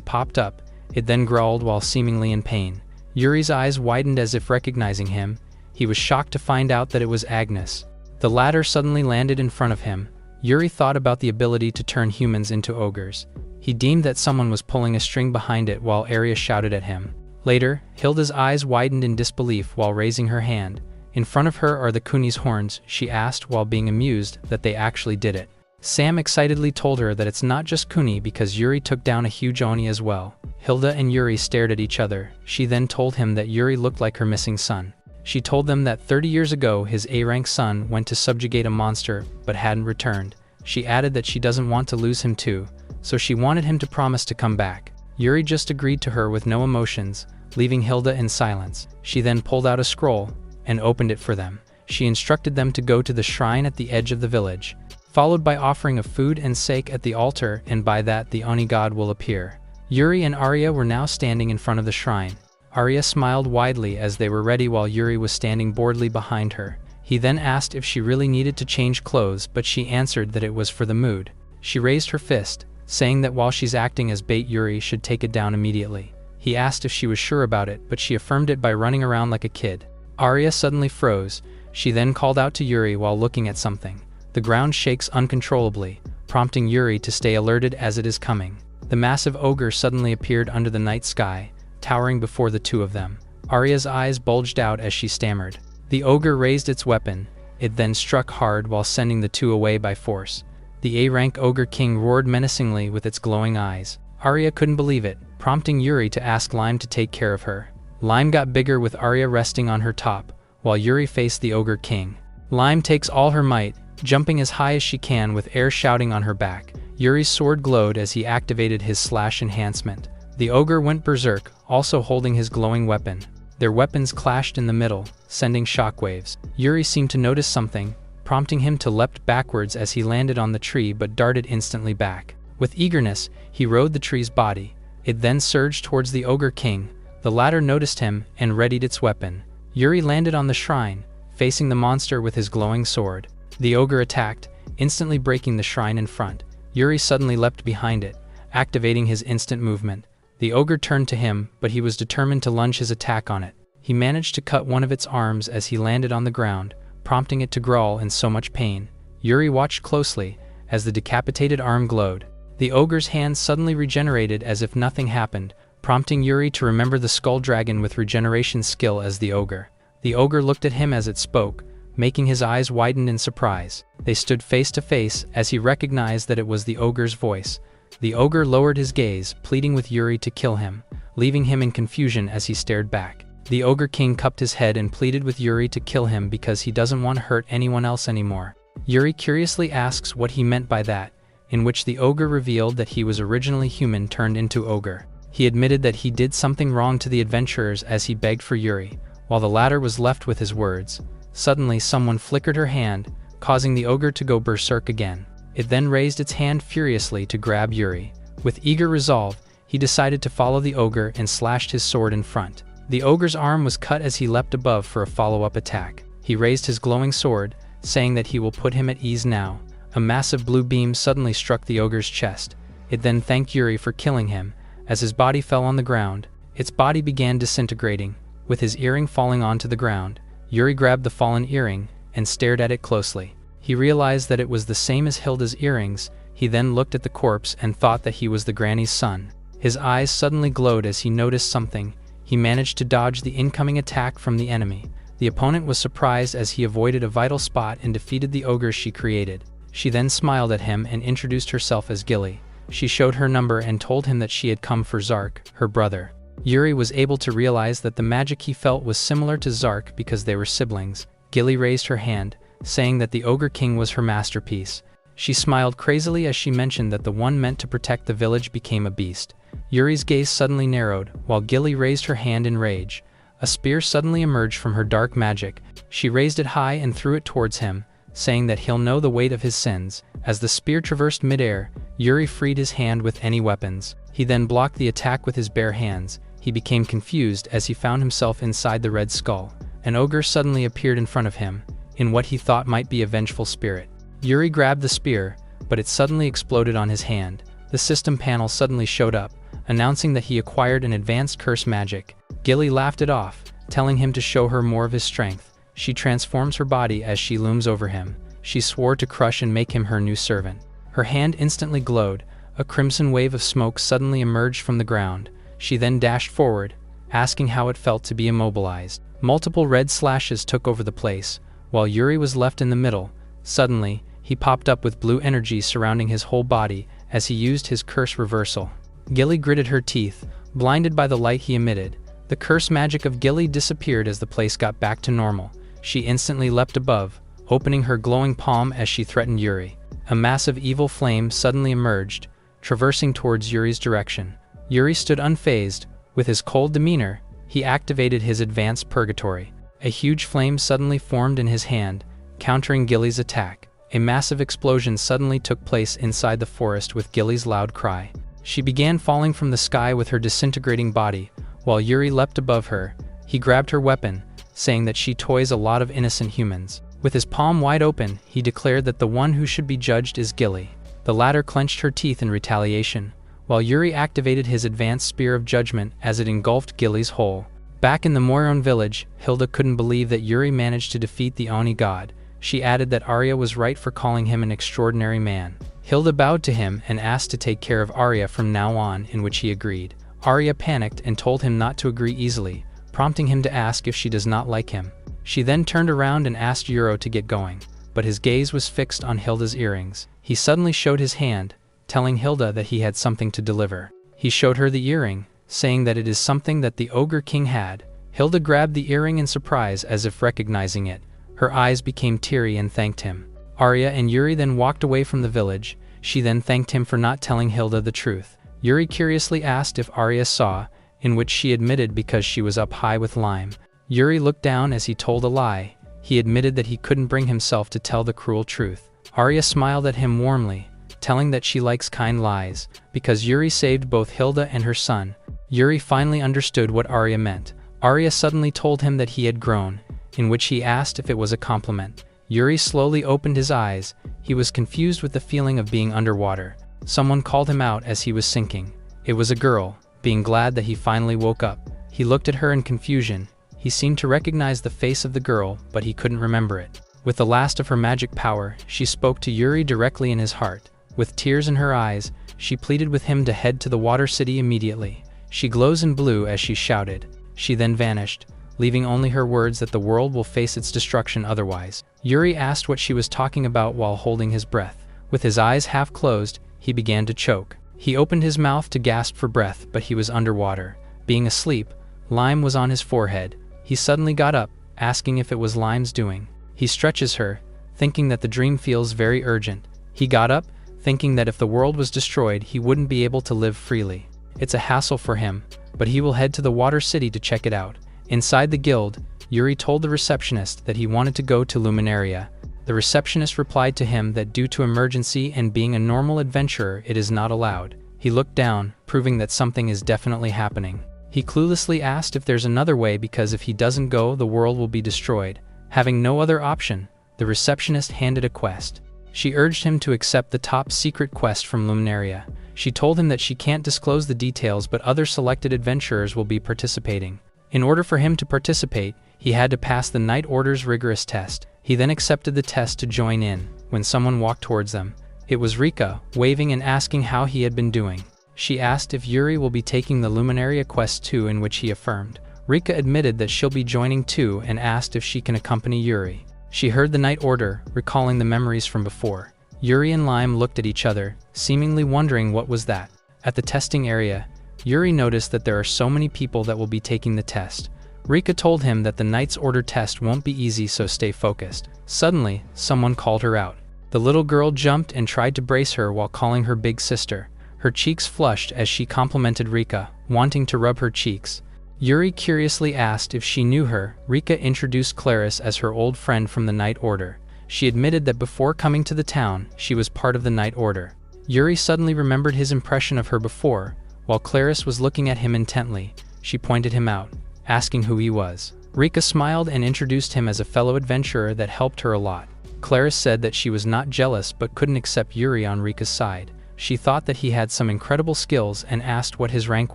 popped up. It then growled while seemingly in pain. Yuri's eyes widened as if recognizing him. He was shocked to find out that it was Agnes. The latter suddenly landed in front of him. Yuri thought about the ability to turn humans into ogres. He deemed that someone was pulling a string behind it while Arya shouted at him. Later, Hilda's eyes widened in disbelief while raising her hand. In front of her are the Kuni's horns, she asked while being amused that they actually did it. Sam excitedly told her that it's not just Kuni because Yuri took down a huge Oni as well. Hilda and Yuri stared at each other. She then told him that Yuri looked like her missing son. She told them that 30 years ago his A-rank son went to subjugate a monster but hadn't returned. She added that she doesn't want to lose him too, so she wanted him to promise to come back. Yuri just agreed to her with no emotions, leaving Hilda in silence. She then pulled out a scroll and opened it for them. She instructed them to go to the shrine at the edge of the village, followed by offering of food and sake at the altar, and by that the Oni god will appear. Yuri and Arya were now standing in front of the shrine. Arya smiled widely as they were ready while Yuri was standing boredly behind her. He then asked if she really needed to change clothes, but she answered that it was for the mood. She raised her fist, saying that while she's acting as bait, Yuri should take it down immediately. He asked if she was sure about it, but she affirmed it by running around like a kid. Arya suddenly froze. She then called out to Yuri while looking at something. The ground shakes uncontrollably, prompting Yuri to stay alerted as it is coming. The massive ogre suddenly appeared under the night sky, towering before the two of them. Arya's eyes bulged out as she stammered. The ogre raised its weapon. It then struck hard while sending the two away by force. The A-rank ogre king roared menacingly with its glowing eyes. Arya couldn't believe it, prompting Yuri to ask Lime to take care of her. Lime got bigger with Arya resting on her top, while Yuri faced the ogre king. Lime takes all her might, jumping as high as she can with air shouting on her back. Yuri's sword glowed as he activated his slash enhancement. The ogre went berserk, also holding his glowing weapon. Their weapons clashed in the middle, sending shockwaves. Yuri seemed to notice something, prompting him to leapt backwards as he landed on the tree but darted instantly back. With eagerness, he rode the tree's body. It then surged towards the ogre king. The latter noticed him and readied its weapon. Yuri landed on the shrine, facing the monster with his glowing sword. The ogre attacked, instantly breaking the shrine in front. Yuri suddenly leapt behind it, activating his instant movement. The ogre turned to him, but he was determined to lunge his attack on it. He managed to cut one of its arms as he landed on the ground, prompting it to growl in so much pain. Yuri watched closely as the decapitated arm glowed. The ogre's hand suddenly regenerated as if nothing happened, prompting Yuri to remember the skull dragon with regeneration skill as the ogre. The ogre looked at him as it spoke, making his eyes widen in surprise. They stood face to face as he recognized that it was the ogre's voice. The ogre lowered his gaze, pleading with Yuri to kill him, leaving him in confusion as he stared back. The ogre king cupped his head and pleaded with Yuri to kill him because he doesn't want to hurt anyone else anymore. Yuri curiously asks what he meant by that, in which the ogre revealed that he was originally human turned into ogre. He admitted that he did something wrong to the adventurers as he begged for Yuri, while the latter was left with his words. Suddenly someone flickered her hand, causing the ogre to go berserk again. It then raised its hand furiously to grab Yuri. With eager resolve, he decided to follow the ogre and slashed his sword in front. The ogre's arm was cut as he leapt above for a follow-up attack. He raised his glowing sword, saying that he will put him at ease now. A massive blue beam suddenly struck the ogre's chest. It then thanked Yuri for killing him. As his body fell on the ground, its body began disintegrating, with his earring falling onto the ground. Yuri grabbed the fallen earring and stared at it closely. He realized that it was the same as Hilda's earrings. He then looked at the corpse and thought that he was the granny's son. His eyes suddenly glowed as he noticed something. He managed to dodge the incoming attack from the enemy. The opponent was surprised as he avoided a vital spot and defeated the ogre she created. She then smiled at him and introduced herself as Gilly. She showed her number and told him that she had come for Zark, her brother. Yuri was able to realize that the magic he felt was similar to Zark because they were siblings. Gilly raised her hand, saying that the Ogre King was her masterpiece. She smiled crazily as she mentioned that the one meant to protect the village became a beast. Yuri's gaze suddenly narrowed, while Gilly raised her hand in rage. A spear suddenly emerged from her dark magic. She raised it high and threw it towards him, saying that he'll know the weight of his sins. As the spear traversed midair, Yuri freed his hand with any weapons. He then blocked the attack with his bare hands. He became confused as he found himself inside the red skull. An ogre suddenly appeared in front of him, in what he thought might be a vengeful spirit. Yuri grabbed the spear, but it suddenly exploded on his hand. The system panel suddenly showed up, announcing that he acquired an advanced curse magic. Gilly laughed it off, telling him to show her more of his strength. She transforms her body as she looms over him. She swore to crush and make him her new servant. Her hand instantly glowed. A crimson wave of smoke suddenly emerged from the ground. She then dashed forward, asking how it felt to be immobilized. Multiple red slashes took over the place, while Yuri was left in the middle. Suddenly, he popped up with blue energy surrounding his whole body as he used his curse reversal. Gilly gritted her teeth, blinded by the light he emitted. The curse magic of Gilly disappeared as the place got back to normal. She instantly leapt above, opening her glowing palm as she threatened Yuri. A massive evil flame suddenly emerged, traversing towards Yuri's direction. Yuri stood unfazed. With his cold demeanor, he activated his advanced purgatory. A huge flame suddenly formed in his hand, countering Gilly's attack. A massive explosion suddenly took place inside the forest with Gilly's loud cry. She began falling from the sky with her disintegrating body, while Yuri leapt above her. He grabbed her weapon, saying that she toys a lot of innocent humans. With his palm wide open, he declared that the one who should be judged is Gilly. The latter clenched her teeth in retaliation, while Yuri activated his advanced spear of judgment as it engulfed Gilly's whole. Back in the Moiron village, Hilda couldn't believe that Yuri managed to defeat the Oni god. She added that Arya was right for calling him an extraordinary man. Hilda bowed to him and asked to take care of Arya from now on, in which he agreed. Arya panicked and told him not to agree easily, prompting him to ask if she does not like him. She then turned around and asked Yuro to get going, but his gaze was fixed on Hilda's earrings. He suddenly showed his hand, telling Hilda that he had something to deliver. He showed her the earring, saying that it is something that the Ogre King had. Hilda grabbed the earring in surprise as if recognizing it. Her eyes became teary and thanked him. Arya and Yuri then walked away from the village. She then thanked him for not telling Hilda the truth. Yuri curiously asked if Arya saw, in which she admitted because she was up high with Lime. Yuri looked down as he told a lie. He admitted that he couldn't bring himself to tell the cruel truth. Arya smiled at him warmly, telling that she likes kind lies, because Yuri saved both Hilda and her son. Yuri finally understood what Arya meant. Arya suddenly told him that he had grown, in which he asked if it was a compliment. Yuri slowly opened his eyes. He was confused with the feeling of being underwater. Someone called him out as he was sinking. It was a girl. Being glad that he finally woke up, he looked at her in confusion. He seemed to recognize the face of the girl, but he couldn't remember it. With the last of her magic power, she spoke to Yuri directly in his heart. With tears in her eyes, she pleaded with him to head to the Water City immediately. She glows in blue as she shouted. She then vanished, leaving only her words that the world will face its destruction otherwise. Yuri asked what she was talking about while holding his breath. With his eyes half closed, he began to choke. He opened his mouth to gasp for breath, but he was underwater. Being asleep, Lime was on his forehead. He suddenly got up, asking if it was Lime's doing. He stretches her, thinking that the dream feels very urgent. He got up, thinking that if the world was destroyed, he wouldn't be able to live freely. It's a hassle for him, but he will head to the Water City to check it out. Inside the guild, Yuri told the receptionist that he wanted to go to Luminaria. The receptionist replied to him that due to emergency and being a normal adventurer, it is not allowed. He looked down, proving that something is definitely happening. He cluelessly asked if there's another way because if he doesn't go, the world will be destroyed. Having no other option, the receptionist handed a quest. She urged him to accept the top secret quest from Luminaria. She told him that she can't disclose the details, but other selected adventurers will be participating. In order for him to participate, he had to pass the Night Order's rigorous test. He then accepted the test to join in, when someone walked towards them. It was Rika, waving and asking how he had been doing. She asked if Yuri will be taking the Luminaria quest too, in which he affirmed. Rika admitted that she'll be joining too and asked if she can accompany Yuri. She heard the Night Order, recalling the memories from before. Yuri and Lime looked at each other, seemingly wondering what was that. At the testing area, Yuri noticed that there are so many people that will be taking the test. Rika told him that the Knight's Order test won't be easy, so stay focused. Suddenly, someone called her out. The little girl jumped and tried to brace her while calling her big sister. Her cheeks flushed as she complimented Rika, wanting to rub her cheeks. Yuri curiously asked if she knew her. Rika introduced Claris as her old friend from the Night Order. She admitted that before coming to the town, she was part of the Night Order. Yuri suddenly remembered his impression of her before. While Claris was looking at him intently, she pointed him out, asking who he was. Rika smiled and introduced him as a fellow adventurer that helped her a lot. Claris said that she was not jealous but couldn't accept Yuri on Rika's side. She thought that he had some incredible skills and asked what his rank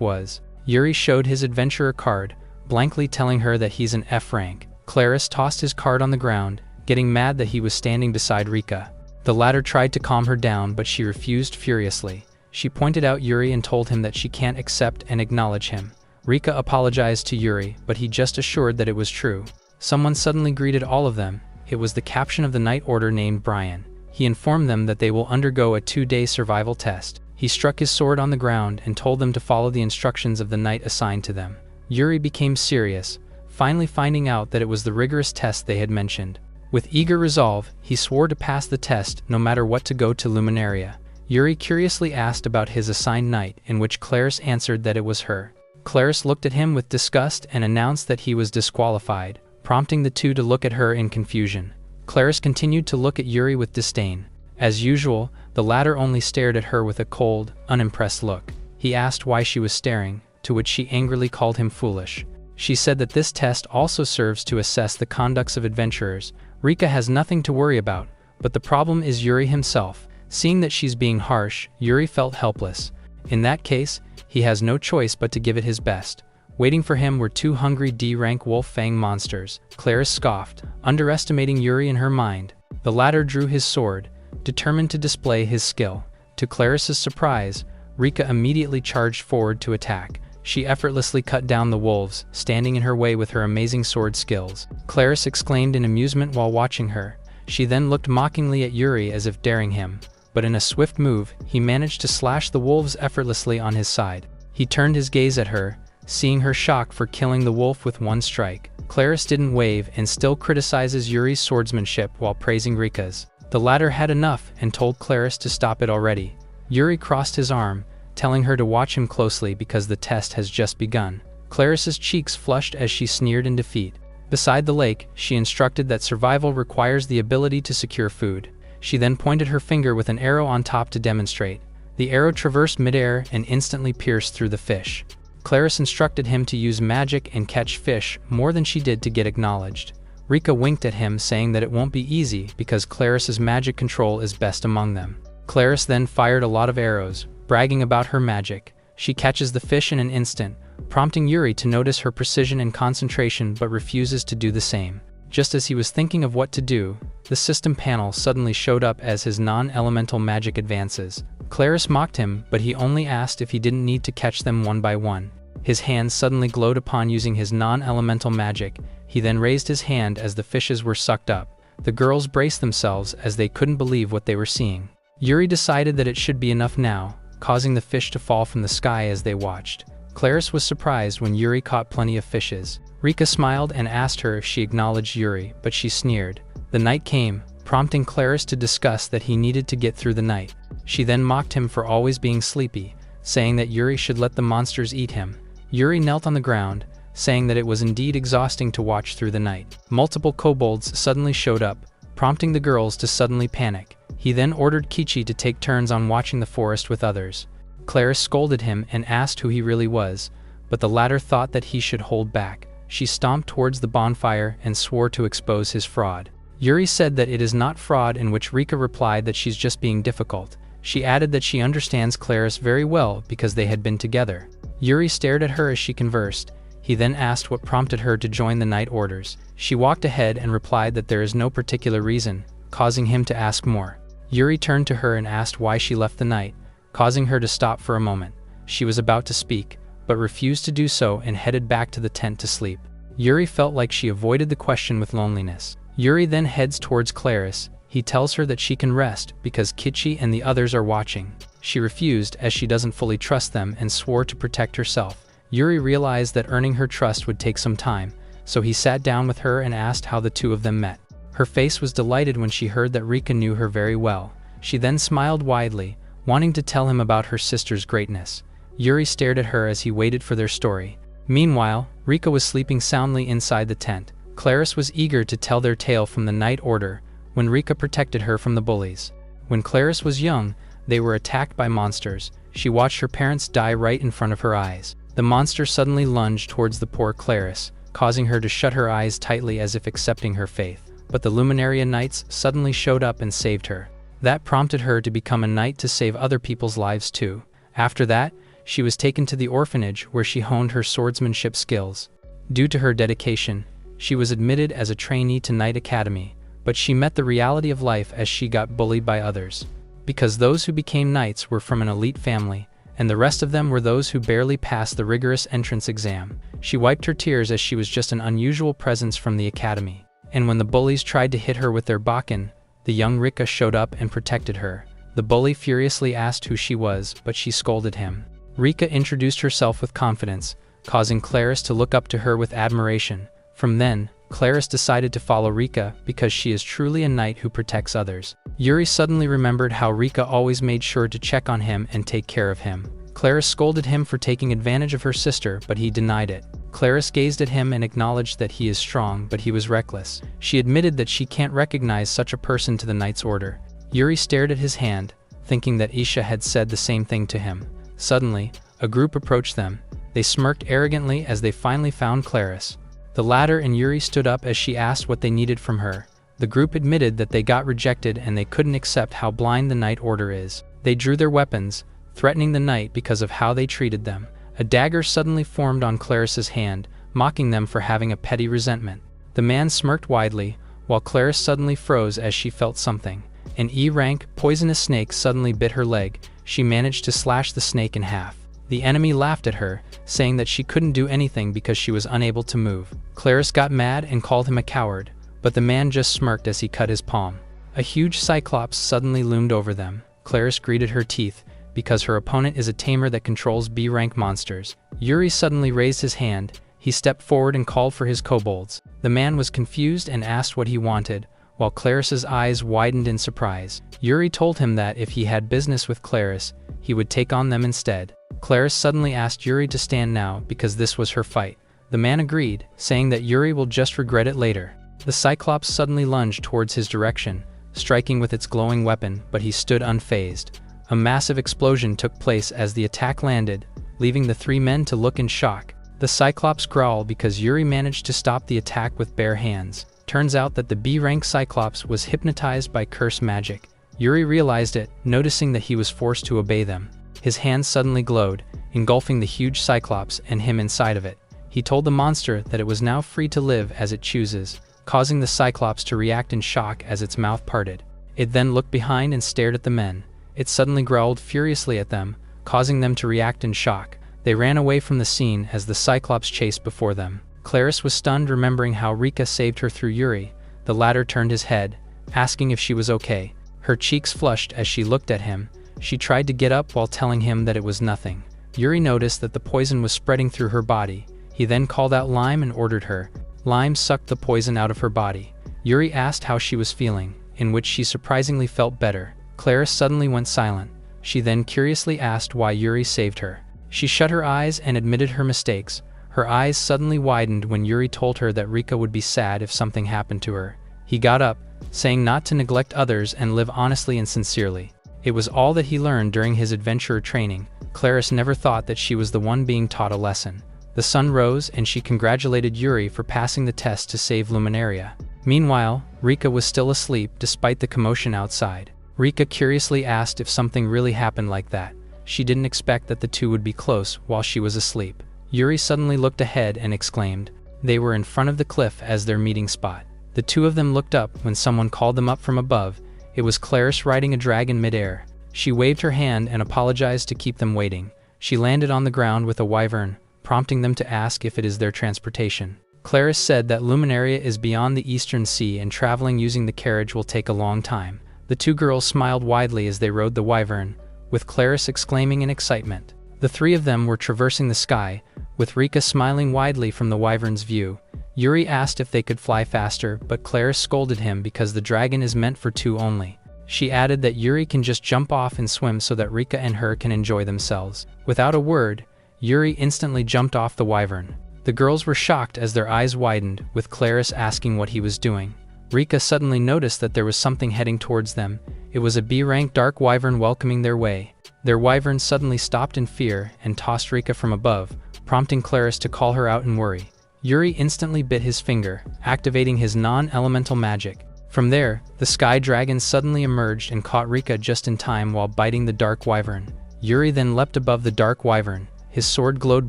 was. Yuri showed his adventurer card, blankly telling her that he's an F rank. Claris tossed his card on the ground, getting mad that he was standing beside Rika. The latter tried to calm her down, but she refused furiously. She pointed out Yuri and told him that she can't accept and acknowledge him. Rika apologized to Yuri, but he just assured that it was true. Someone suddenly greeted all of them. It was the captain of the Night Order named Brian. He informed them that they will undergo a 2-day survival test. He struck his sword on the ground and told them to follow the instructions of the knight assigned to them. Yuri became serious, finally finding out that it was the rigorous test they had mentioned. With eager resolve, he swore to pass the test no matter what to go to Luminaria. Yuri curiously asked about his assigned knight, in which Claris answered that it was her. Claris looked at him with disgust and announced that he was disqualified, prompting the two to look at her in confusion. Claris continued to look at Yuri with disdain. As usual, the latter only stared at her with a cold, unimpressed look. He asked why she was staring, to which she angrily called him foolish. She said that this test also serves to assess the conducts of adventurers. Rika has nothing to worry about, but the problem is Yuri himself. Seeing that she's being harsh, Yuri felt helpless. In that case, he has no choice but to give it his best. Waiting for him were 2 hungry D-rank wolf fang monsters. Claris scoffed, underestimating Yuri in her mind. The latter drew his sword, determined to display his skill. To Claris's surprise, Rika immediately charged forward to attack. She effortlessly cut down the wolves, standing in her way with her amazing sword skills. Claris exclaimed in amusement while watching her. She then looked mockingly at Yuri as if daring him, but in a swift move, he managed to slash the wolves effortlessly on his side. He turned his gaze at her, seeing her shocked for killing the wolf with 1 strike. Claris didn't wave and still criticizes Yuri's swordsmanship while praising Rika's. The latter had enough and told Claris to stop it already. Yuri crossed his arm, telling her to watch him closely because the test has just begun. Claris's cheeks flushed as she sneered in defeat. Beside the lake, she instructed that survival requires the ability to secure food. She then pointed her finger with an arrow on top to demonstrate. The arrow traversed midair and instantly pierced through the fish. Claris instructed him to use magic and catch fish more than she did to get acknowledged. Rika winked at him, saying that it won't be easy because Claris's magic control is best among them. Claris then fired a lot of arrows, bragging about her magic. She catches the fish in an instant, prompting Yuri to notice her precision and concentration, but refuses to do the same. Just as he was thinking of what to do, the system panel suddenly showed up as his non-elemental magic advances. Claris mocked him, but he only asked if he didn't need to catch them one by one. His hands suddenly glowed upon using his non-elemental magic. He then raised his hand as the fishes were sucked up. The girls braced themselves as they couldn't believe what they were seeing. Yuri decided that it should be enough now, causing the fish to fall from the sky as they watched. Claris was surprised when Yuri caught plenty of fishes. Rika smiled and asked her if she acknowledged Yuri, but she sneered. The night came, prompting Claris to discuss that he needed to get through the night. She then mocked him for always being sleepy, saying that Yuri should let the monsters eat him. Yuri knelt on the ground, saying that it was indeed exhausting to watch through the night. Multiple kobolds suddenly showed up, prompting the girls to suddenly panic. He then ordered Kichi to take turns on watching the forest with others. Claris scolded him and asked who he really was, but the latter thought that he should hold back. She stomped towards the bonfire and swore to expose his fraud. Yuri said that it is not fraud, in which Rika replied that she's just being difficult. She added that she understands Claris very well because they had been together. Yuri stared at her as she conversed. He then asked what prompted her to join the Night Orders. She walked ahead and replied that there is no particular reason, causing him to ask more. Yuri turned to her and asked why she left the night, causing her to stop for a moment. She was about to speak, but refused to do so and headed back to the tent to sleep. Yuri felt like she avoided the question with loneliness. Yuri then heads towards Claris. He tells her that she can rest because Kichi and the others are watching. She refused as she doesn't fully trust them and swore to protect herself. Yuri realized that earning her trust would take some time, so he sat down with her and asked how the two of them met. Her face was delighted when she heard that Rika knew her very well. She then smiled widely, wanting to tell him about her sister's greatness. Yuri stared at her as he waited for their story. Meanwhile, Rika was sleeping soundly inside the tent. Clarice was eager to tell their tale from the night order when Rika protected her from the bullies. When Clarice was young, they were attacked by monsters. She watched her parents die right in front of her eyes. The monster suddenly lunged towards the poor Clarice, causing her to shut her eyes tightly as if accepting her fate. But the Luminaria Knights suddenly showed up and saved her. That prompted her to become a knight to save other people's lives too. After that, she was taken to the orphanage where she honed her swordsmanship skills. Due to her dedication, she was admitted as a trainee to Knight Academy, but she met the reality of life as she got bullied by others. Because those who became knights were from an elite family, and the rest of them were those who barely passed the rigorous entrance exam. She wiped her tears as she was just an unusual presence from the academy. And when the bullies tried to hit her with their bakken, the young Rika showed up and protected her. The bully furiously asked who she was, but she scolded him. Rika introduced herself with confidence, causing Clarice to look up to her with admiration. From then, Clarice decided to follow Rika because she is truly a knight who protects others. Yuri suddenly remembered how Rika always made sure to check on him and take care of him. Clarice scolded him for taking advantage of her sister, but he denied it. Clarice gazed at him and acknowledged that he is strong, but he was reckless. She admitted that she can't recognize such a person to the Knight's Order. Yuri stared at his hand, thinking that Isha had said the same thing to him. Suddenly, a group approached them. They smirked arrogantly as they finally found Clarice. The latter and Yuri stood up as she asked what they needed from her. The group admitted that they got rejected and they couldn't accept how blind the Knight Order is. They drew their weapons, threatening the knight because of how they treated them. A dagger suddenly formed on Clarice's hand, mocking them for having a petty resentment. The man smirked widely, while Clarice suddenly froze as she felt something. An E-rank, poisonous snake suddenly bit her leg. She managed to slash the snake in half. The enemy laughed at her, saying that she couldn't do anything because she was unable to move. Clarice got mad and called him a coward, but the man just smirked as he cut his palm. A huge cyclops suddenly loomed over them. Clarice gritted her teeth, because her opponent is a tamer that controls B-rank monsters. Yuri suddenly raised his hand. He stepped forward and called for his kobolds. The man was confused and asked what he wanted, while Clarice's eyes widened in surprise. Yuri told him that if he had business with Clarice, he would take on them instead. Clarice suddenly asked Yuri to stand now because this was her fight. The man agreed, saying that Yuri will just regret it later. The Cyclops suddenly lunged towards his direction, striking with its glowing weapon, but he stood unfazed. A massive explosion took place as the attack landed, leaving the three men to look in shock. The Cyclops growled because Yuri managed to stop the attack with bare hands. Turns out that the B-rank Cyclops was hypnotized by curse magic. Yuri realized it, noticing that he was forced to obey them. His hands suddenly glowed, engulfing the huge Cyclops and him inside of it. He told the monster that it was now free to live as it chooses, causing the Cyclops to react in shock as its mouth parted. It then looked behind and stared at the men. It suddenly growled furiously at them, causing them to react in shock. They ran away from the scene as the Cyclops chased before them. Clarice was stunned, remembering how Rika saved her through Yuri. The latter turned his head, asking if she was okay. Her cheeks flushed as she looked at him. She tried to get up while telling him that it was nothing. Yuri noticed that the poison was spreading through her body. He then called out Lime and ordered her. Lime sucked the poison out of her body. Yuri asked how she was feeling, in which she surprisingly felt better. Clarice suddenly went silent. She then curiously asked why Yuri saved her. She shut her eyes and admitted her mistakes. Her eyes suddenly widened when Yuri told her that Rika would be sad if something happened to her. He got up, saying not to neglect others and live honestly and sincerely. It was all that he learned during his adventurer training. Clarice never thought that she was the one being taught a lesson. The sun rose and she congratulated Yuri for passing the test to save Luminaria. Meanwhile, Rika was still asleep despite the commotion outside. Rika curiously asked if something really happened like that. She didn't expect that the two would be close while she was asleep. Yuri suddenly looked ahead and exclaimed. They were in front of the cliff as their meeting spot. The two of them looked up when someone called them up from above. It was Clarice riding a dragon midair. She waved her hand and apologized to keep them waiting. She landed on the ground with a wyvern, prompting them to ask if it is their transportation. Clarice said that Luminaria is beyond the Eastern Sea and traveling using the carriage will take a long time. The two girls smiled widely as they rode the wyvern, with Clarice exclaiming in excitement. The three of them were traversing the sky, with Rika smiling widely from the wyvern's view. Yuri asked if they could fly faster, but Clarice scolded him because the dragon is meant for two only. She added that Yuri can just jump off and swim so that Rika and her can enjoy themselves. Without a word, Yuri instantly jumped off the wyvern. The girls were shocked as their eyes widened, with Claris asking what he was doing. Rika suddenly noticed that there was something heading towards them. It was a B-rank dark wyvern welcoming their way. Their wyvern suddenly stopped in fear and tossed Rika from above, prompting Claris to call her out in worry. Yuri instantly bit his finger, activating his non-elemental magic. From there, the sky dragon suddenly emerged and caught Rika just in time while biting the dark wyvern. Yuri then leapt above the dark wyvern. His sword glowed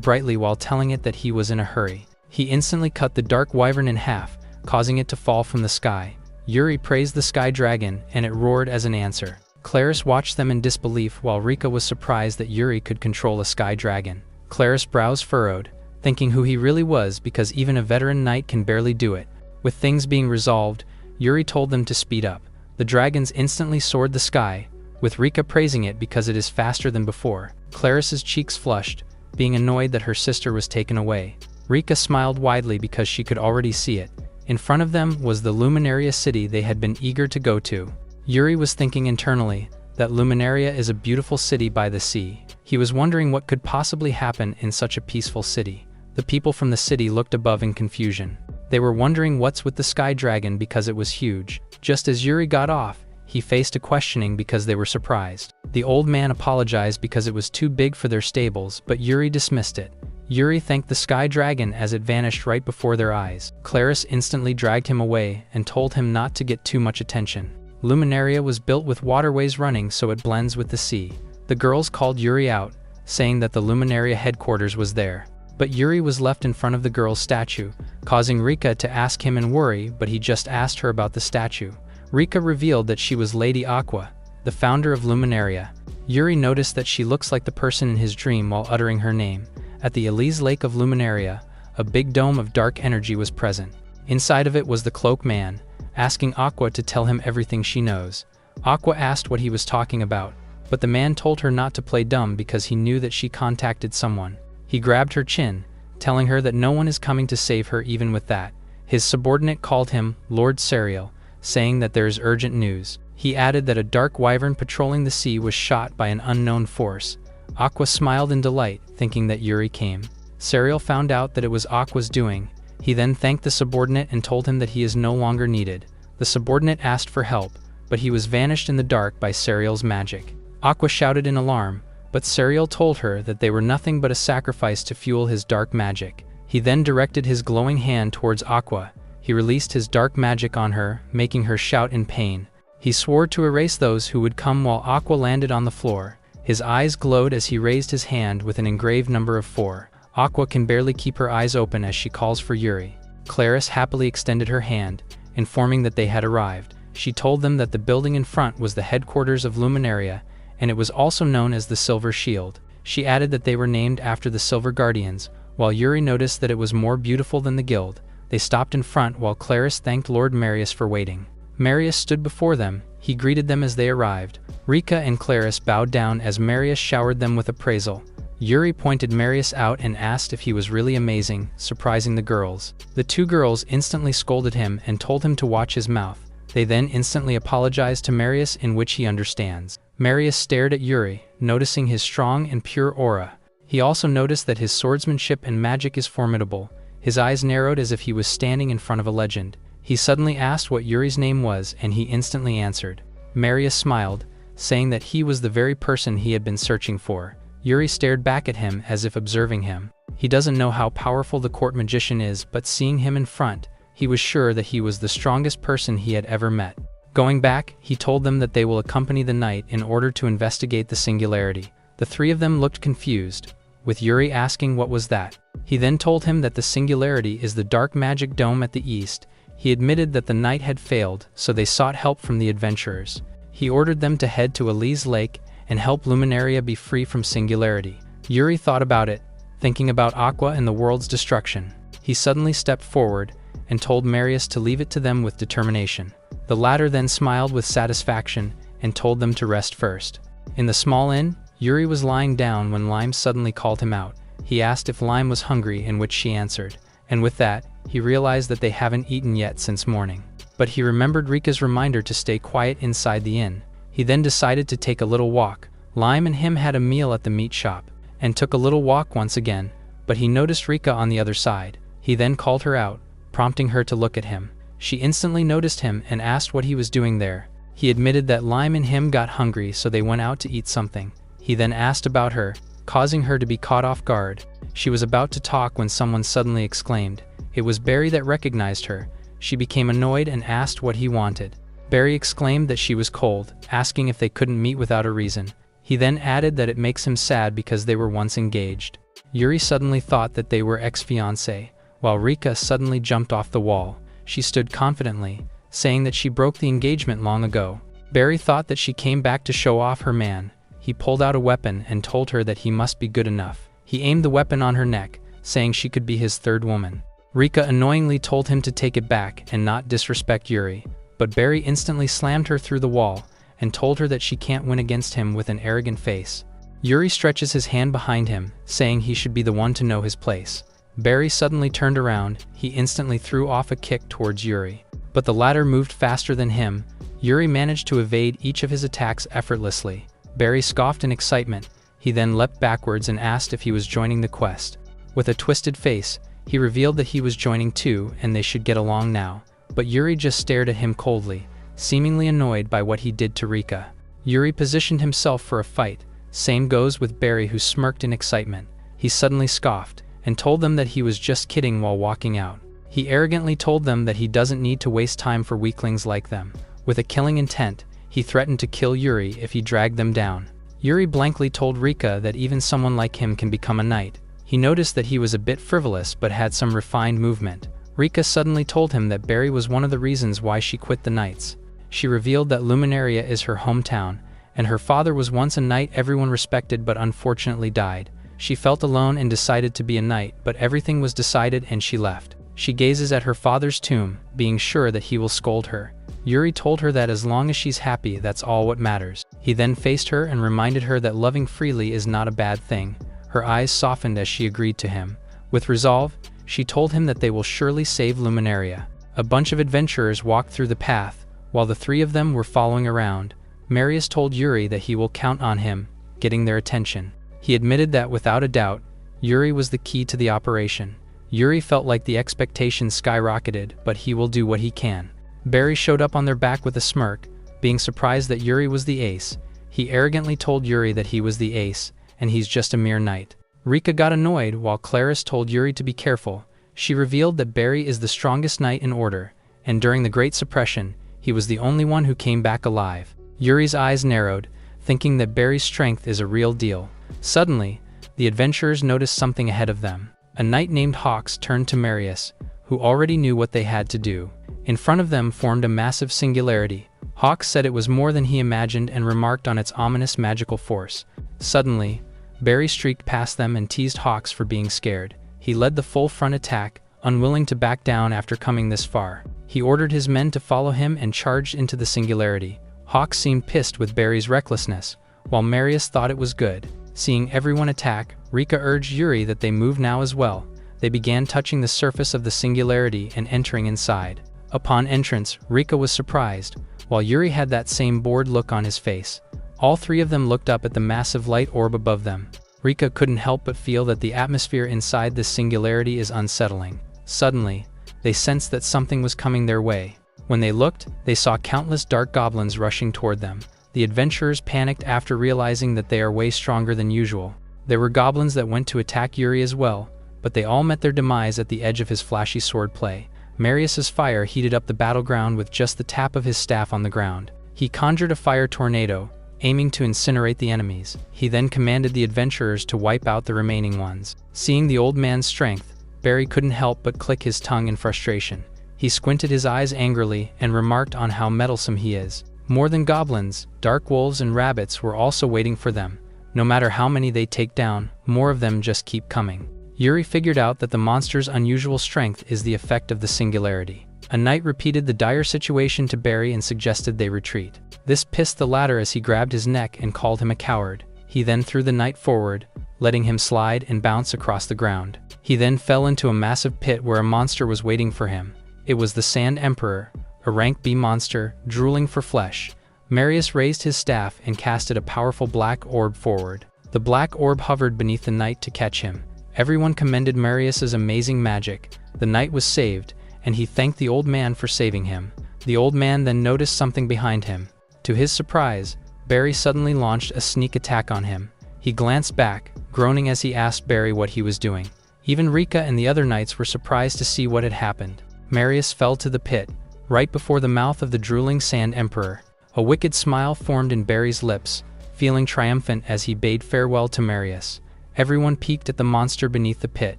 brightly while telling it that he was in a hurry. He instantly cut the dark wyvern in half, causing it to fall from the sky. Yuri praised the sky dragon, and it roared as an answer. Claris watched them in disbelief while Rika was surprised that Yuri could control a sky dragon. Claris' brows furrowed, thinking who he really was because even a veteran knight can barely do it. With things being resolved, Yuri told them to speed up. The dragons instantly soared the sky, with Rika praising it because it is faster than before. Claris's cheeks flushed, being annoyed that her sister was taken away. Rika smiled widely because she could already see it. In front of them was the Luminaria city they had been eager to go to. Yuri was thinking internally that Luminaria is a beautiful city by the sea. He was wondering what could possibly happen in such a peaceful city. The people from the city looked above in confusion. They were wondering what's with the sky dragon because it was huge. Just as Yuri got off, he faced a questioning because they were surprised. The old man apologized because it was too big for their stables, but Yuri dismissed it. Yuri thanked the sky dragon as it vanished right before their eyes. Claris instantly dragged him away and told him not to get too much attention. Luminaria was built with waterways running so it blends with the sea. The girls called Yuri out, saying that the Luminaria headquarters was there. But Yuri was left in front of the girl's statue, causing Rika to ask him in worry, but he just asked her about the statue. Rika revealed that she was Lady Aqua, the founder of Luminaria. Yuri noticed that she looks like the person in his dream while uttering her name. At the Elise Lake of Luminaria, a big dome of dark energy was present. Inside of it was the Cloak Man, asking Aqua to tell him everything she knows. Aqua asked what he was talking about, but the man told her not to play dumb because he knew that she contacted someone. He grabbed her chin, telling her that no one is coming to save her even with that. His subordinate called him Lord Serial, saying that there is urgent news. He added that a dark wyvern patrolling the sea was shot by an unknown force. Aqua smiled in delight, thinking that Yuri came. Serial found out that it was Aqua's doing. He then thanked the subordinate and told him that he is no longer needed. The subordinate asked for help, but he was vanished in the dark by Serial's magic. Aqua shouted in alarm, but Serial told her that they were nothing but a sacrifice to fuel his dark magic. He then directed his glowing hand towards Aqua. He released his dark magic on her, making her shout in pain. He swore to erase those who would come while Aqua landed on the floor. His eyes glowed as he raised his hand with an engraved number of 4. Aqua can barely keep her eyes open as she calls for Yuri. Claris happily extended her hand, informing that they had arrived. She told them that the building in front was the headquarters of Luminaria, and it was also known as the Silver Shield. She added that they were named after the Silver Guardians, while Yuri noticed that it was more beautiful than the guild. They stopped in front while Claris thanked Lord Marius for waiting. Marius stood before them. He greeted them as they arrived. Rika and Claris bowed down as Marius showered them with appraisal. Yuri pointed Marius out and asked if he was really amazing, surprising the girls. The 2 girls instantly scolded him and told him to watch his mouth. They then instantly apologized to Marius, in which he understands. Marius stared at Yuri, noticing his strong and pure aura. He also noticed that his swordsmanship and magic is formidable. His eyes narrowed as if he was standing in front of a legend. He suddenly asked what Yuri's name was, and he instantly answered. Marius smiled, saying that he was the very person he had been searching for. Yuri stared back at him as if observing him. He doesn't know how powerful the court magician is, but seeing him in front, he was sure that he was the strongest person he had ever met. Going back, he told them that they will accompany the knight in order to investigate the singularity. The 3 of them looked confused, with Yuri asking what was that. He then told him that the singularity is the dark magic dome at the east. He admitted that the knight had failed, so they sought help from the adventurers. He ordered them to head to Elise Lake and help Luminaria be free from singularity. Yuri thought about it, thinking about Aqua and the world's destruction. He suddenly stepped forward and told Marius to leave it to them with determination. The latter then smiled with satisfaction and told them to rest first. In the small inn, Yuri was lying down when Lime suddenly called him out. He asked if Lime was hungry, in which she answered, and with that, he realized that they haven't eaten yet since morning. But he remembered Rika's reminder to stay quiet inside the inn. He then decided to take a little walk. Lime and him had a meal at the meat shop, and took a little walk once again, but he noticed Rika on the other side. He then called her out, prompting her to look at him. She instantly noticed him and asked what he was doing there. He admitted that Lime and him got hungry, so they went out to eat something. He then asked about her, causing her to be caught off guard. She was about to talk when someone suddenly exclaimed. It was Barry that recognized her. She became annoyed and asked what he wanted. Barry exclaimed that she was cold, asking if they couldn't meet without a reason. He then added that it makes him sad because they were once engaged. Yuri suddenly thought that they were ex-fiancé, while Rika suddenly jumped off the wall. She stood confidently, saying that she broke the engagement long ago. Barry thought that she came back to show off her man. He pulled out a weapon and told her that he must be good enough. He aimed the weapon on her neck, saying she could be his third woman. Rika annoyingly told him to take it back and not disrespect Yuri, but Barry instantly slammed her through the wall and told her that she can't win against him with an arrogant face. Yuri stretches his hand behind him, saying he should be the one to know his place. Barry suddenly turned around. He instantly threw off a kick towards Yuri, but the latter moved faster than him. Yuri managed to evade each of his attacks effortlessly. Barry scoffed in excitement. He then leapt backwards and asked if he was joining the quest. With a twisted face, he revealed that he was joining too and they should get along now. But Yuri just stared at him coldly, seemingly annoyed by what he did to Rika. Yuri positioned himself for a fight. Same goes with Barry, who smirked in excitement. He suddenly scoffed and told them that he was just kidding while walking out. He arrogantly told them that he doesn't need to waste time for weaklings like them. With a killing intent, he threatened to kill Yuri if he dragged them down. Yuri blankly told Rika that even someone like him can become a knight. He noticed that he was a bit frivolous but had some refined movement. Rika suddenly told him that Barry was one of the reasons why she quit the Knights. She revealed that Luminaria is her hometown, and her father was once a knight everyone respected but unfortunately died. She felt alone and decided to be a knight, but everything was decided and she left. She gazes at her father's tomb, being sure that he will scold her. Yuri told her that as long as she's happy, that's all what matters. He then faced her and reminded her that loving freely is not a bad thing. Her eyes softened as she agreed to him. With resolve, she told him that they will surely save Luminaria. A bunch of adventurers walked through the path, while the three of them were following around. Marius told Yuri that he will count on him, getting their attention. He admitted that without a doubt, Yuri was the key to the operation. Yuri felt like the expectations skyrocketed, but he will do what he can. Barry showed up on their back with a smirk, being surprised that Yuri was the ace. He arrogantly told Yuri that he was the ace, and he's just a mere knight. Rika got annoyed while Claris told Yuri to be careful. She revealed that Barry is the strongest knight in order, and during the Great Suppression, he was the only one who came back alive. Yuri's eyes narrowed, thinking that Barry's strength is a real deal. Suddenly, the adventurers noticed something ahead of them. A knight named Hawks turned to Marius, who already knew what they had to do. In front of them formed a massive singularity. Hawks said it was more than he imagined and remarked on its ominous magical force. Suddenly, Barry streaked past them and teased Hawks for being scared. He led the full front attack, unwilling to back down after coming this far. He ordered his men to follow him and charged into the singularity. Hawks seemed pissed with Barry's recklessness, while Marius thought it was good. Seeing everyone attack, Rika urged Yuri that they move now as well. They began touching the surface of the singularity and entering inside. Upon entrance, Rika was surprised, while Yuri had that same bored look on his face. All three of them looked up at the massive light orb above them. Rika couldn't help but feel that the atmosphere inside this singularity is unsettling. Suddenly, they sensed that something was coming their way. When they looked, they saw countless dark goblins rushing toward them. The adventurers panicked after realizing that they are way stronger than usual. There were goblins that went to attack Yuri as well, but they all met their demise at the edge of his flashy swordplay. Marius's fire heated up the battleground with just the tap of his staff on the ground. He conjured a fire tornado, aiming to incinerate the enemies. He then commanded the adventurers to wipe out the remaining ones. Seeing the old man's strength, Barry couldn't help but click his tongue in frustration. He squinted his eyes angrily and remarked on how meddlesome he is. More than goblins, dark wolves and rabbits were also waiting for them. No matter how many they take down, more of them just keep coming. Yuri figured out that the monster's unusual strength is the effect of the singularity. A knight repeated the dire situation to Barry and suggested they retreat. This pissed the latter as he grabbed his neck and called him a coward. He then threw the knight forward, letting him slide and bounce across the ground. He then fell into a massive pit where a monster was waiting for him. It was the Sand Emperor, a rank B monster, drooling for flesh. Marius raised his staff and casted a powerful black orb forward. The black orb hovered beneath the knight to catch him. Everyone commended Marius's amazing magic. The knight was saved, and he thanked the old man for saving him. The old man then noticed something behind him. To his surprise, Barry suddenly launched a sneak attack on him. He glanced back, groaning as he asked Barry what he was doing. Even Rika and the other knights were surprised to see what had happened. Marius fell to the pit, right before the mouth of the drooling Sand Emperor. A wicked smile formed in Barry's lips, feeling triumphant as he bade farewell to Marius. Everyone peeked at the monster beneath the pit,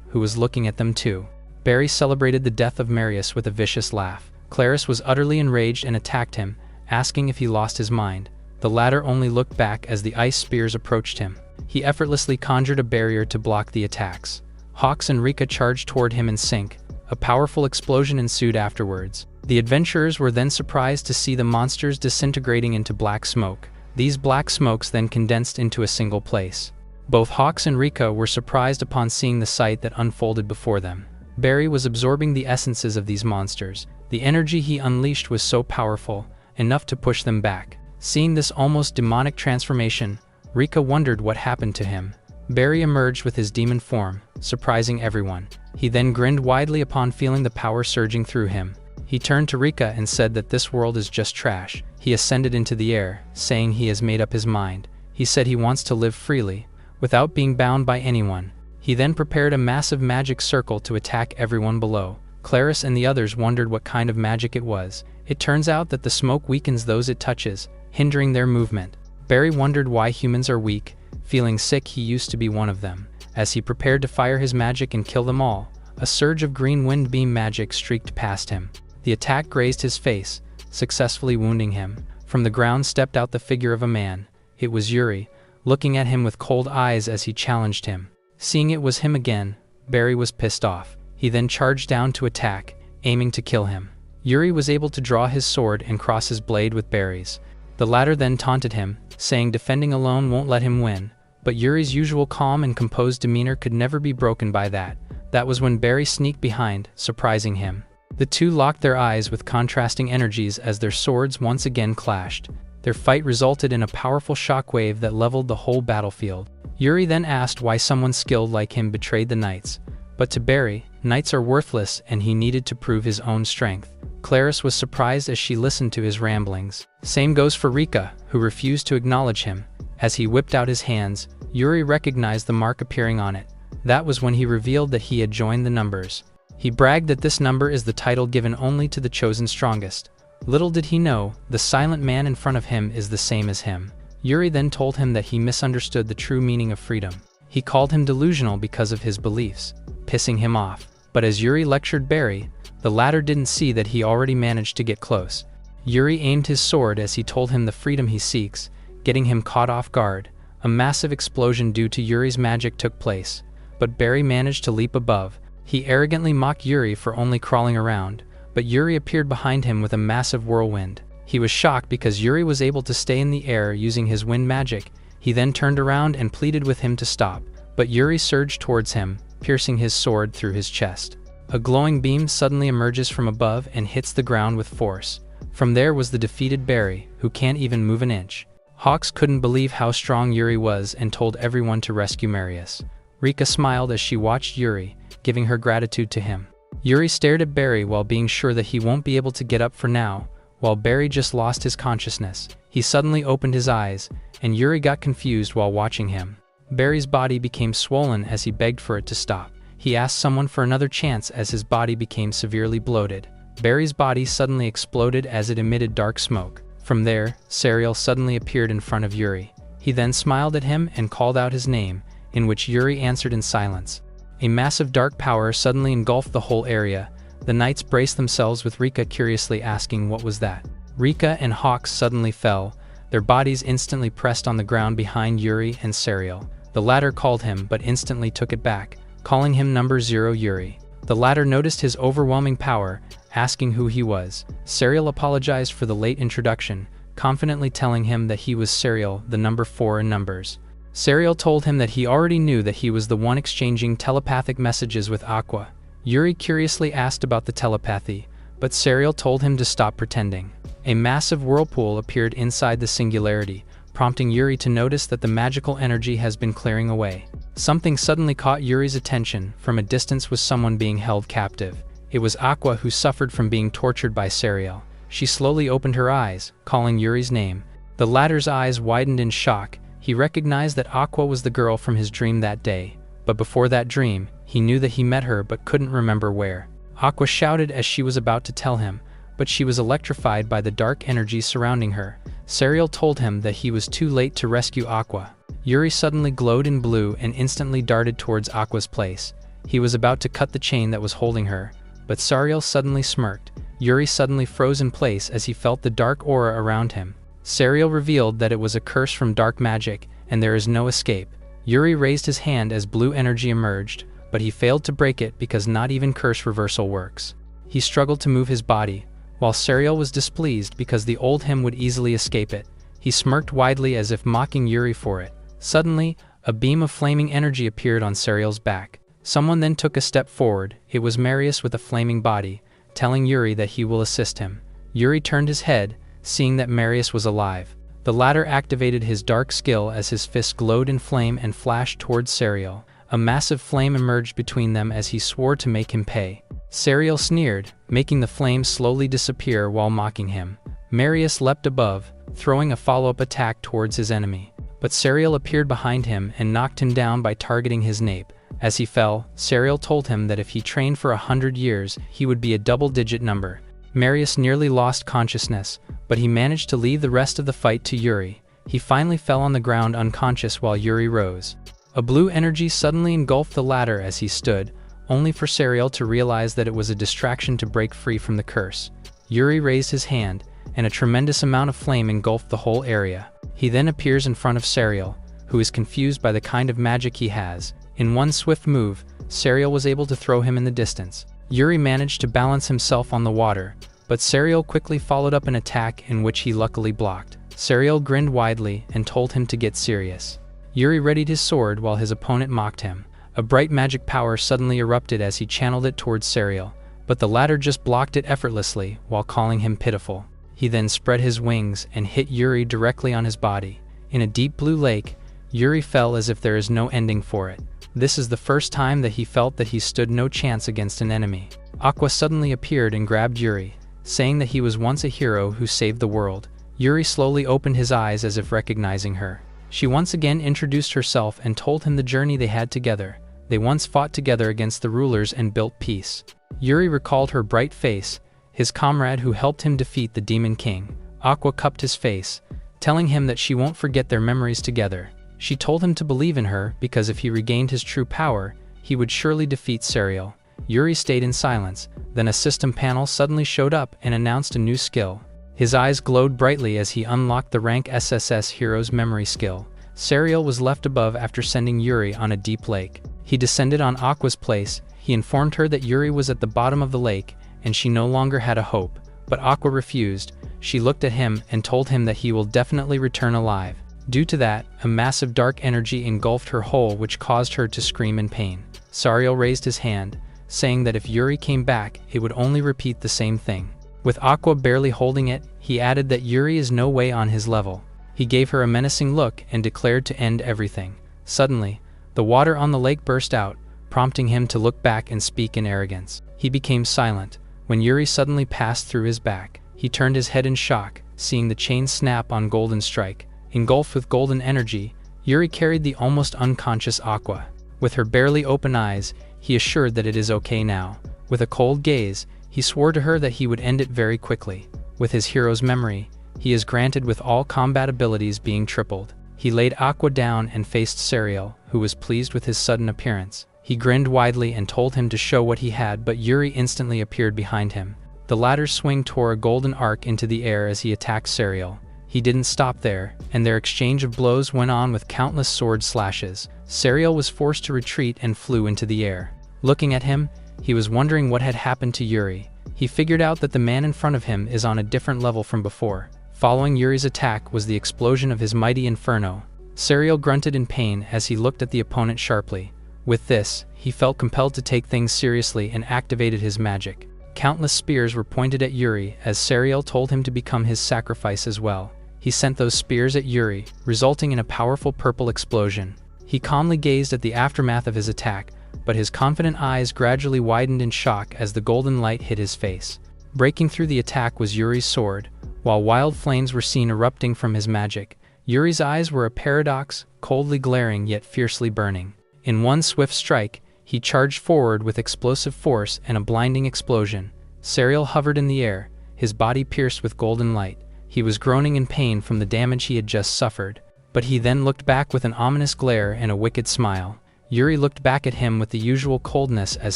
who was looking at them too. Barry celebrated the death of Marius with a vicious laugh. Clarus was utterly enraged and attacked him, asking if he lost his mind. The latter only looked back as the ice spears approached him. He effortlessly conjured a barrier to block the attacks. Hawks and Rika charged toward him in sync. A powerful explosion ensued afterwards. The adventurers were then surprised to see the monsters disintegrating into black smoke. These black smokes then condensed into a single place. Both Hawks and Rika were surprised upon seeing the sight that unfolded before them. Barry was absorbing the essences of these monsters. The energy he unleashed was so powerful, enough to push them back. Seeing this almost demonic transformation, Rika wondered what happened to him. Barry emerged with his demon form, surprising everyone. He then grinned widely upon feeling the power surging through him. He turned to Rika and said that this world is just trash. He ascended into the air, saying he has made up his mind. He said he wants to live freely, without being bound by anyone. He then prepared a massive magic circle to attack everyone below. Clarus and the others wondered what kind of magic it was. It turns out that the smoke weakens those it touches, hindering their movement. Barry wondered why humans are weak. Feeling sick, he used to be one of them. As he prepared to fire his magic and kill them all, a surge of green wind beam magic streaked past him. The attack grazed his face, successfully wounding him. From the ground stepped out the figure of a man. It was Yuri, looking at him with cold eyes as he challenged him. Seeing it was him again, Barry was pissed off. He then charged down to attack, aiming to kill him. Yuri was able to draw his sword and cross his blade with Barry's. The latter then taunted him, saying defending alone won't let him win. But Yuri's usual calm and composed demeanor could never be broken by that. That was when Barry sneaked behind, surprising him. The two locked their eyes with contrasting energies as their swords once again clashed. Their fight resulted in a powerful shockwave that leveled the whole battlefield. Yuri then asked why someone skilled like him betrayed the knights. But to Barry, knights are worthless and he needed to prove his own strength. Clarus was surprised as she listened to his ramblings. Same goes for Rika, who refused to acknowledge him. As he whipped out his hands, Yuri recognized the mark appearing on it. That was when he revealed that he had joined the numbers. He bragged that this number is the title given only to the chosen strongest. Little did he know, the silent man in front of him is the same as him. Yuri then told him that he misunderstood the true meaning of freedom. He called him delusional because of his beliefs, pissing him off. But as Yuri lectured Barry, the latter didn't see that he already managed to get close. Yuri aimed his sword as he told him the freedom he seeks, getting him caught off guard. A massive explosion due to Yuri's magic took place, but Barry managed to leap above. He arrogantly mocked Yuri for only crawling around, but Yuri appeared behind him with a massive whirlwind. He was shocked because Yuri was able to stay in the air using his wind magic. He then turned around and pleaded with him to stop, but Yuri surged towards him, piercing his sword through his chest. A glowing beam suddenly emerges from above and hits the ground with force. From there was the defeated Barry, who can't even move an inch. Hawks couldn't believe how strong Yuri was and told everyone to rescue Marius. Rika smiled as she watched Yuri, giving her gratitude to him. Yuri stared at Barry while being sure that he won't be able to get up for now, while Barry just lost his consciousness. He suddenly opened his eyes, and Yuri got confused while watching him. Barry's body became swollen as he begged for it to stop. He asked someone for another chance as his body became severely bloated. Barry's body suddenly exploded as it emitted dark smoke. From there, Serial suddenly appeared in front of Yuri. He then smiled at him and called out his name, in which Yuri answered in silence. A massive dark power suddenly engulfed the whole area. The knights braced themselves with Rika curiously asking what was that. Rika and Hawks suddenly fell, their bodies instantly pressed on the ground behind Yuri and Serial. The latter called him but instantly took it back, calling him number 0 Yuri. The latter noticed his overwhelming power, asking who he was. Serial apologized for the late introduction, confidently telling him that he was Serial, the number 4 in numbers. Serial told him that he already knew that he was the one exchanging telepathic messages with Aqua. Yuri curiously asked about the telepathy, but Serial told him to stop pretending. A massive whirlpool appeared inside the singularity, prompting Yuri to notice that the magical energy has been clearing away. Something suddenly caught Yuri's attention. From a distance was someone being held captive. It was Aqua, who suffered from being tortured by Serial. She slowly opened her eyes, calling Yuri's name. The latter's eyes widened in shock. He recognized that Aqua was the girl from his dream that day. But before that dream, he knew that he met her but couldn't remember where. Aqua shouted as she was about to tell him, but she was electrified by the dark energy surrounding her. Serial told him that he was too late to rescue Aqua. Yuri suddenly glowed in blue and instantly darted towards Aqua's place. He was about to cut the chain that was holding her, but Serial suddenly smirked. Yuri suddenly froze in place as he felt the dark aura around him. Serial revealed that it was a curse from dark magic, and there is no escape. Yuri raised his hand as blue energy emerged, but he failed to break it because not even curse reversal works. He struggled to move his body, while Serial was displeased because the old him would easily escape it. He smirked widely as if mocking Yuri for it. Suddenly, a beam of flaming energy appeared on Serial's back. Someone then took a step forward. It was Marius with a flaming body, telling Yuri that he will assist him. Yuri turned his head, seeing that Marius was alive. The latter activated his dark skill as his fist glowed in flame and flashed towards Serial. A massive flame emerged between them as he swore to make him pay. Serial sneered, making the flame slowly disappear while mocking him. Marius leapt above, throwing a follow-up attack towards his enemy. But Serial appeared behind him and knocked him down by targeting his nape. As he fell, Serial told him that if he trained for 100 years, he would be a double-digit number. Marius nearly lost consciousness, but he managed to leave the rest of the fight to Yuri. He finally fell on the ground unconscious while Yuri rose. A blue energy suddenly engulfed the latter as he stood, only for Serial to realize that it was a distraction to break free from the curse. Yuri raised his hand, and a tremendous amount of flame engulfed the whole area. He then appears in front of Serial, who is confused by the kind of magic he has. In one swift move, Serial was able to throw him in the distance. Yuri managed to balance himself on the water, but Serial quickly followed up an attack in which he luckily blocked. Serial grinned widely and told him to get serious. Yuri readied his sword while his opponent mocked him. A bright magic power suddenly erupted as he channeled it towards Serial, but the latter just blocked it effortlessly while calling him pitiful. He then spread his wings and hit Yuri directly on his body. In a deep blue lake, Yuri fell as if there is no ending for it. This is the first time that he felt that he stood no chance against an enemy. Aqua suddenly appeared and grabbed Yuri, saying that he was once a hero who saved the world. Yuri slowly opened his eyes as if recognizing her. She once again introduced herself and told him the journey they had together. They once fought together against the rulers and built peace. Yuri recalled her bright face, his comrade who helped him defeat the Demon King. Aqua cupped his face, telling him that she won't forget their memories together. She told him to believe in her because if he regained his true power, he would surely defeat Serial. Yuri stayed in silence, then a system panel suddenly showed up and announced a new skill. His eyes glowed brightly as he unlocked the rank SSS Hero's memory skill. Serial was left above after sending Yuri on a deep lake. He descended on Aqua's place. He informed her that Yuri was at the bottom of the lake and she no longer had a hope, but Aqua refused. She looked at him and told him that he will definitely return alive. Due to that, a massive dark energy engulfed her whole which caused her to scream in pain. Serial raised his hand, saying that if Yuri came back, it would only repeat the same thing. With Aqua barely holding it, he added that Yuri is no way on his level. He gave her a menacing look and declared to end everything. Suddenly, the water on the lake burst out, prompting him to look back and speak in arrogance. He became silent when Yuri suddenly passed through his back. He turned his head in shock, seeing the chain snap on Golden Strike. Engulfed with golden energy, Yuri carried the almost unconscious Aqua. With her barely open eyes, he assured that it is okay now. With a cold gaze, he swore to her that he would end it very quickly. With his hero's memory, he is granted with all combat abilities being tripled. He laid Aqua down and faced Serial, who was pleased with his sudden appearance. He grinned widely and told him to show what he had, but Yuri instantly appeared behind him. The latter's swing tore a golden arc into the air as he attacked Serial. He didn't stop there, and their exchange of blows went on with countless sword slashes. Serial was forced to retreat and flew into the air. Looking at him, he was wondering what had happened to Yuri. He figured out that the man in front of him is on a different level from before. Following Yuri's attack was the explosion of his mighty inferno. Serial grunted in pain as he looked at the opponent sharply. With this, he felt compelled to take things seriously and activated his magic. Countless spears were pointed at Yuri as Serial told him to become his sacrifice as well. He sent those spears at Yuri, resulting in a powerful purple explosion. He calmly gazed at the aftermath of his attack, but his confident eyes gradually widened in shock as the golden light hit his face. Breaking through the attack was Yuri's sword. While wild flames were seen erupting from his magic, Yuri's eyes were a paradox, coldly glaring yet fiercely burning. In one swift strike, he charged forward with explosive force and a blinding explosion. Serial hovered in the air, his body pierced with golden light. He was groaning in pain from the damage he had just suffered. But he then looked back with an ominous glare and a wicked smile. Yuri looked back at him with the usual coldness as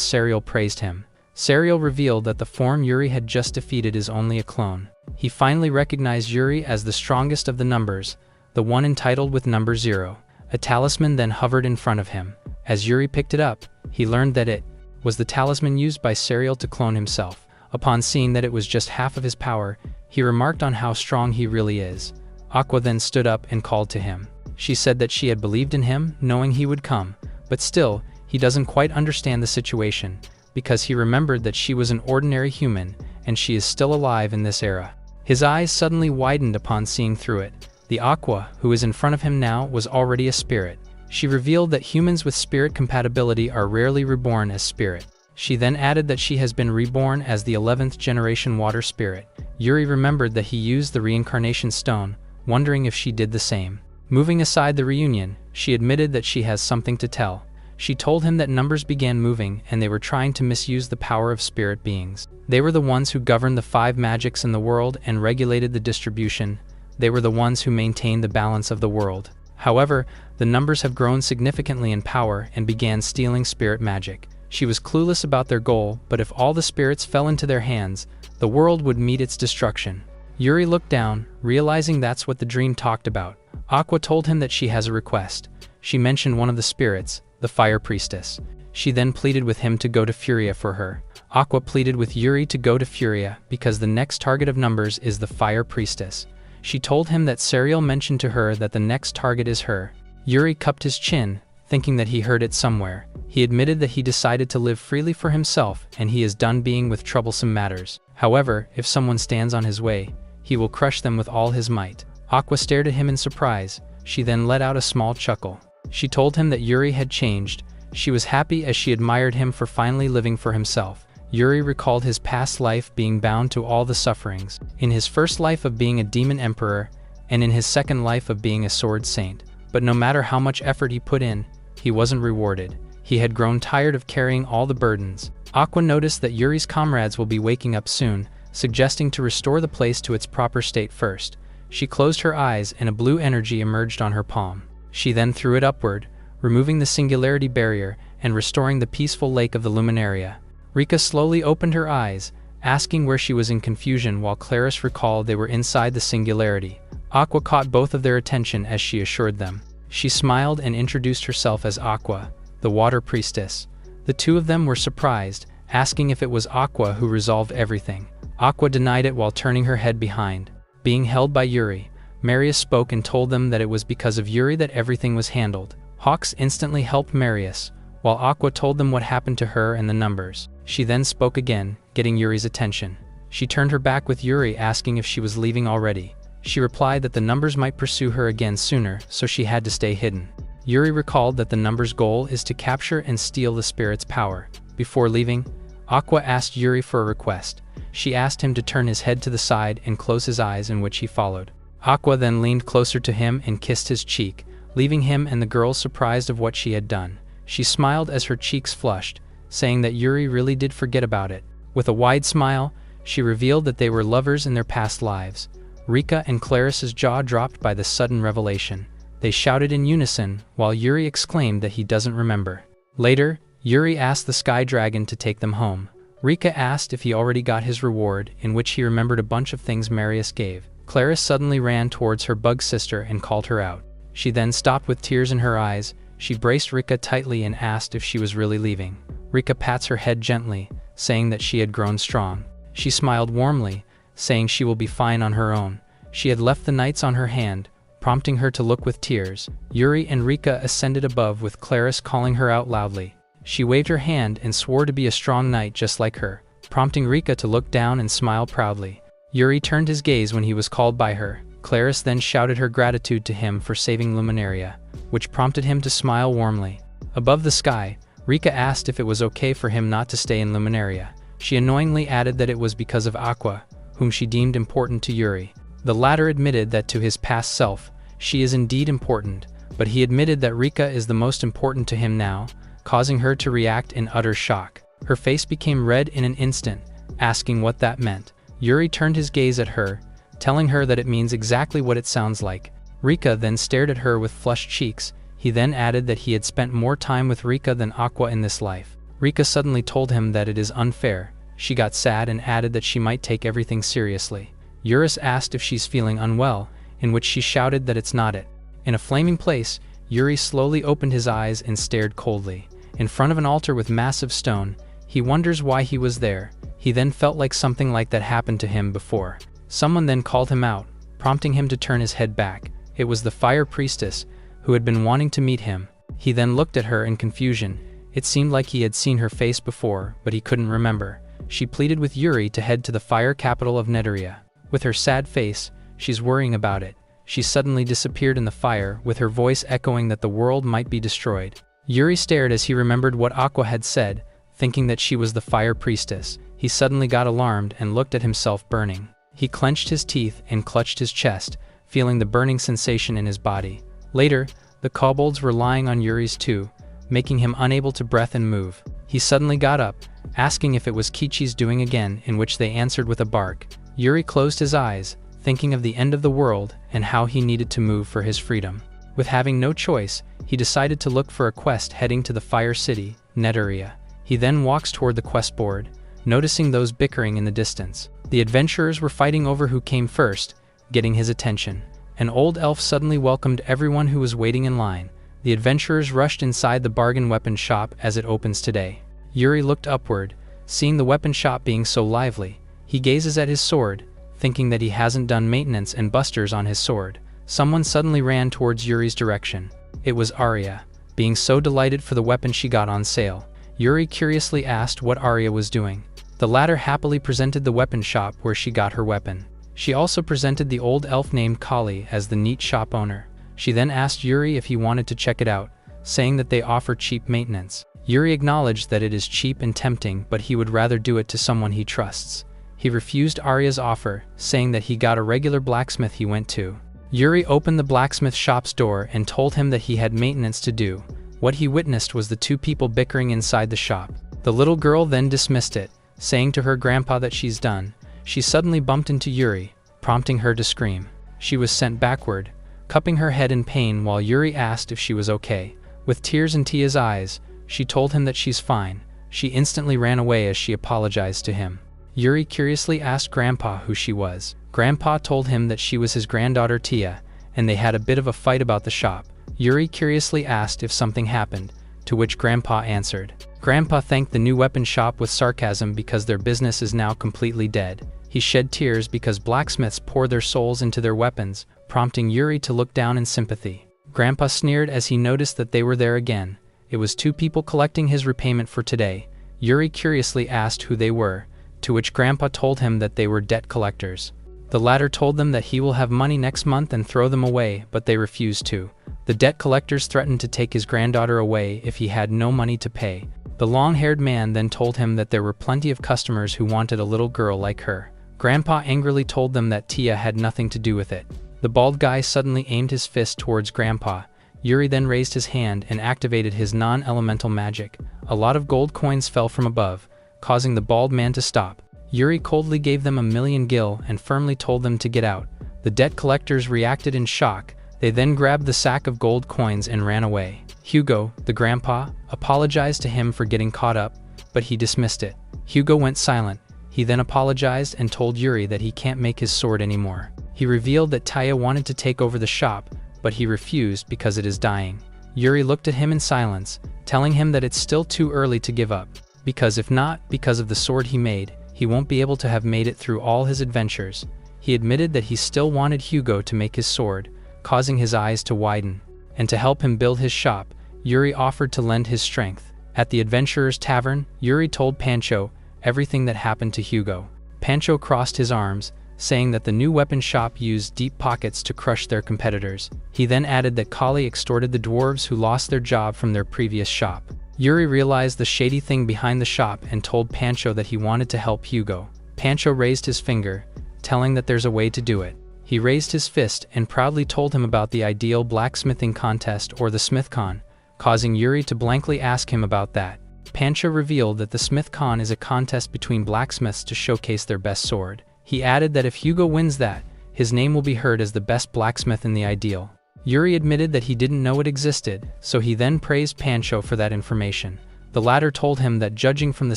Serial praised him. Serial revealed that the form Yuri had just defeated is only a clone. He finally recognized Yuri as the strongest of the numbers, the one entitled with number 0. A talisman then hovered in front of him. As Yuri picked it up, he learned that it was the talisman used by Serial to clone himself. Upon seeing that it was just half of his power, he remarked on how strong he really is. Aqua then stood up and called to him. She said that she had believed in him, knowing he would come, but still, he doesn't quite understand the situation, because he remembered that she was an ordinary human, and she is still alive in this era. His eyes suddenly widened upon seeing through it. The Aqua, who is in front of him now, was already a spirit. She revealed that humans with spirit compatibility are rarely reborn as spirit. She then added that she has been reborn as the 11th generation water spirit. Yuri remembered that he used the reincarnation stone, wondering if she did the same. Moving aside the reunion, she admitted that she has something to tell. She told him that numbers began moving and they were trying to misuse the power of spirit beings. They were the ones who governed the 5 magics in the world and regulated the distribution. They were the ones who maintained the balance of the world. However, the numbers have grown significantly in power and began stealing spirit magic. She was clueless about their goal, but if all the spirits fell into their hands, the world would meet its destruction. Yuri looked down, realizing that's what the dream talked about. Aqua told him that she has a request. She mentioned one of the spirits, the Fire Priestess. She then pleaded with him to go to Furia for her. Aqua pleaded with Yuri to go to Furia because the next target of numbers is the Fire Priestess. She told him that Serial mentioned to her that the next target is her. Yuri cupped his chin, thinking that he heard it somewhere. He admitted that he decided to live freely for himself and he is done being with troublesome matters. However, if someone stands on his way, he will crush them with all his might. Aqua stared at him in surprise. She then let out a small chuckle. She told him that Yuri had changed. She was happy as she admired him for finally living for himself. Yuri recalled his past life being bound to all the sufferings. In his first life of being a demon emperor, and in his second life of being a sword saint. But no matter how much effort he put in, he wasn't rewarded. He had grown tired of carrying all the burdens. Aqua noticed that Yuri's comrades will be waking up soon, suggesting to restore the place to its proper state first. She closed her eyes and a blue energy emerged on her palm. She then threw it upward, removing the singularity barrier and restoring the peaceful lake of the Luminaria. Rika slowly opened her eyes, asking where she was in confusion while Claris recalled they were inside the singularity. Aqua caught both of their attention as she assured them. She smiled and introduced herself as Aqua, the Water Priestess. The two of them were surprised, asking if it was Aqua who resolved everything. Aqua denied it while turning her head behind. Being held by Yuri, Marius spoke and told them that it was because of Yuri that everything was handled. Hawks instantly helped Marius, while Aqua told them what happened to her and the numbers. She then spoke again, getting Yuri's attention. She turned her back with Yuri asking if she was leaving already. She replied that the numbers might pursue her again sooner, so she had to stay hidden. Yuri recalled that the numbers' goal is to capture and steal the spirit's power. Before leaving, Aqua asked Yuri for a request. She asked him to turn his head to the side and close his eyes, in which he followed. Aqua then leaned closer to him and kissed his cheek, leaving him and the girls surprised of what she had done. She smiled as her cheeks flushed, saying that Yuri really did forget about it. With a wide smile, she revealed that they were lovers in their past lives. Rika and Claris's jaw dropped by the sudden revelation. They shouted in unison, while Yuri exclaimed that he doesn't remember. Later, Yuri asked the Sky Dragon to take them home. Rika asked if he already got his reward, in which he remembered a bunch of things Marius gave. Claris suddenly ran towards her bug sister and called her out. She then stopped with tears in her eyes. She braced Rika tightly and asked if she was really leaving. Rika pats her head gently, saying that she had grown strong. She smiled warmly, saying she will be fine on her own. She had left the knights on her hand, prompting her to look with tears. Yuri and Rika ascended above with Claris calling her out loudly. She waved her hand and swore to be a strong knight just like her, prompting Rika to look down and smile proudly. Yuri turned his gaze when he was called by her. Clarice then shouted her gratitude to him for saving Luminaria, which prompted him to smile warmly. Above the sky, Rika asked if it was okay for him not to stay in Luminaria. She annoyingly added that it was because of Aqua, whom she deemed important to Yuri. The latter admitted that to his past self, she is indeed important, but he admitted that Rika is the most important to him now, causing her to react in utter shock. Her face became red in an instant, asking what that meant. Yuri turned his gaze at her, telling her that it means exactly what it sounds like. Rika then stared at her with flushed cheeks. He then added that he had spent more time with Rika than Aqua in this life. Rika suddenly told him that it is unfair. She got sad and added that she might take everything seriously. Eurus asked if she's feeling unwell, in which she shouted that it's not it. In a flaming place, Yuri slowly opened his eyes and stared coldly. In front of an altar with massive stone, he wonders why he was there. He then felt like something like that happened to him before. Someone then called him out, prompting him to turn his head back. It was the fire priestess, who had been wanting to meet him. He then looked at her in confusion. It seemed like he had seen her face before, but he couldn't remember. She pleaded with Yuri to head to the fire capital of Neteria. With her sad face, she's worrying about it. She suddenly disappeared in the fire, with her voice echoing that the world might be destroyed. Yuri stared as he remembered what Aqua had said, thinking that she was the fire priestess. He suddenly got alarmed and looked at himself burning. He clenched his teeth and clutched his chest, feeling the burning sensation in his body. Later, the kobolds were lying on Yuri's too, making him unable to breathe and move. He suddenly got up, asking if it was Kichi's doing again, in which they answered with a bark. Yuri closed his eyes, thinking of the end of the world and how he needed to move for his freedom. With having no choice, he decided to look for a quest heading to the Fire City, Neteria. He then walks toward the quest board, noticing those bickering in the distance. The adventurers were fighting over who came first, getting his attention. An old elf suddenly welcomed everyone who was waiting in line. The adventurers rushed inside the bargain weapon shop as it opens today. Yuri looked upward, seeing the weapon shop being so lively. He gazes at his sword, thinking that he hasn't done maintenance and busters on his sword. Someone suddenly ran towards Yuri's direction. It was Arya, being so delighted for the weapon she got on sale. Yuri curiously asked what Arya was doing. The latter happily presented the weapon shop where she got her weapon. She also presented the old elf named Kali as the neat shop owner. She then asked Yuri if he wanted to check it out, saying that they offer cheap maintenance. Yuri acknowledged that it is cheap and tempting, but he would rather do it to someone he trusts. He refused Arya's offer, saying that he got a regular blacksmith he went to. Yuri opened the blacksmith shop's door and told him that he had maintenance to do. What he witnessed was the two people bickering inside the shop. The little girl then dismissed it, saying to her grandpa that she's done. She suddenly bumped into Yuri, prompting her to scream. She was sent backward, cupping her head in pain while Yuri asked if she was okay. With tears in Tia's eyes, she told him that she's fine. She instantly ran away as she apologized to him. Yuri curiously asked Grandpa who she was. Grandpa told him that she was his granddaughter Tia, and they had a bit of a fight about the shop. Yuri curiously asked if something happened, to which Grandpa answered. Grandpa thanked the new weapon shop with sarcasm because their business is now completely dead. He shed tears because blacksmiths pour their souls into their weapons, prompting Yuri to look down in sympathy. Grandpa sneered as he noticed that they were there again. It was two people collecting his repayment for today. Yuri curiously asked who they were, to which Grandpa told him that they were debt collectors. The latter told them that he will have money next month and throw them away, but they refused to. The debt collectors threatened to take his granddaughter away if he had no money to pay. The long-haired man then told him that there were plenty of customers who wanted a little girl like her. Grandpa angrily told them that Tia had nothing to do with it. The bald guy suddenly aimed his fist towards Grandpa. Yuri then raised his hand and activated his non-elemental magic. A lot of gold coins fell from above, causing the bald man to stop. Yuri coldly gave them 1,000,000 gil and firmly told them to get out. The debt collectors reacted in shock. They then grabbed the sack of gold coins and ran away. Hugo, the grandpa, apologized to him for getting caught up, but he dismissed it. Hugo went silent. He then apologized and told Yuri that he can't make his sword anymore. He revealed that Taya wanted to take over the shop, but he refused because it is dying. Yuri looked at him in silence, telling him that it's still too early to give up, because if not, because of the sword he made, he won't be able to have made it through all his adventures. He admitted that he still wanted Hugo to make his sword, causing his eyes to widen. And to help him build his shop, Yuri offered to lend his strength. At the adventurer's tavern, Yuri told Pancho everything that happened to Hugo. Pancho crossed his arms, saying that the new weapon shop used deep pockets to crush their competitors. He then added that Kali extorted the dwarves who lost their job from their previous shop. Yuri realized the shady thing behind the shop and told Pancho that he wanted to help Hugo. Pancho raised his finger, telling that there's a way to do it. He raised his fist and proudly told him about the ideal blacksmithing contest or the SmithCon, causing Yuri to blankly ask him about that. Pancho revealed that the SmithCon is a contest between blacksmiths to showcase their best sword. He added that if Hugo wins that, his name will be heard as the best blacksmith in the ideal. Yuri admitted that he didn't know it existed, so he then praised Pancho for that information. The latter told him that judging from the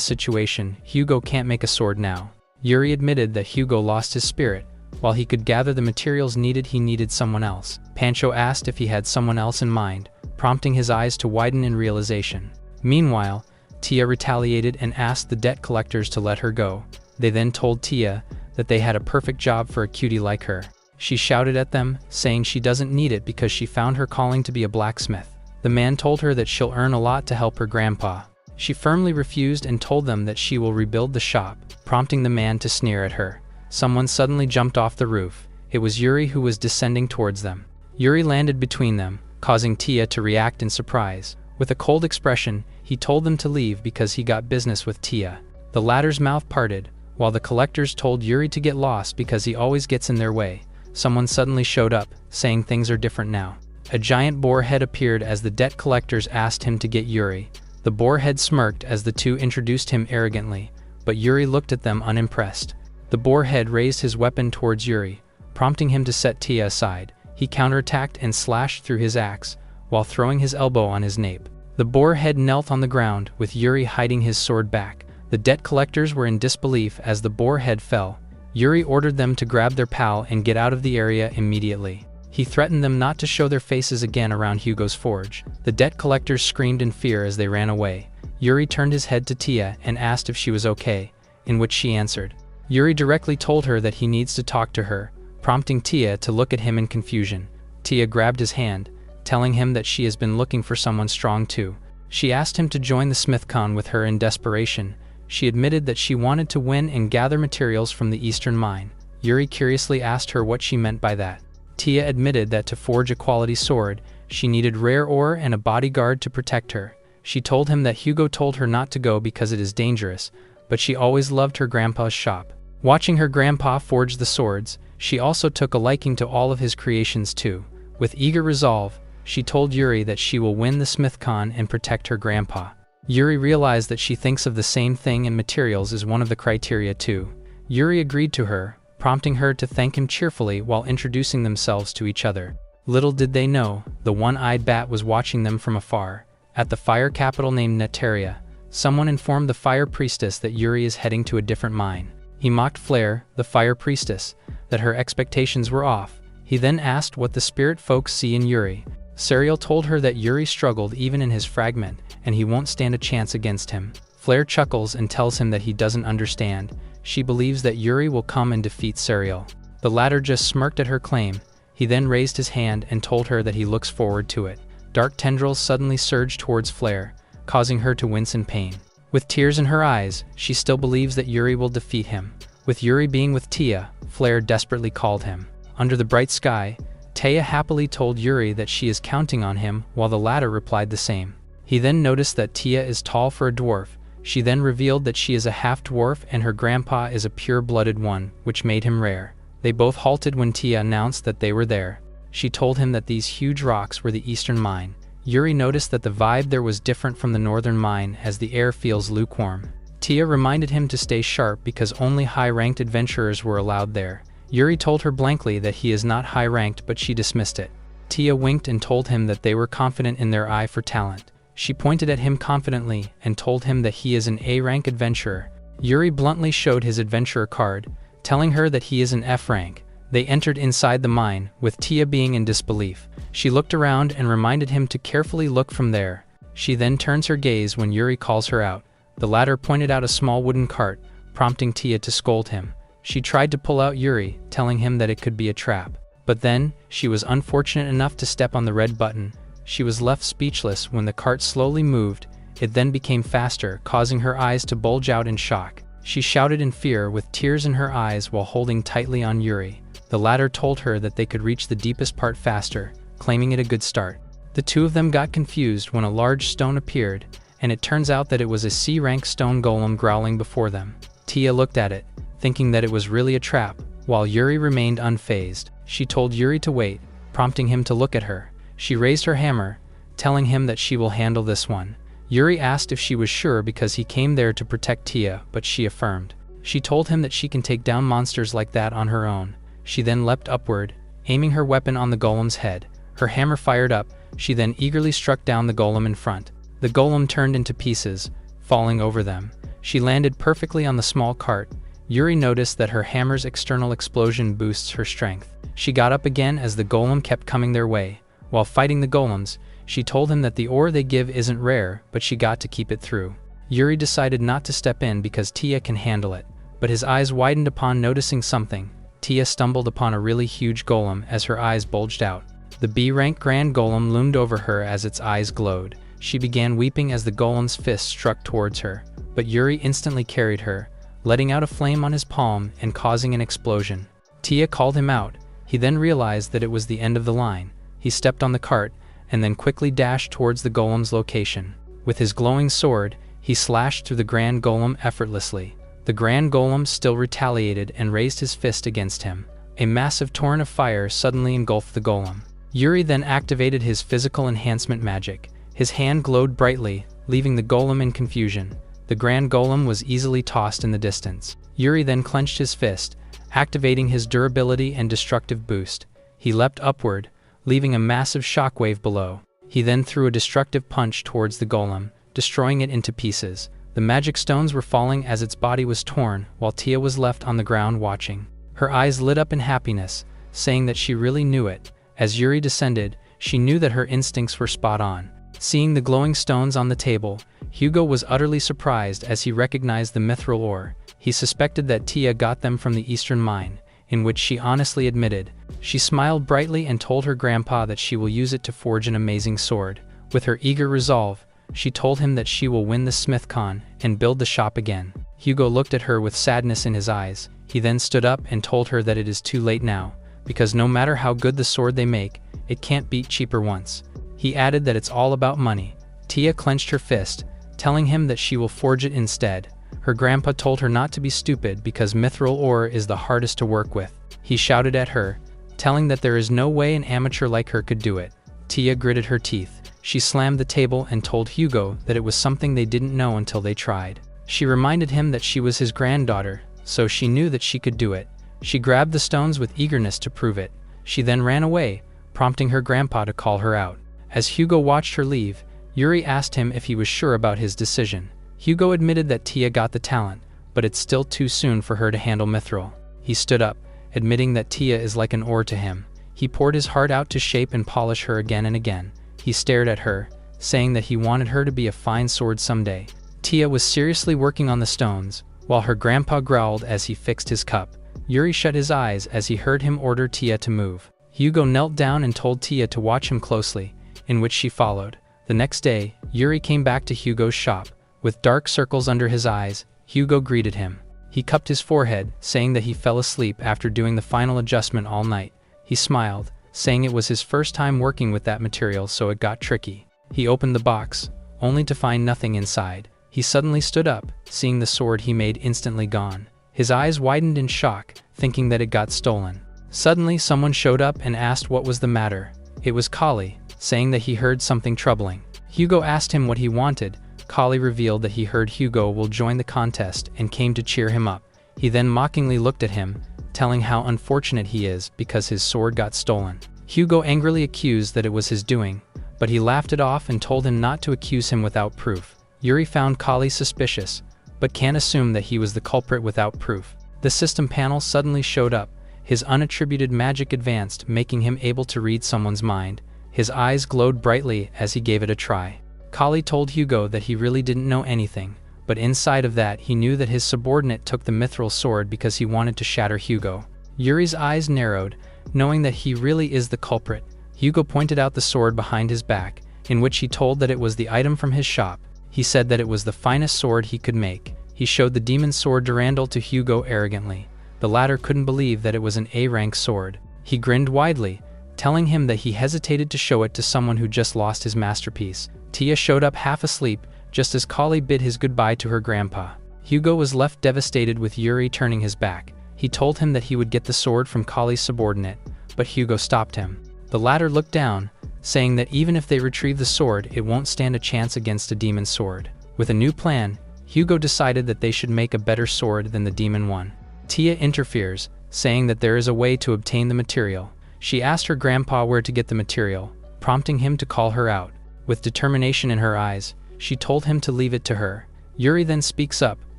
situation, Hugo can't make a sword now. Yuri admitted that Hugo lost his spirit. While he could gather the materials needed, he needed someone else. Pancho asked if he had someone else in mind, prompting his eyes to widen in realization. Meanwhile, Tia retaliated and asked the debt collectors to let her go. They then told Tia that they had a perfect job for a cutie like her. She shouted at them, saying she doesn't need it because she found her calling to be a blacksmith. The man told her that she'll earn a lot to help her grandpa. She firmly refused and told them that she will rebuild the shop, prompting the man to sneer at her. Someone suddenly jumped off the roof. It was Yuri who was descending towards them. Yuri landed between them, causing Tia to react in surprise. With a cold expression, he told them to leave because he got business with Tia. The latter's mouth parted, while the collectors told Yuri to get lost because he always gets in their way. Someone suddenly showed up, saying things are different now. A giant boar head appeared as the debt collectors asked him to get Yuri. The boar head smirked as the two introduced him arrogantly, but Yuri looked at them unimpressed. The boar head raised his weapon towards Yuri, prompting him to set Tia aside. He counterattacked and slashed through his axe, while throwing his elbow on his nape. The boar head knelt on the ground, with Yuri hiding his sword back. The debt collectors were in disbelief as the boar head fell. Yuri ordered them to grab their pal and get out of the area immediately. He threatened them not to show their faces again around Hugo's forge. The debt collectors screamed in fear as they ran away. Yuri turned his head to Tia and asked if she was okay, in which she answered. Yuri directly told her that he needs to talk to her, prompting Tia to look at him in confusion. Tia grabbed his hand, telling him that she has been looking for someone strong too. She asked him to join the SmithCon with her in desperation. She admitted that she wanted to win and gather materials from the eastern mine. Yuri curiously asked her what she meant by that. Tia admitted that to forge a quality sword, she needed rare ore and a bodyguard to protect her. She told him that Hugo told her not to go because it is dangerous, but she always loved her grandpa's shop. Watching her grandpa forge the swords, she also took a liking to all of his creations too. With eager resolve, she told Yuri that she will win the SmithCon and protect her grandpa. Yuri realized that she thinks of the same thing and materials is one of the criteria too. Yuri agreed to her, prompting her to thank him cheerfully while introducing themselves to each other. Little did they know, the one-eyed bat was watching them from afar. At the fire capital named Neteria, someone informed the fire priestess that Yuri is heading to a different mine. He mocked Flare, the fire priestess, that her expectations were off. He then asked what the spirit folks see in Yuri. Serial told her that Yuri struggled even in his fragment, and he won't stand a chance against him. Flare chuckles and tells him that he doesn't understand. She believes that Yuri will come and defeat Serial. The latter just smirked at her claim. He then raised his hand and told her that he looks forward to it. Dark tendrils suddenly surged towards Flare, causing her to wince in pain. With tears in her eyes, she still believes that Yuri will defeat him. With Yuri being with Tia, Flare desperately called him. Under the bright sky, Tia happily told Yuri that she is counting on him, while the latter replied the same. He then noticed that Tia is tall for a dwarf. She then revealed that she is a half-dwarf and her grandpa is a pure-blooded one, which made him rare. They both halted when Tia announced that they were there. She told him that these huge rocks were the eastern mine. Yuri noticed that the vibe there was different from the northern mine as the air feels lukewarm. Tia reminded him to stay sharp because only high-ranked adventurers were allowed there. Yuri told her blankly that he is not high-ranked, but she dismissed it. Tia winked and told him that they were confident in their eye for talent. She pointed at him confidently and told him that he is an A-rank adventurer. Yuri bluntly showed his adventurer card, telling her that he is an F-rank. They entered inside the mine, with Tia being in disbelief. She looked around and reminded him to carefully look from there. She then turns her gaze when Yuri calls her out. The latter pointed out a small wooden cart, prompting Tia to scold him. She tried to pull out Yuri, telling him that it could be a trap. But then, she was unfortunate enough to step on the red button. She was left speechless when the cart slowly moved. It then became faster, causing her eyes to bulge out in shock. She shouted in fear with tears in her eyes while holding tightly on Yuri. The latter told her that they could reach the deepest part faster, claiming it a good start. The two of them got confused when a large stone appeared, and it turns out that it was a C-rank stone golem growling before them. Tia looked at it, thinking that it was really a trap, while Yuri remained unfazed. She told Yuri to wait, prompting him to look at her. She raised her hammer, telling him that she will handle this one. Yuri asked if she was sure because he came there to protect Tia, but she affirmed. She told him that she can take down monsters like that on her own. She then leapt upward, aiming her weapon on the golem's head. Her hammer fired up. She then eagerly struck down the golem in front. The golem turned into pieces, falling over them. She landed perfectly on the small cart. Yuri noticed that her hammer's external explosion boosts her strength. She got up again as the golem kept coming their way. While fighting the golems, she told him that the ore they give isn't rare, but she got to keep it through. Yuri decided not to step in because Tia can handle it, but his eyes widened upon noticing something. Tia stumbled upon a really huge golem as her eyes bulged out. The B-rank grand golem loomed over her as its eyes glowed. She began weeping as the golem's fist struck towards her, but Yuri instantly carried her, letting out a flame on his palm and causing an explosion. Tia called him out. He then realized that it was the end of the line. He stepped on the cart, and then quickly dashed towards the golem's location. With his glowing sword, he slashed through the grand golem effortlessly. The grand golem still retaliated and raised his fist against him. A massive torrent of fire suddenly engulfed the golem. Yuri then activated his physical enhancement magic. His hand glowed brightly, leaving the golem in confusion. The grand golem was easily tossed in the distance. Yuri then clenched his fist, activating his durability and destructive boost. He leapt upward, leaving a massive shockwave below. He then threw a destructive punch towards the golem, destroying it into pieces. The magic stones were falling as its body was torn, while Tia was left on the ground watching. Her eyes lit up in happiness, saying that she really knew it. As Yuri descended, she knew that her instincts were spot on. Seeing the glowing stones on the table, Hugo was utterly surprised as he recognized the mithril ore. He suspected that Tia got them from the eastern mine, in which she honestly admitted. She smiled brightly and told her grandpa that she will use it to forge an amazing sword. With her eager resolve, she told him that she will win the SmithCon and build the shop again. Hugo looked at her with sadness in his eyes. He then stood up and told her that it is too late now, because no matter how good the sword they make, it can't beat cheaper ones. He added that it's all about money. Tia clenched her fist, telling him that she will forge it instead. Her grandpa told her not to be stupid because mithril ore is the hardest to work with. He shouted at her, telling that there is no way an amateur like her could do it. Tia gritted her teeth. She slammed the table and told Hugo that it was something they didn't know until they tried. She reminded him that she was his granddaughter, so she knew that she could do it. She grabbed the stones with eagerness to prove it. She then ran away, prompting her grandpa to call her out. As Hugo watched her leave, Yuri asked him if he was sure about his decision. Hugo admitted that Tia got the talent, but it's still too soon for her to handle mithril. He stood up, admitting that Tia is like an ore to him. He poured his heart out to shape and polish her again and again. He stared at her, saying that he wanted her to be a fine sword someday. Tia was seriously working on the stones, while her grandpa growled as he fixed his cup. Yuri shut his eyes as he heard him order Tia to move. Hugo knelt down and told Tia to watch him closely, in which she followed. The next day, Yuri came back to Hugo's shop. With dark circles under his eyes, Hugo greeted him. He cupped his forehead, saying that he fell asleep after doing the final adjustment all night. He smiled, saying it was his first time working with that material, so it got tricky. He opened the box, only to find nothing inside. He suddenly stood up, seeing the sword he made instantly gone. His eyes widened in shock, thinking that it got stolen. Suddenly, someone showed up and asked what was the matter. It was Kali, saying that he heard something troubling. Hugo asked him what he wanted. Kali revealed that he heard Hugo will join the contest and came to cheer him up. He then mockingly looked at him, telling how unfortunate he is because his sword got stolen. Hugo angrily accused that it was his doing, but he laughed it off and told him not to accuse him without proof. Yuri found Kali suspicious, but can't assume that he was the culprit without proof. The system panel suddenly showed up. His unattributed magic advanced, making him able to read someone's mind. His eyes glowed brightly as he gave it a try. Kali told Hugo that he really didn't know anything, but inside of that he knew that his subordinate took the mithril sword because he wanted to shatter Hugo. Yuri's eyes narrowed, knowing that he really is the culprit. Hugo pointed out the sword behind his back, in which he told that it was the item from his shop. He said that it was the finest sword he could make. He showed the demon's sword Durandal to Hugo arrogantly. The latter couldn't believe that it was an A-rank sword. He grinned widely, telling him that he hesitated to show it to someone who just lost his masterpiece. Tia showed up half asleep, just as Kali bid his goodbye to her grandpa. Hugo was left devastated with Yuri turning his back. He told him that he would get the sword from Kali's subordinate, but Hugo stopped him. The latter looked down, saying that even if they retrieve the sword, it won't stand a chance against a demon's sword. With a new plan, Hugo decided that they should make a better sword than the demon one. Tia interferes, saying that there is a way to obtain the material. She asked her grandpa where to get the material, prompting him to call her out. With determination in her eyes, she told him to leave it to her. Yuri then speaks up,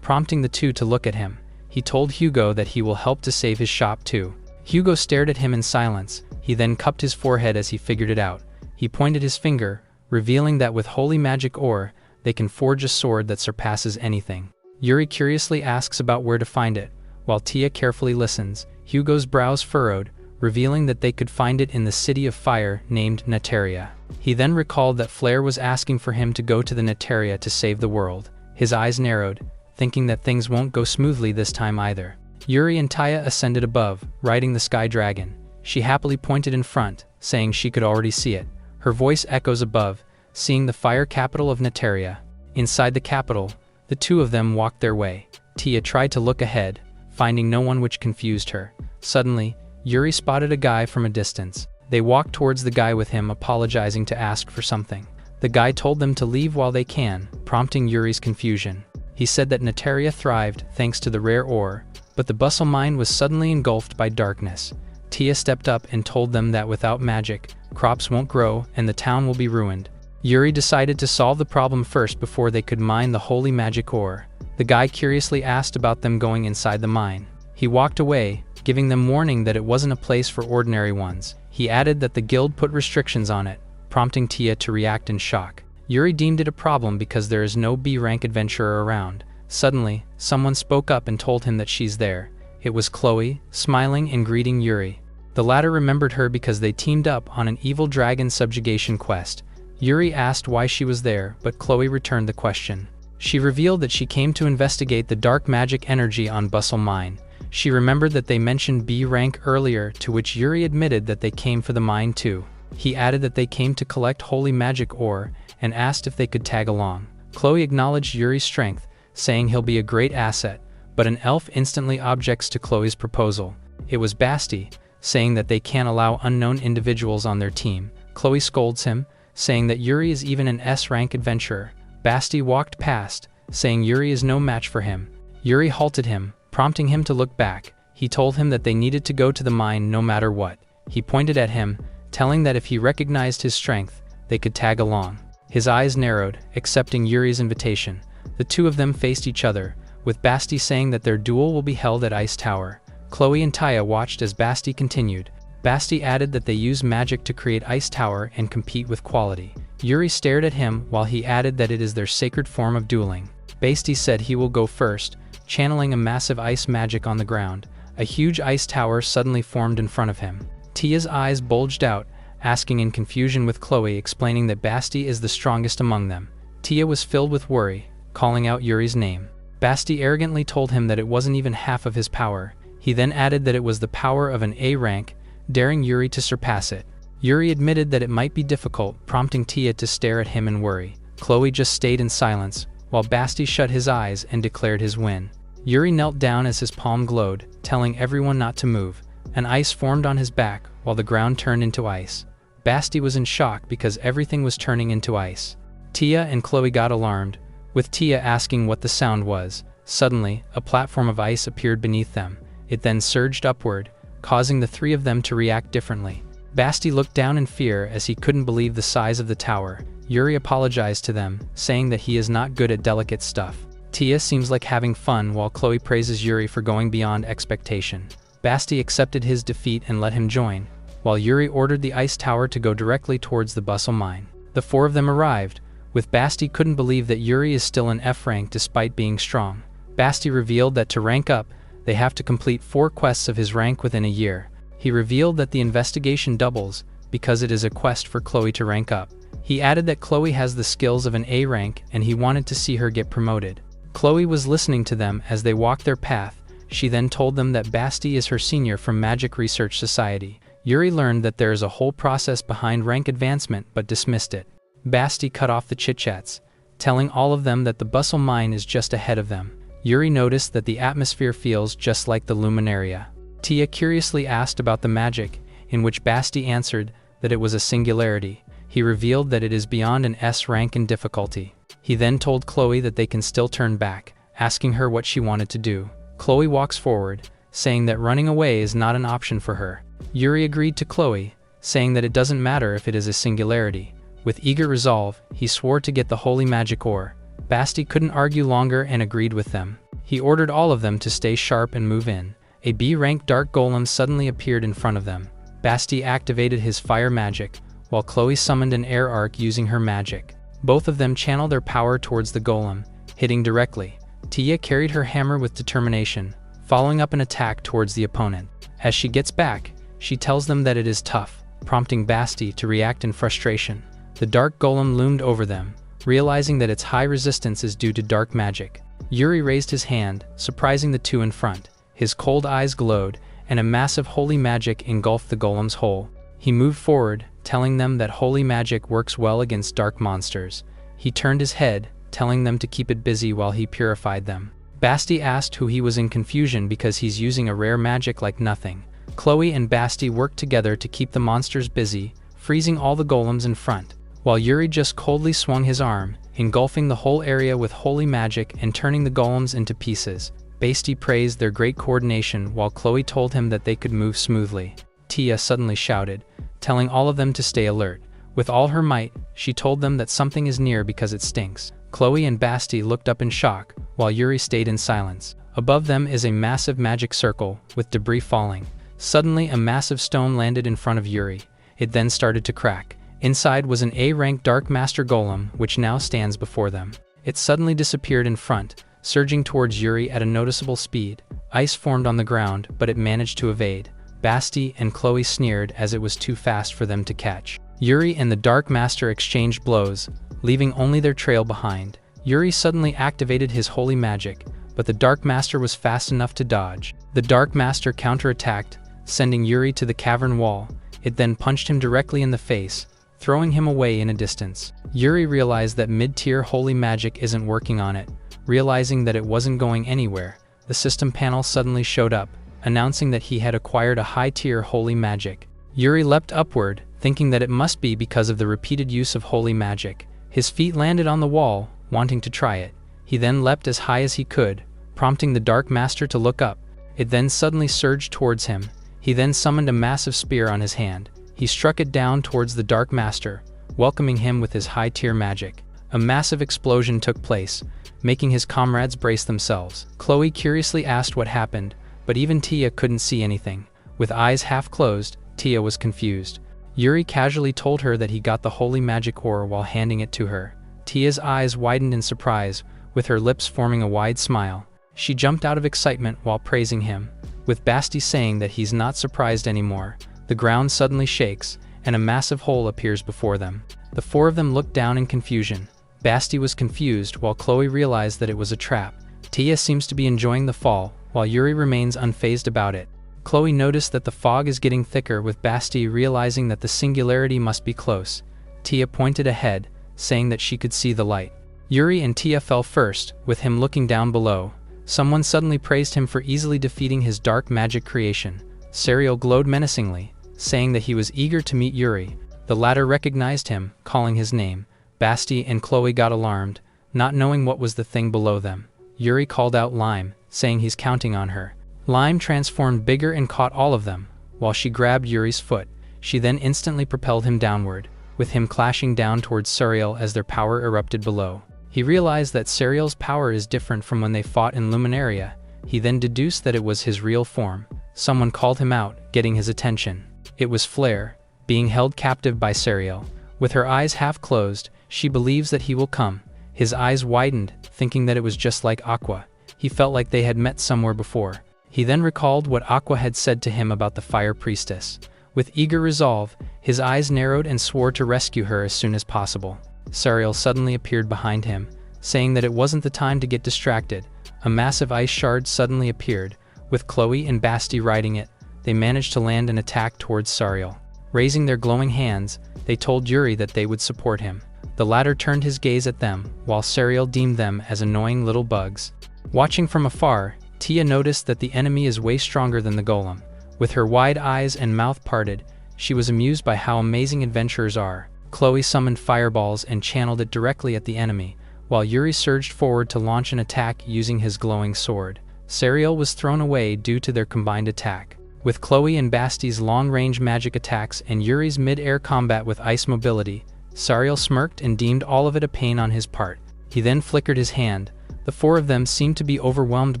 prompting the two to look at him. He told Hugo that he will help to save his shop too. Hugo stared at him in silence. He then cupped his forehead as he figured it out. He pointed his finger, revealing that with holy magic ore, they can forge a sword that surpasses anything. Yuri curiously asks about where to find it, while Tia carefully listens. Hugo's brows furrowed, revealing that they could find it in the city of fire named Neteria. He then recalled that Flare was asking for him to go to the Neteria to save the world. His eyes narrowed, thinking that things won't go smoothly this time either. Yuri and Tia ascended above, riding the sky dragon. She happily pointed in front, saying she could already see it. Her voice echoes above, seeing the fire capital of Neteria. Inside the capital, the two of them walked their way. Tia tried to look ahead, finding no one, which confused her. Suddenly, Yuri spotted a guy from a distance. They walked towards the guy with him, apologizing to ask for something. The guy told them to leave while they can, prompting Yuri's confusion. He said that Neteria thrived thanks to the rare ore, but the bustle mine was suddenly engulfed by darkness. Tia stepped up and told them that without magic, crops won't grow and the town will be ruined. Yuri decided to solve the problem first before they could mine the holy magic ore. The guy curiously asked about them going inside the mine. He walked away, giving them warning that it wasn't a place for ordinary ones. He added that the guild put restrictions on it, prompting Tia to react in shock. Yuri deemed it a problem because there is no B-rank adventurer around. Suddenly, someone spoke up and told him that she's there. It was Chloe, smiling and greeting Yuri. The latter remembered her because they teamed up on an evil dragon subjugation quest. Yuri asked why she was there, but Chloe returned the question. She revealed that she came to investigate the dark magic energy on Bustle Mine. She remembered that they mentioned B rank earlier, to which Yuri admitted that they came for the mine too. He added that they came to collect holy magic ore, and asked if they could tag along. Chloe acknowledged Yuri's strength, saying he'll be a great asset, but an elf instantly objects to Chloe's proposal. It was Basti, saying that they can't allow unknown individuals on their team. Chloe scolds him, saying that Yuri is even an S-rank adventurer. Basti walked past, saying Yuri is no match for him. Yuri halted him, prompting him to look back. He told him that they needed to go to the mine no matter what. He pointed at him, telling that if he recognized his strength, they could tag along. His eyes narrowed, accepting Yuri's invitation. The two of them faced each other, with Basti saying that their duel will be held at Ice Tower. Chloe and Tia watched as Basti continued. Basti added that they use magic to create Ice Tower and compete with quality. Yuri stared at him while he added that it is their sacred form of dueling. Basti said he will go first, channeling a massive ice magic on the ground. A huge ice tower suddenly formed in front of him. Tia's eyes bulged out, asking in confusion, with Chloe explaining that Basti is the strongest among them. Tia was filled with worry, calling out Yuri's name. Basti arrogantly told him that it wasn't even half of his power. He then added that it was the power of an A rank, daring Yuri to surpass it. Yuri admitted that it might be difficult, prompting Tia to stare at him in worry. Chloe just stayed in silence, while Basti shut his eyes and declared his win. Yuri knelt down as his palm glowed, telling everyone not to move. An ice formed on his back, while the ground turned into ice. Basti was in shock because everything was turning into ice. Tia and Chloe got alarmed, with Tia asking what the sound was. Suddenly, a platform of ice appeared beneath them. It then surged upward, causing the three of them to react differently. Basti looked down in fear as he couldn't believe the size of the tower. Yuri apologized to them, saying that he is not good at delicate stuff. Tia seems like having fun while Chloe praises Yuri for going beyond expectation. Basti accepted his defeat and let him join, while Yuri ordered the ice tower to go directly towards the Bustle Mine. The four of them arrived, with Basti couldn't believe that Yuri is still an F rank despite being strong. Basti revealed that to rank up, they have to complete 4 quests of his rank within a year. He revealed that the investigation doubles, because it is a quest for Chloe to rank up. He added that Chloe has the skills of an A rank and he wanted to see her get promoted. Chloe was listening to them as they walked their path. She then told them that Basti is her senior from Magic Research Society. Yuri learned that there is a whole process behind rank advancement but dismissed it. Basti cut off the chit-chats, telling all of them that the bustle mine is just ahead of them. Yuri noticed that the atmosphere feels just like the Luminaria. Tia curiously asked about the magic, in which Basti answered that it was a singularity. He revealed that it is beyond an S rank in difficulty. He then told Chloe that they can still turn back, asking her what she wanted to do. Chloe walks forward, saying that running away is not an option for her. Yuri agreed to Chloe, saying that it doesn't matter if it is a singularity. With eager resolve, he swore to get the holy magic ore. Basti couldn't argue longer and agreed with them. He ordered all of them to stay sharp and move in. A B-rank dark golem suddenly appeared in front of them. Basti activated his fire magic, while Chloe summoned an air arc using her magic. Both of them channeled their power towards the golem, hitting directly. Tia carried her hammer with determination, following up an attack towards the opponent. As she gets back, she tells them that it is tough, prompting Basti to react in frustration. The dark golem loomed over them, realizing that its high resistance is due to dark magic. Yuri raised his hand, surprising the two in front. His cold eyes glowed, and a massive holy magic engulfed the golem's whole. He moved forward, telling them that holy magic works well against dark monsters. He turned his head, telling them to keep it busy while he purified them. Basti asked who he was in confusion because he's using a rare magic like nothing. Chloe and Basti worked together to keep the monsters busy, freezing all the golems in front, while Yuri just coldly swung his arm, engulfing the whole area with holy magic and turning the golems into pieces. Basti praised their great coordination while Chloe told him that they could move smoothly. Tia suddenly shouted, telling all of them to stay alert. With all her might, she told them that something is near because it stinks. Chloe and Basti looked up in shock, while Yuri stayed in silence. Above them is a massive magic circle, with debris falling. Suddenly, a massive stone landed in front of Yuri. It then started to crack. Inside was an A-rank Dark Master Golem, which now stands before them. It suddenly disappeared in front, surging towards Yuri at a noticeable speed. Ice formed on the ground, but it managed to evade. Basti and Chloe sneered as it was too fast for them to catch. Yuri and the Dark Master exchanged blows, leaving only their trail behind. Yuri suddenly activated his holy magic, but the Dark Master was fast enough to dodge. The Dark Master counterattacked, sending Yuri to the cavern wall. It then punched him directly in the face, throwing him away in a distance. Yuri realized that mid-tier holy magic isn't working on it. Realizing that it wasn't going anywhere, the system panel suddenly showed up, announcing that he had acquired a high-tier holy magic. Yuri leapt upward, thinking that it must be because of the repeated use of holy magic. His feet landed on the wall, wanting to try it. He then leapt as high as he could, prompting the Dark Master to look up. It then suddenly surged towards him. He then summoned a massive spear on his hand. He struck it down towards the Dark Master, welcoming him with his high-tier magic. A massive explosion took place, making his comrades brace themselves. Chloe curiously asked what happened, but even Tia couldn't see anything. With eyes half closed, Tia was confused. Yuri casually told her that he got the holy magic ore while handing it to her. Tia's eyes widened in surprise, with her lips forming a wide smile. She jumped out of excitement while praising him, with Basti saying that he's not surprised anymore. The ground suddenly shakes, and a massive hole appears before them. The four of them looked down in confusion. Basti was confused while Chloe realized that it was a trap. Tia seems to be enjoying the fall, while Yuri remains unfazed about it. Chloe noticed that the fog is getting thicker, with Basti realizing that the singularity must be close. Tia pointed ahead, saying that she could see the light. Yuri and Tia fell first, with him looking down below. Someone suddenly praised him for easily defeating his dark magic creation. Serial glowed menacingly, saying that he was eager to meet Yuri. The latter recognized him, calling his name. Basti and Chloe got alarmed, not knowing what was the thing below them. Yuri called out Lime, saying he's counting on her. Lime transformed bigger and caught all of them, while she grabbed Yuri's foot. She then instantly propelled him downward, with him clashing down towards Serial as their power erupted below. He realized that Serial's power is different from when they fought in Luminaria. He then deduced that it was his real form. Someone called him out, getting his attention. It was Flare, being held captive by Serial. With her eyes half closed, she believes that he will come. His eyes widened, thinking that it was just like Aqua. He felt like they had met somewhere before. He then recalled what Aqua had said to him about the Fire Priestess. With eager resolve, his eyes narrowed and swore to rescue her as soon as possible. Serial suddenly appeared behind him, saying that it wasn't the time to get distracted. A massive ice shard suddenly appeared. With Chloe and Basti riding it, they managed to land an attack towards Sariel. Raising their glowing hands, they told Yuri that they would support him. The latter turned his gaze at them, while Sariel deemed them as annoying little bugs. Watching from afar, Tia noticed that the enemy is way stronger than the golem. With her wide eyes and mouth parted, she was amused by how amazing adventurers are. Chloe summoned fireballs and channeled it directly at the enemy, while Yuri surged forward to launch an attack using his glowing sword. Sariel was thrown away due to their combined attack. With Chloe and Basti's long-range magic attacks and Yuri's mid-air combat with ice mobility, Sariel smirked and deemed all of it a pain on his part. He then flickered his hand. The four of them seemed to be overwhelmed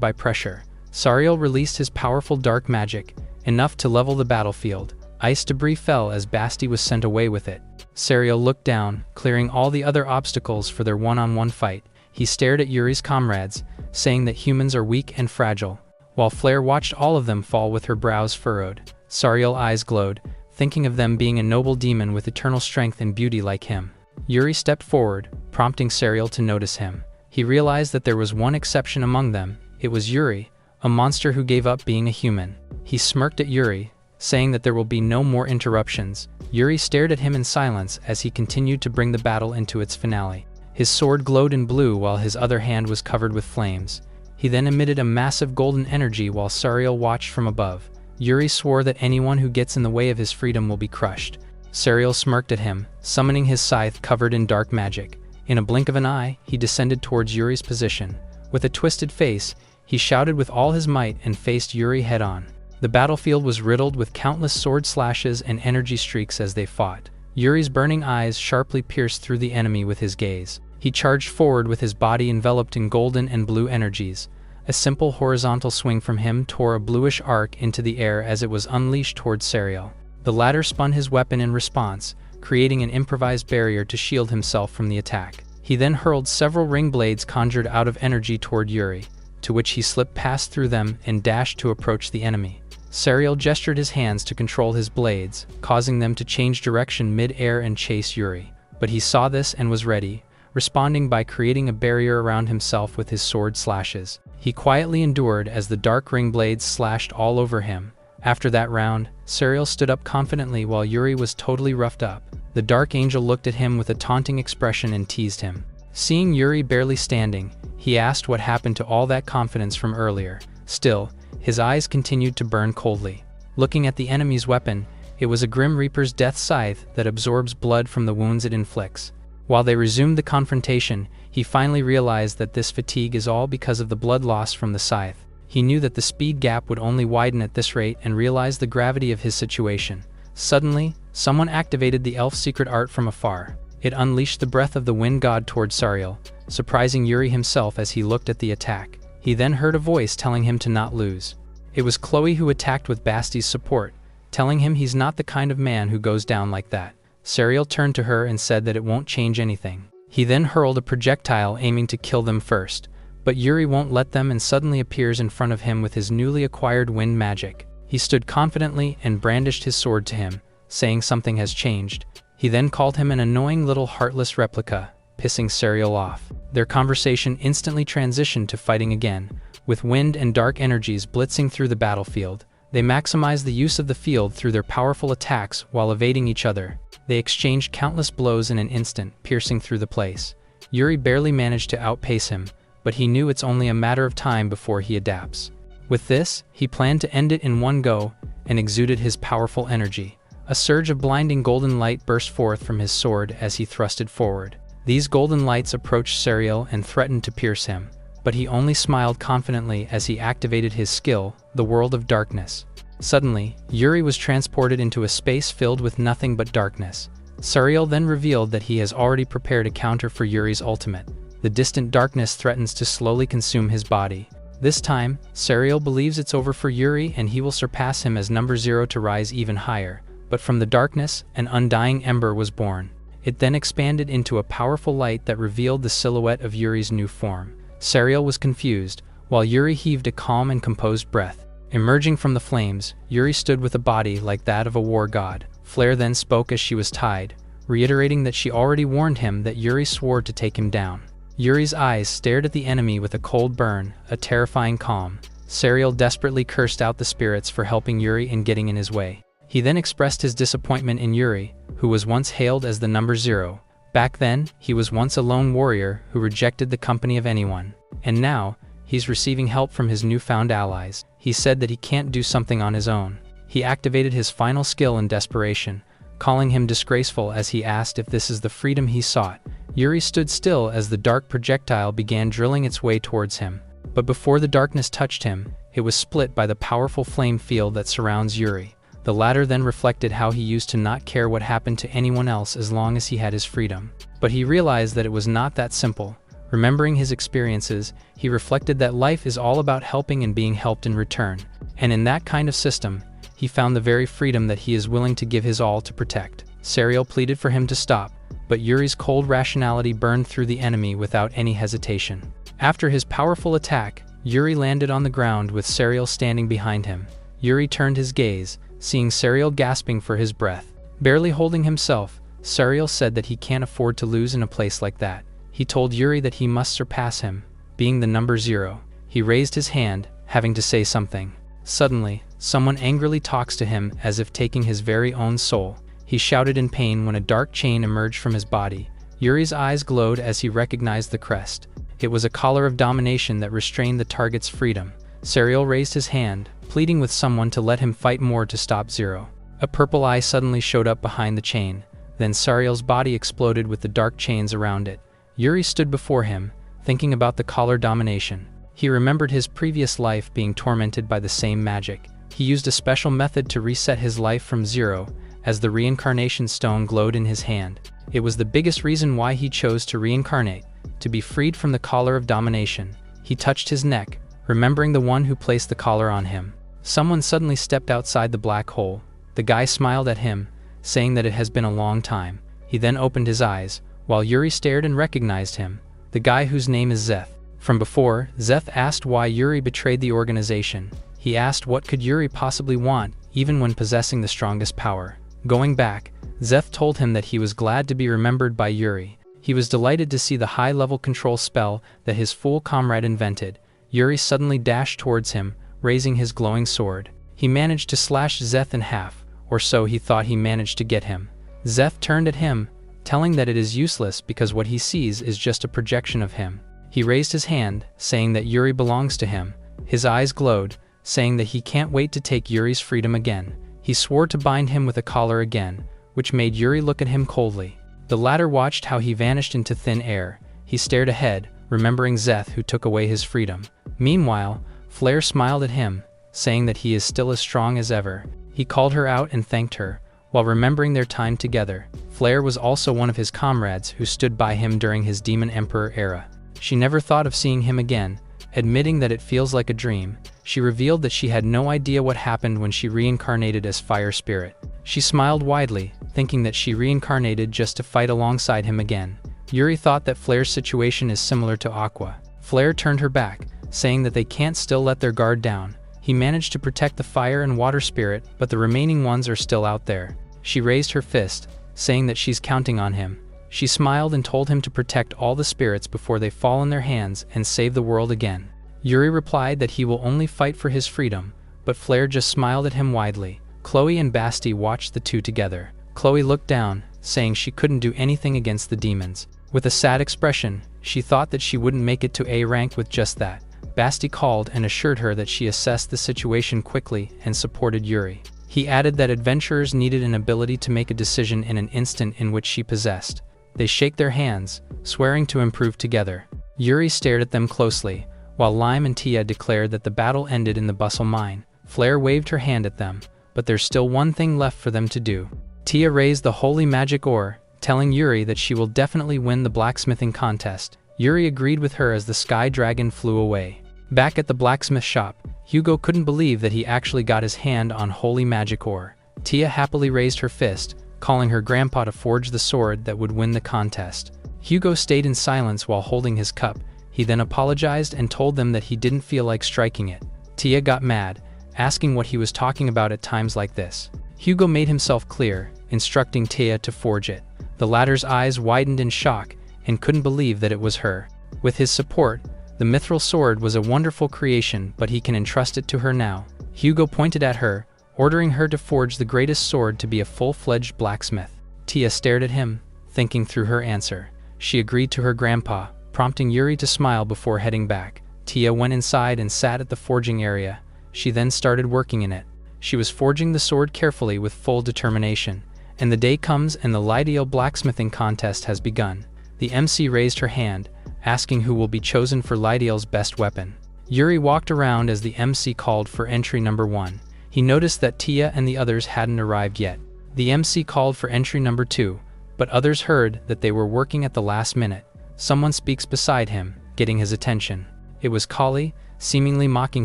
by pressure. Sariel released his powerful dark magic, enough to level the battlefield. Ice debris fell as Basti was sent away with it. Sariel looked down, clearing all the other obstacles for their one-on-one fight. He stared at Yuri's comrades, saying that humans are weak and fragile. While Flare watched all of them fall with her brows furrowed, Sariel's eyes glowed, thinking of them being a noble demon with eternal strength and beauty like him. Yuri stepped forward, prompting Sariel to notice him. He realized that there was one exception among them. It was Yuri, a monster who gave up being a human. He smirked at Yuri, saying that there will be no more interruptions. Yuri stared at him in silence as he continued to bring the battle into its finale. His sword glowed in blue while his other hand was covered with flames. He then emitted a massive golden energy while Sariel watched from above. Yuri swore that anyone who gets in the way of his freedom will be crushed. Sariel smirked at him, summoning his scythe covered in dark magic. In a blink of an eye, he descended towards Yuri's position. With a twisted face, he shouted with all his might and faced Yuri head-on. The battlefield was riddled with countless sword slashes and energy streaks as they fought. Yuri's burning eyes sharply pierced through the enemy with his gaze. He charged forward with his body enveloped in golden and blue energies. A simple horizontal swing from him tore a bluish arc into the air as it was unleashed towards Sariel. The latter spun his weapon in response, creating an improvised barrier to shield himself from the attack. He then hurled several ring blades conjured out of energy toward Yuri, to which he slipped past through them and dashed to approach the enemy. Sariel gestured his hands to control his blades, causing them to change direction mid-air and chase Yuri. But he saw this and was ready, responding by creating a barrier around himself with his sword slashes. He quietly endured as the dark ring blades slashed all over him. After that round, Sariel stood up confidently while Yuri was totally roughed up. The Dark Angel looked at him with a taunting expression and teased him. Seeing Yuri barely standing, he asked what happened to all that confidence from earlier. Still, his eyes continued to burn coldly. Looking at the enemy's weapon, it was a Grim Reaper's death scythe that absorbs blood from the wounds it inflicts. While they resumed the confrontation, he finally realized that this fatigue is all because of the blood loss from the scythe. He knew that the speed gap would only widen at this rate and realized the gravity of his situation. Suddenly, someone activated the elf secret art from afar. It unleashed the breath of the wind god toward Sariel, surprising Yuri himself as he looked at the attack. He then heard a voice telling him to not lose. It was Chloe who attacked with Basti's support, telling him he's not the kind of man who goes down like that. Sariel turned to her and said that it won't change anything. He then hurled a projectile aiming to kill them first, but Yuri won't let them and suddenly appears in front of him with his newly acquired wind magic. He stood confidently and brandished his sword to him, saying something has changed. He then called him an annoying little heartless replica, pissing Sariel off. Their conversation instantly transitioned to fighting again, with wind and dark energies blitzing through the battlefield. They maximized the use of the field through their powerful attacks while evading each other. They exchanged countless blows in an instant, piercing through the place. Yuri barely managed to outpace him, but he knew it's only a matter of time before he adapts. With this, he planned to end it in one go and exuded his powerful energy. A surge of blinding golden light burst forth from his sword as he thrusted forward. These golden lights approached Sariel and threatened to pierce him, but he only smiled confidently as he activated his skill, the World of Darkness. Suddenly, Yuri was transported into a space filled with nothing but darkness. Sariel then revealed that he has already prepared a counter for Yuri's ultimate. The distant darkness threatens to slowly consume his body. This time, Sariel believes it's over for Yuri and he will surpass him as number 0 to rise even higher. But from the darkness, an undying ember was born. It then expanded into a powerful light that revealed the silhouette of Yuri's new form. Sariel was confused, while Yuri heaved a calm and composed breath. Emerging from the flames, Yuri stood with a body like that of a war god. Flare then spoke as she was tied, reiterating that she already warned him that Yuri swore to take him down. Yuri's eyes stared at the enemy with a cold burn, a terrifying calm. Serial desperately cursed out the spirits for helping Yuri and getting in his way. He then expressed his disappointment in Yuri, who was once hailed as the number 0. Back then, he was once a lone warrior who rejected the company of anyone. And now, he's receiving help from his newfound allies. He said that he can't do something on his own. He activated his final skill in desperation, calling him disgraceful as he asked if this is the freedom he sought. Yuri stood still as the dark projectile began drilling its way towards him. But before the darkness touched him, it was split by the powerful flame field that surrounds Yuri. The latter then reflected how he used to not care what happened to anyone else as long as he had his freedom. But he realized that it was not that simple. Remembering his experiences, he reflected that life is all about helping and being helped in return. And in that kind of system, he found the very freedom that he is willing to give his all to protect. Serial pleaded for him to stop, but Yuri's cold rationality burned through the enemy without any hesitation. After his powerful attack, Yuri landed on the ground with Serial standing behind him. Yuri turned his gaze, seeing Serial gasping for his breath. Barely holding himself, Serial said that he can't afford to lose in a place like that. He told Yuri that he must surpass him, being the number 0. He raised his hand, having to say something. Suddenly, someone angrily talks to him as if taking his very own soul. He shouted in pain when a dark chain emerged from his body. Yuri's eyes glowed as he recognized the crest. It was a collar of domination that restrained the target's freedom. Serial raised his hand, pleading with someone to let him fight more to stop 0. A purple eye suddenly showed up behind the chain. Then Serial's body exploded with the dark chains around it. Yuri stood before him, thinking about the collar domination. He remembered his previous life being tormented by the same magic. He used a special method to reset his life from 0, as the reincarnation stone glowed in his hand. It was the biggest reason why he chose to reincarnate, to be freed from the collar of domination. He touched his neck, remembering the one who placed the collar on him. Someone suddenly stepped outside the black hole. The guy smiled at him, saying that it has been a long time. He then opened his eyes, while Yuri stared and recognized him. The guy whose name is Zeth. From before, Zeth asked why Yuri betrayed the organization. He asked what could Yuri possibly want, even when possessing the strongest power. Going back, Zeth told him that he was glad to be remembered by Yuri. He was delighted to see the high-level control spell that his fool comrade invented. Yuri suddenly dashed towards him, raising his glowing sword. He managed to slash Zeth in half, or so he thought. He managed to get him. Zeth turned at him, telling that it is useless because what he sees is just a projection of him. He raised his hand, saying that Yuri belongs to him. His eyes glowed, saying that he can't wait to take Yuri's freedom again. He swore to bind him with a collar again, which made Yuri look at him coldly. The latter watched how he vanished into thin air. He stared ahead, remembering Zeth who took away his freedom. Meanwhile, Flare smiled at him, saying that he is still as strong as ever. He called her out and thanked her, while remembering their time together. Flare was also one of his comrades who stood by him during his Demon Emperor era. She never thought of seeing him again. Admitting that it feels like a dream, she revealed that she had no idea what happened when she reincarnated as Fire Spirit. She smiled widely, thinking that she reincarnated just to fight alongside him again. Yuri thought that Flare's situation is similar to Aqua. Flare turned her back, saying that they can't still let their guard down. He managed to protect the Fire and Water Spirit, but the remaining ones are still out there. She raised her fist, saying that she's counting on him. She smiled and told him to protect all the spirits before they fall in their hands and save the world again. Yuri replied that he will only fight for his freedom, but Flare just smiled at him widely. Chloe and Basti watched the two together. Chloe looked down, saying she couldn't do anything against the demons. With a sad expression, she thought that she wouldn't make it to A rank with just that. Basti called and assured her that she assessed the situation quickly and supported Yuri. He added that adventurers needed an ability to make a decision in an instant in which she possessed. They shake their hands, swearing to improve together. Yuri stared at them closely, while Lime and Tia declared that the battle ended in the Bustle Mine. Flare waved her hand at them, but there's still one thing left for them to do. Tia raised the holy magic ore, telling Yuri that she will definitely win the blacksmithing contest. Yuri agreed with her as the sky dragon flew away. Back at the blacksmith shop, Hugo couldn't believe that he actually got his hand on holy magic ore. Tia happily raised her fist, calling her grandpa to forge the sword that would win the contest. Hugo stayed in silence while holding his cup. He then apologized and told them that he didn't feel like striking it. Tia got mad, asking what he was talking about at times like this. Hugo made himself clear, instructing Tia to forge it. The latter's eyes widened in shock and couldn't believe that it was her. With his support, the mithril sword was a wonderful creation, but he can entrust it to her now. Hugo pointed at her, ordering her to forge the greatest sword to be a full-fledged blacksmith. Tia stared at him, thinking through her answer. She agreed to her grandpa, prompting Yuri to smile before heading back. Tia went inside and sat at the forging area. She then started working in it. She was forging the sword carefully with full determination. And the day comes and the Lydiel blacksmithing contest has begun. The MC raised her hand, asking who will be chosen for Lydiel's best weapon. Yuri walked around as the MC called for entry number 1. He noticed that Tia and the others hadn't arrived yet. The MC called for entry number 2, but others heard that they were working at the last minute. Someone speaks beside him, getting his attention. It was Kali, seemingly mocking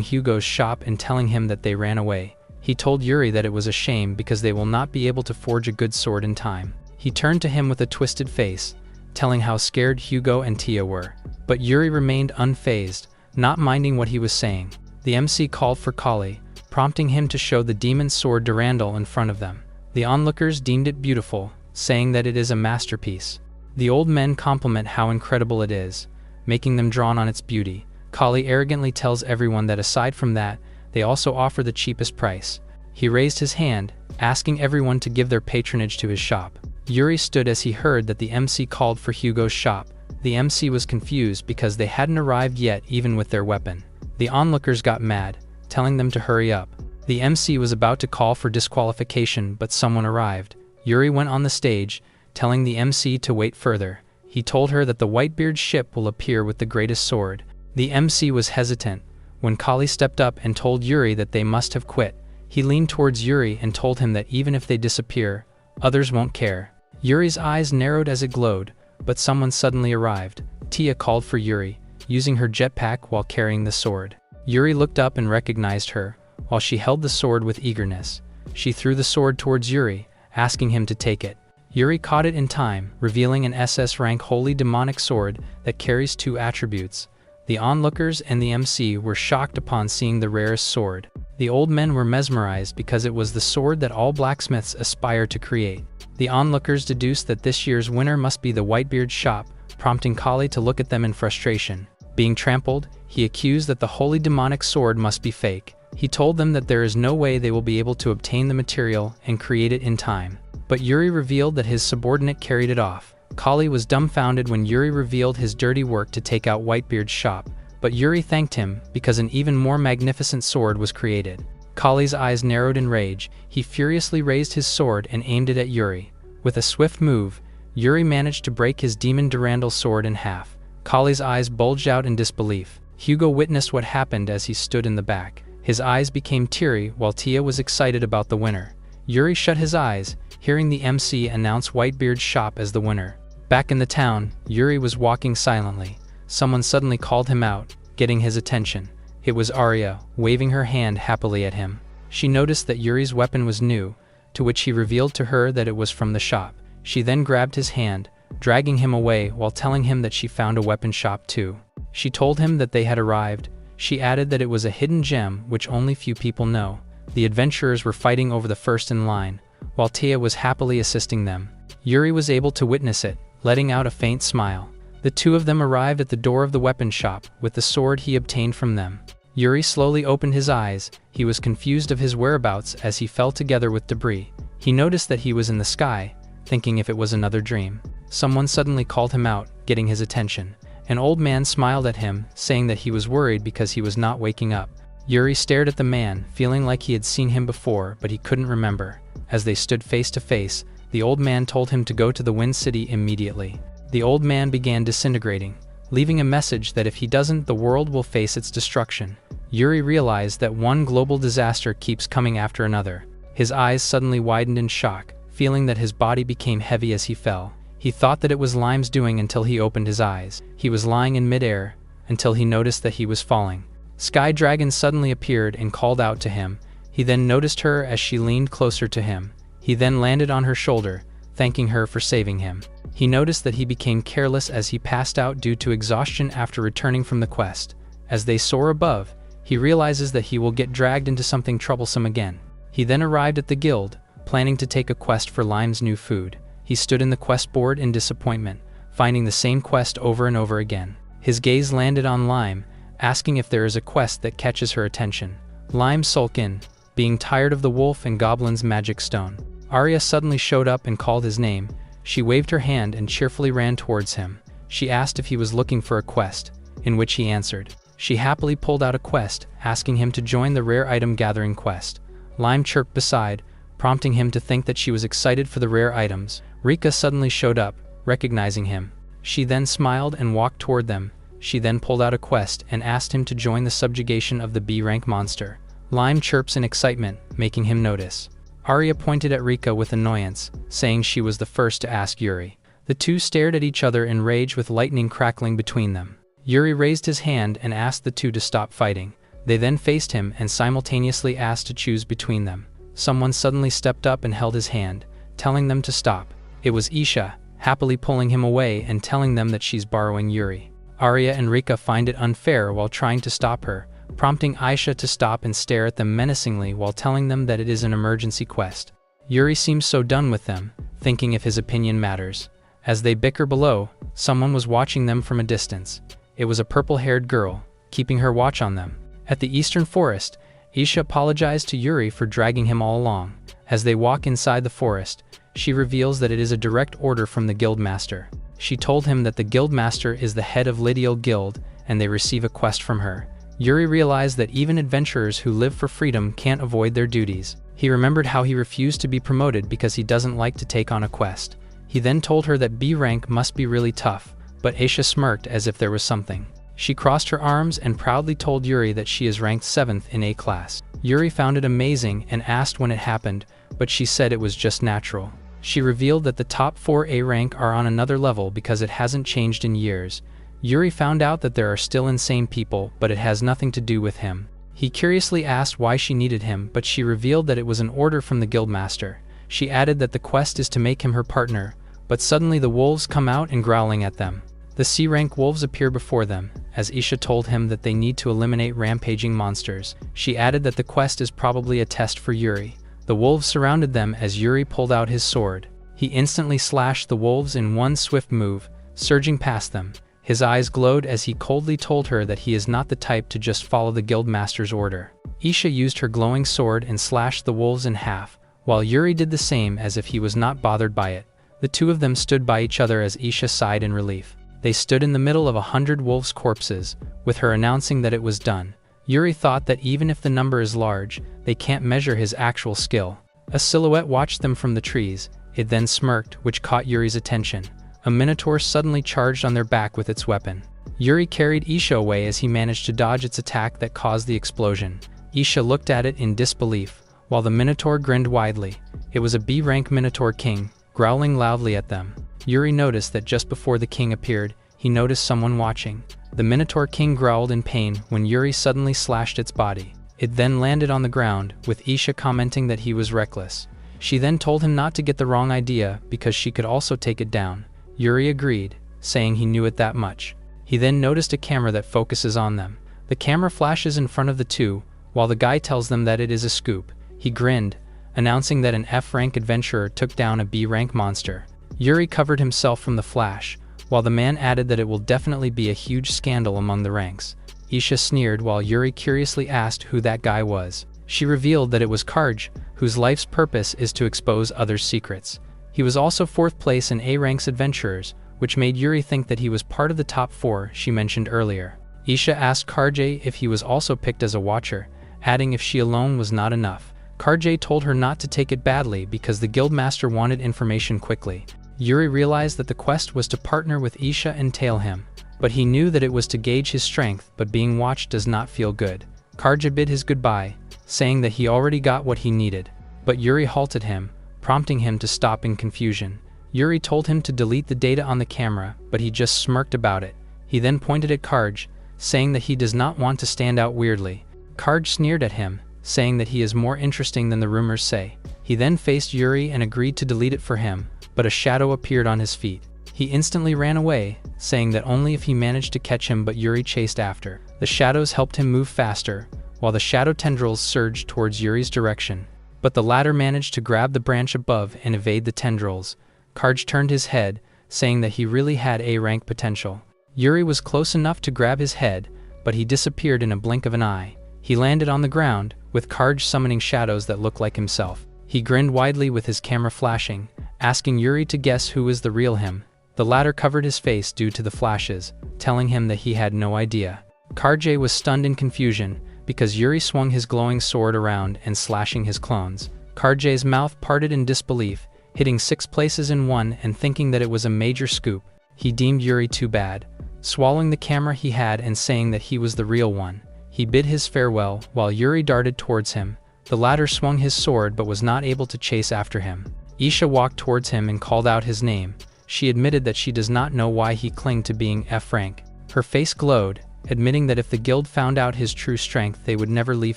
Hugo's shop and telling him that they ran away. He told Yuri that it was a shame because they will not be able to forge a good sword in time. He turned to him with a twisted face, telling how scared Hugo and Tia were. But Yuri remained unfazed, not minding what he was saying. The MC called for Kali, prompting him to show the demon sword Durandal in front of them. The onlookers deemed it beautiful, saying that it is a masterpiece. The old men compliment how incredible it is, making them drawn on its beauty. Kali arrogantly tells everyone that aside from that, they also offer the cheapest price. He raised his hand, asking everyone to give their patronage to his shop. Yuri stood as he heard that the MC called for Hugo's shop. The MC was confused because they hadn't arrived yet even with their weapon. The onlookers got mad, telling them to hurry up. The MC was about to call for disqualification, but someone arrived. Yuri went on the stage, telling the MC to wait further. He told her that the Whitebeard's ship will appear with the greatest sword. The MC was hesitant when Kali stepped up and told Yuri that they must have quit. He leaned towards Yuri and told him that even if they disappear, others won't care. Yuri's eyes narrowed as it glowed, but someone suddenly arrived. Tia called for Yuri, using her jetpack while carrying the sword. Yuri looked up and recognized her, while she held the sword with eagerness. She threw the sword towards Yuri, asking him to take it. Yuri caught it in time, revealing an SS rank holy demonic sword that carries 2 attributes. The onlookers and the MC were shocked upon seeing the rarest sword. The old men were mesmerized because it was the sword that all blacksmiths aspire to create. The onlookers deduced that this year's winner must be the Whitebeard's shop, prompting Kali to look at them in frustration. Being trampled, he accused that the holy demonic sword must be fake. He told them that there is no way they will be able to obtain the material and create it in time. But Yuri revealed that his subordinate carried it off. Kali was dumbfounded when Yuri revealed his dirty work to take out Whitebeard's shop, but Yuri thanked him because an even more magnificent sword was created. Kali's eyes narrowed in rage. He furiously raised his sword and aimed it at Yuri. With a swift move, Yuri managed to break his demon Durandal sword in half. Kali's eyes bulged out in disbelief. Hugo witnessed what happened as he stood in the back. His eyes became teary while Tia was excited about the winner. Yuri shut his eyes, hearing the MC announce Whitebeard's shop as the winner. Back in the town, Yuri was walking silently. Someone suddenly called him out, getting his attention. It was Arya, waving her hand happily at him. She noticed that Yuri's weapon was new, to which he revealed to her that it was from the shop. She then grabbed his hand, dragging him away while telling him that she found a weapon shop too. She told him that they had arrived. She added that it was a hidden gem which only few people know. The adventurers were fighting over the first in line, while Tia was happily assisting them. Yuri was able to witness it, letting out a faint smile. The two of them arrived at the door of the weapon shop with the sword he obtained from them. Yuri slowly opened his eyes. He was confused of his whereabouts as he fell together with debris. He noticed that he was in the sky, thinking if it was another dream. Someone suddenly called him out, getting his attention. An old man smiled at him, saying that he was worried because he was not waking up. Yuri stared at the man, feeling like he had seen him before, but he couldn't remember. As they stood face to face, the old man told him to go to the Wind City immediately. The old man began disintegrating, leaving a message that if he doesn't, the world will face its destruction. Yuri realized that one global disaster keeps coming after another. His eyes suddenly widened in shock, feeling that his body became heavy as he fell. He thought that it was Lime's doing until he opened his eyes. He was lying in midair until he noticed that he was falling. Sky Dragon suddenly appeared and called out to him. He then noticed her as she leaned closer to him. He then landed on her shoulder, thanking her for saving him. He noticed that he became careless as he passed out due to exhaustion after returning from the quest. As they soar above, he realizes that he will get dragged into something troublesome again. He then arrived at the guild, planning to take a quest for Lime's new food. He stood in the quest board in disappointment, finding the same quest over and over again. His gaze landed on Lime, asking if there is a quest that catches her attention. Lime sulked in, being tired of the wolf and goblin's magic stone. Arya suddenly showed up and called his name. She waved her hand and cheerfully ran towards him. She asked if he was looking for a quest, in which he answered. She happily pulled out a quest, asking him to join the rare item gathering quest. Lime chirped beside, prompting him to think that she was excited for the rare items. Rika suddenly showed up, recognizing him. She then smiled and walked toward them. She then pulled out a quest and asked him to join the subjugation of the B-rank monster. Lime chirps in excitement, making him notice. Arya pointed at Rika with annoyance, saying she was the first to ask Yuri. The two stared at each other in rage with lightning crackling between them. Yuri raised his hand and asked the two to stop fighting. They then faced him and simultaneously asked to choose between them. Someone suddenly stepped up and held his hand, telling them to stop. It was Isha, happily pulling him away and telling them that she's borrowing Yuri. Arya and Rika find it unfair while trying to stop her, prompting Aisha to stop and stare at them menacingly while telling them that it is an emergency quest. Yuri seems so done with them, thinking if his opinion matters. As they bicker below, someone was watching them from a distance. It was a purple-haired girl, keeping her watch on them. At the eastern forest, Isha apologized to Yuri for dragging him all along. As they walk inside the forest, she reveals that it is a direct order from the guildmaster. She told him that the guildmaster is the head of Lydial Guild, and they receive a quest from her. Yuri realized that even adventurers who live for freedom can't avoid their duties. He remembered how he refused to be promoted because he doesn't like to take on a quest. He then told her that B rank must be really tough, but Aisha smirked as if there was something. She crossed her arms and proudly told Yuri that she is ranked 7th in A class. Yuri found it amazing and asked when it happened, but she said it was just natural. She revealed that the top 4 A rank are on another level because it hasn't changed in years. Yuri found out that there are still insane people, but it has nothing to do with him. He curiously asked why she needed him, but she revealed that it was an order from the guildmaster. She added that the quest is to make him her partner, but suddenly the wolves come out and growling at them. The C-rank wolves appear before them, as Isha told him that they need to eliminate rampaging monsters. She added that the quest is probably a test for Yuri. The wolves surrounded them as Yuri pulled out his sword. He instantly slashed the wolves in one swift move, surging past them. His eyes glowed as he coldly told her that he is not the type to just follow the guildmaster's order. Isha used her glowing sword and slashed the wolves in half, while Yuri did the same as if he was not bothered by it. The two of them stood by each other as Isha sighed in relief. They stood in the middle of 100 wolves' corpses, with her announcing that it was done. Yuri thought that even if the number is large, they can't measure his actual skill. A silhouette watched them from the trees. It then smirked, which caught Yuri's attention. A minotaur suddenly charged on their back with its weapon. Yuri carried Isha away as he managed to dodge its attack that caused the explosion. Isha looked at it in disbelief, while the minotaur grinned widely. It was a B-rank minotaur king, growling loudly at them. Yuri noticed that just before the king appeared, he noticed someone watching. The minotaur king growled in pain when Yuri suddenly slashed its body. It then landed on the ground, with Isha commenting that he was reckless. She then told him not to get the wrong idea because she could also take it down. Yuri agreed, saying he knew it that much. He then noticed a camera that focuses on them. The camera flashes in front of the two, while the guy tells them that it is a scoop. He grinned, announcing that an F-rank adventurer took down a B-rank monster. Yuri covered himself from the flash, while the man added that it will definitely be a huge scandal among the ranks. Isha sneered while Yuri curiously asked who that guy was. She revealed that it was Karj, whose life's purpose is to expose others' secrets. He was also 4th place in A-rank's adventurers, which made Yuri think that he was part of the top 4 she mentioned earlier. Isha asked Karj if he was also picked as a watcher, adding if she alone was not enough. Karj told her not to take it badly because the guildmaster wanted information quickly. Yuri realized that the quest was to partner with Isha and tail him, but he knew that it was to gauge his strength, but being watched does not feel good. Karj bid his goodbye, saying that he already got what he needed, but Yuri halted him, prompting him to stop in confusion. Yuri told him to delete the data on the camera, but he just smirked about it. He then pointed at Karj, saying that he does not want to stand out weirdly. Karj sneered at him, saying that he is more interesting than the rumors say. He then faced Yuri and agreed to delete it for him, but a shadow appeared on his feet. He instantly ran away, saying that only if he managed to catch him, but Yuri chased after. The shadows helped him move faster, while the shadow tendrils surged towards Yuri's direction, but the latter managed to grab the branch above and evade the tendrils. Karj turned his head, saying that he really had A-rank potential. Yuri was close enough to grab his head, but he disappeared in a blink of an eye. He landed on the ground, with Karj summoning shadows that looked like himself. He grinned widely with his camera flashing, asking Yuri to guess who was the real him. The latter covered his face due to the flashes, telling him that he had no idea. Karj was stunned in confusion, because Yuri swung his glowing sword around and slashing his clones. Karj's mouth parted in disbelief, hitting 6 places in one and thinking that it was a major scoop. He deemed Yuri too bad, swallowing the camera he had and saying that he was the real one. He bid his farewell while Yuri darted towards him. The latter swung his sword but was not able to chase after him. Isha walked towards him and called out his name. She admitted that she does not know why he clinged to being F rank. Her face glowed, admitting that if the guild found out his true strength they would never leave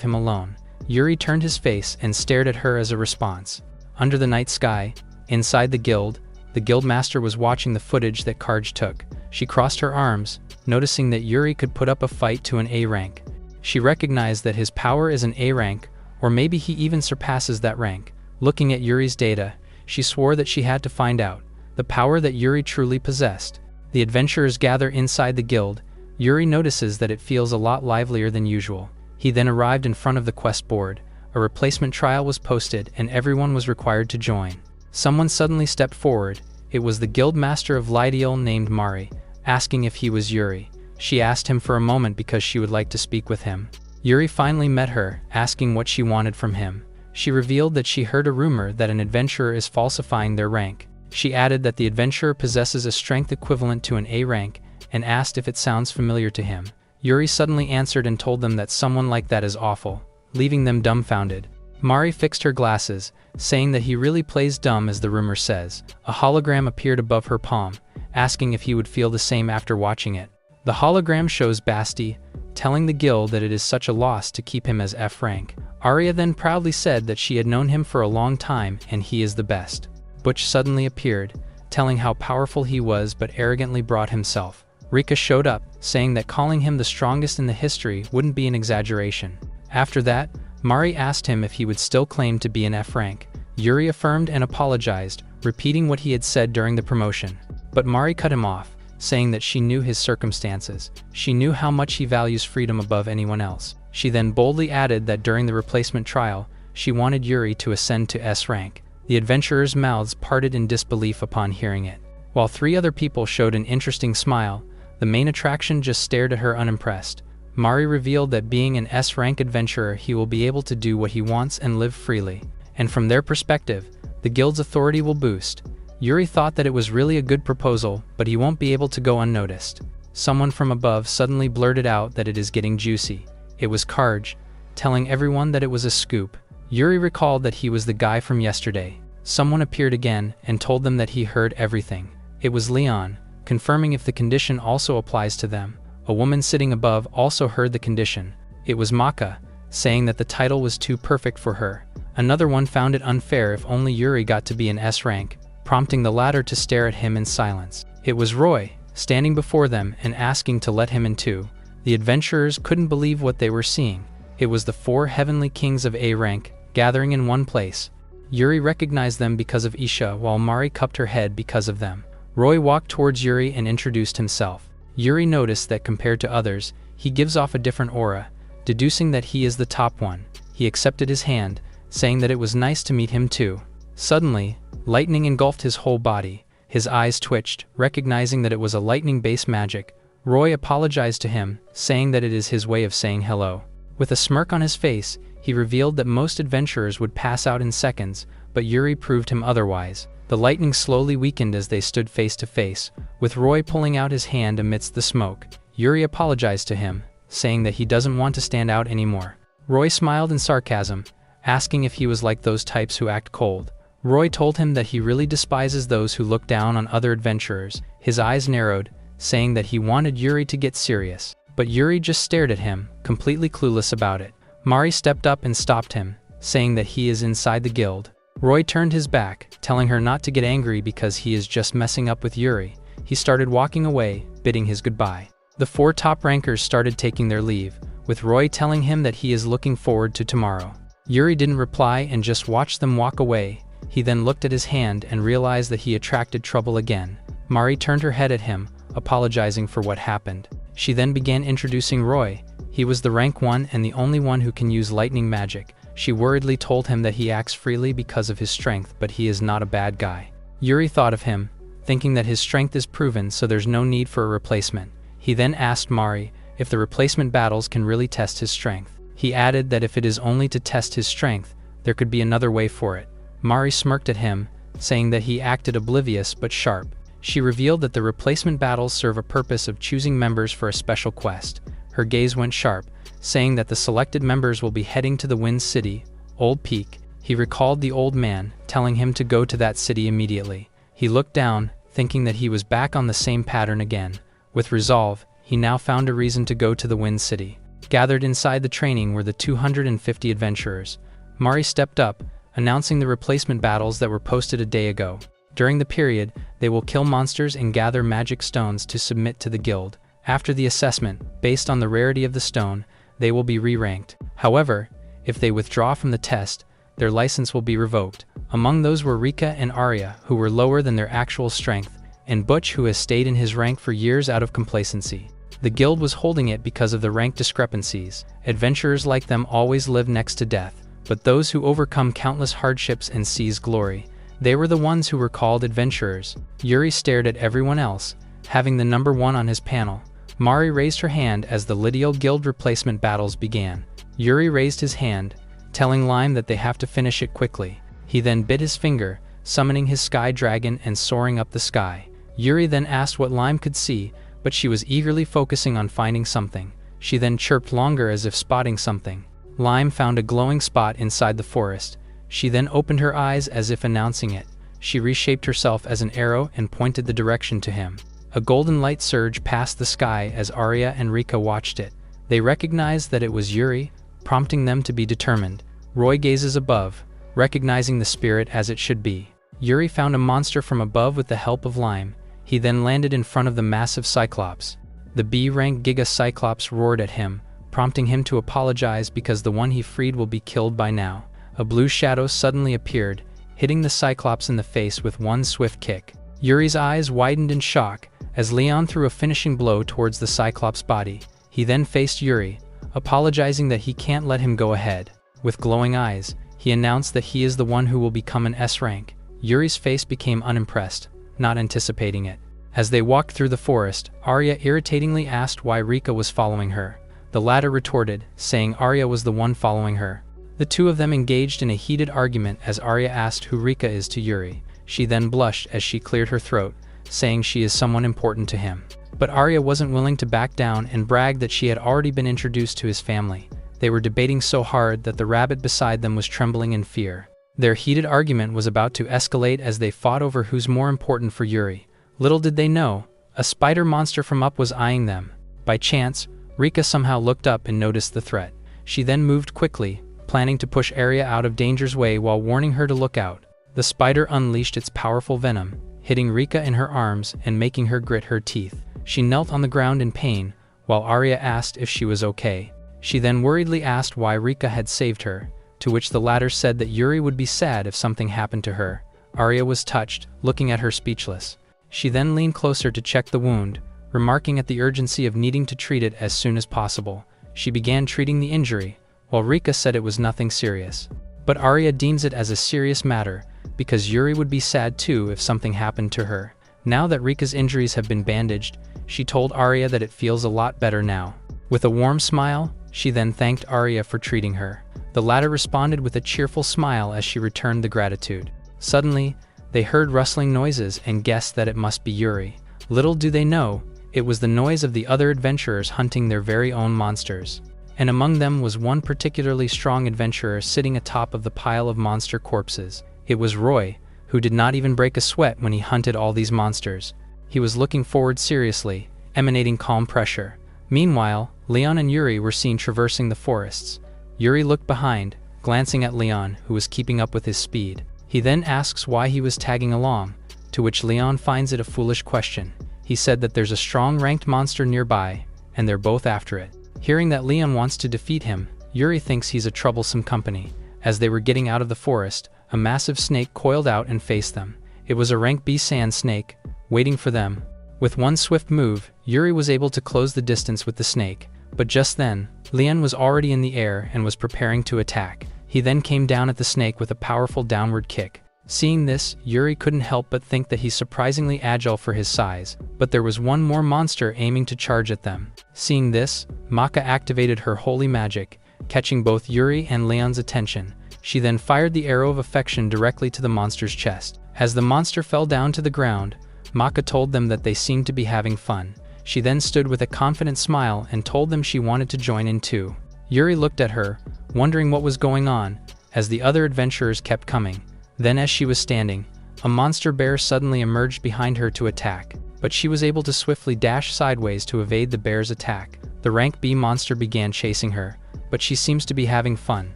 him alone. Yuri turned his face and stared at her as a response. Under the night sky, inside the guildmaster was watching the footage that Karj took. She crossed her arms, noticing that Yuri could put up a fight to an A rank. She recognized that his power is an A rank, or maybe he even surpasses that rank. Looking at Yuri's data, she swore that she had to find out the power that Yuri truly possessed. The adventurers gather inside the guild. Yuri notices that it feels a lot livelier than usual. He then arrived in front of the quest board. A replacement trial was posted and everyone was required to join. Someone suddenly stepped forward. It was the guildmaster of Lydiel named Mari, asking if he was Yuri. She asked him for a moment because she would like to speak with him. Yuri finally met her, asking what she wanted from him. She revealed that she heard a rumor that an adventurer is falsifying their rank. She added that the adventurer possesses a strength equivalent to an A rank and asked if it sounds familiar to him. Yuri suddenly answered and told them that someone like that is awful, leaving them dumbfounded. Mari fixed her glasses, saying that he really plays dumb as the rumor says. A hologram appeared above her palm, asking if he would feel the same after watching it. The hologram shows Basti, telling the guild that it is such a loss to keep him as F rank. Arya then proudly said that she had known him for a long time and he is the best. Butch suddenly appeared, telling how powerful he was but arrogantly brought himself. Rika showed up, saying that calling him the strongest in the history wouldn't be an exaggeration. After that, Mari asked him if he would still claim to be an F rank. Yuri affirmed and apologized, repeating what he had said during the promotion. But Mari cut him off, saying that she knew his circumstances. She knew how much he values freedom above anyone else. She then boldly added that during the replacement trial, she wanted Yuri to ascend to S rank. The adventurers' mouths parted in disbelief upon hearing it. While 3 other people showed an interesting smile, the main attraction just stared at her unimpressed. Mari revealed that being an S-rank adventurer he will be able to do what he wants and live freely. And from their perspective, the guild's authority will boost. Yuri thought that it was really a good proposal, but he won't be able to go unnoticed. Someone from above suddenly blurted out that it is getting juicy. It was Karj, telling everyone that it was a scoop. Yuri recalled that he was the guy from yesterday. Someone appeared again and told them that he heard everything. It was Leon, confirming if the condition also applies to them. A woman sitting above also heard the condition. It was Maka, saying that the title was too perfect for her. Another one found it unfair if only Yuri got to be an S rank, prompting the latter to stare at him in silence. It was Roy, standing before them and asking to let him in too. The adventurers couldn't believe what they were seeing. It was the 4 heavenly kings of A rank, gathering in one place. Yuri recognized them because of Isha, while Mari cupped her head because of them. Roy walked towards Yuri and introduced himself. Yuri noticed that compared to others, he gives off a different aura, deducing that he is the top one. He accepted his hand, saying that it was nice to meet him too. Suddenly, lightning engulfed his whole body. His eyes twitched, recognizing that it was a lightning-based magic. Roy apologized to him, saying that it is his way of saying hello. With a smirk on his face, he revealed that most adventurers would pass out in seconds, but Yuri proved him otherwise. The lightning slowly weakened as they stood face to face, with Roy pulling out his hand amidst the smoke. Yuri apologized to him, saying that he doesn't want to stand out anymore. Roy smiled in sarcasm, asking if he was like those types who act cold. Roy told him that he really despises those who look down on other adventurers. His eyes narrowed, saying that he wanted Yuri to get serious. But Yuri just stared at him, completely clueless about it. Mari stepped up and stopped him, saying that he is inside the guild. Roy turned his back, telling her not to get angry because he is just messing up with Yuri. He started walking away, bidding his goodbye. The 4 top rankers started taking their leave, with Roy telling him that he is looking forward to tomorrow. Yuri didn't reply and just watched them walk away. He then looked at his hand and realized that he attracted trouble again. Mari turned her head at him, apologizing for what happened. She then began introducing Roy. He was the rank 1 and the only one who can use lightning magic. She worriedly told him that he acts freely because of his strength, but he is not a bad guy. Yuri thought of him, thinking that his strength is proven, so there's no need for a replacement. He then asked Mari if the replacement battles can really test his strength. He added that if it is only to test his strength, there could be another way for it. Mari smirked at him, saying that he acted oblivious but sharp. She revealed that the replacement battles serve a purpose of choosing members for a special quest. Her gaze went sharp, saying that the selected members will be heading to the Wind City, Old Peak. He recalled the old man, telling him to go to that city immediately. He looked down, thinking that he was back on the same pattern again. With resolve, he now found a reason to go to the Wind City. Gathered inside the training were the 250 adventurers. Mari stepped up, announcing the replacement battles that were posted a day ago. During the period, they will kill monsters and gather magic stones to submit to the guild. After the assessment, based on the rarity of the stone, they will be re-ranked. However, if they withdraw from the test, their license will be revoked. Among those were Rika and Arya, who were lower than their actual strength, and Butch, who has stayed in his rank for years out of complacency. The guild was holding it because of the rank discrepancies. Adventurers like them always live next to death, but those who overcome countless hardships and seize glory, they were the ones who were called adventurers. Yuri stared at everyone else, having the number 1 on his panel. Mari raised her hand as the Lydial Guild replacement battles began. Yuri raised his hand, telling Lime that they have to finish it quickly. He then bit his finger, summoning his sky dragon and soaring up the sky. Yuri then asked what Lime could see, but she was eagerly focusing on finding something. She then chirped longer as if spotting something. Lime found a glowing spot inside the forest. She then opened her eyes as if announcing it. She reshaped herself as an arrow and pointed the direction to him. A golden light surged past the sky as Arya and Rika watched it. They recognized that it was Yuri, prompting them to be determined. Roy gazes above, recognizing the spirit as it should be. Yuri found a monster from above with the help of Lime. He then landed in front of the massive Cyclops. The B-rank Giga Cyclops roared at him, prompting him to apologize because the one he freed will be killed by now. A blue shadow suddenly appeared, hitting the Cyclops in the face with one swift kick. Yuri's eyes widened in shock as Leon threw a finishing blow towards the Cyclops' body. He then faced Yuri, apologizing that he can't let him go ahead. With glowing eyes, he announced that he is the one who will become an S-rank. Yuri's face became unimpressed, not anticipating it. As they walked through the forest, Arya irritatingly asked why Rika was following her. The latter retorted, saying Arya was the one following her. The two of them engaged in a heated argument as Arya asked who Rika is to Yuri. She then blushed as she cleared her throat, saying she is someone important to him. But Arya wasn't willing to back down and bragged that she had already been introduced to his family. They were debating so hard that the rabbit beside them was trembling in fear. Their heated argument was about to escalate as they fought over who's more important for Yuri. Little did they know, a spider monster from up was eyeing them. By chance, Rika somehow looked up and noticed the threat. She then moved quickly, planning to push Arya out of danger's way while warning her to look out. The spider unleashed its powerful venom, hitting Rika in her arms and making her grit her teeth. She knelt on the ground in pain, while Arya asked if she was okay. She then worriedly asked why Rika had saved her, to which the latter said that Yuri would be sad if something happened to her. Arya was touched, looking at her speechless. She then leaned closer to check the wound, remarking at the urgency of needing to treat it as soon as possible. She began treating the injury, while Rika said it was nothing serious. But Arya deems it as a serious matter, because Yuri would be sad too if something happened to her. Now that Rika's injuries have been bandaged, she told Arya that it feels a lot better now. With a warm smile, she then thanked Arya for treating her. The latter responded with a cheerful smile as she returned the gratitude. Suddenly, they heard rustling noises and guessed that it must be Yuri. Little do they know, it was the noise of the other adventurers hunting their very own monsters. And among them was one particularly strong adventurer sitting atop of the pile of monster corpses. It was Roy, who did not even break a sweat when he hunted all these monsters. He was looking forward seriously, emanating calm pressure. Meanwhile, Leon and Yuri were seen traversing the forests. Yuri looked behind, glancing at Leon, who was keeping up with his speed. He then asks why he was tagging along, to which Leon finds it a foolish question. He said that there's a strong ranked monster nearby, and they're both after it. Hearing that Leon wants to defeat him, Yuri thinks he's a troublesome company. As they were getting out of the forest, a massive snake coiled out and faced them. It was a rank B sand snake, waiting for them. With one swift move, Yuri was able to close the distance with the snake, but just then, Leon was already in the air and was preparing to attack. He then came down at the snake with a powerful downward kick. Seeing this, Yuri couldn't help but think that he's surprisingly agile for his size, but there was one more monster aiming to charge at them. Seeing this, Maka activated her holy magic, catching both Yuri and Leon's attention. She then fired the arrow of affection directly to the monster's chest. As the monster fell down to the ground, Maka told them that they seemed to be having fun. She then stood with a confident smile and told them she wanted to join in too. Yuri looked at her, wondering what was going on, as the other adventurers kept coming. Then as she was standing, a monster bear suddenly emerged behind her to attack, but she was able to swiftly dash sideways to evade the bear's attack. The rank B monster began chasing her, but she seems to be having fun.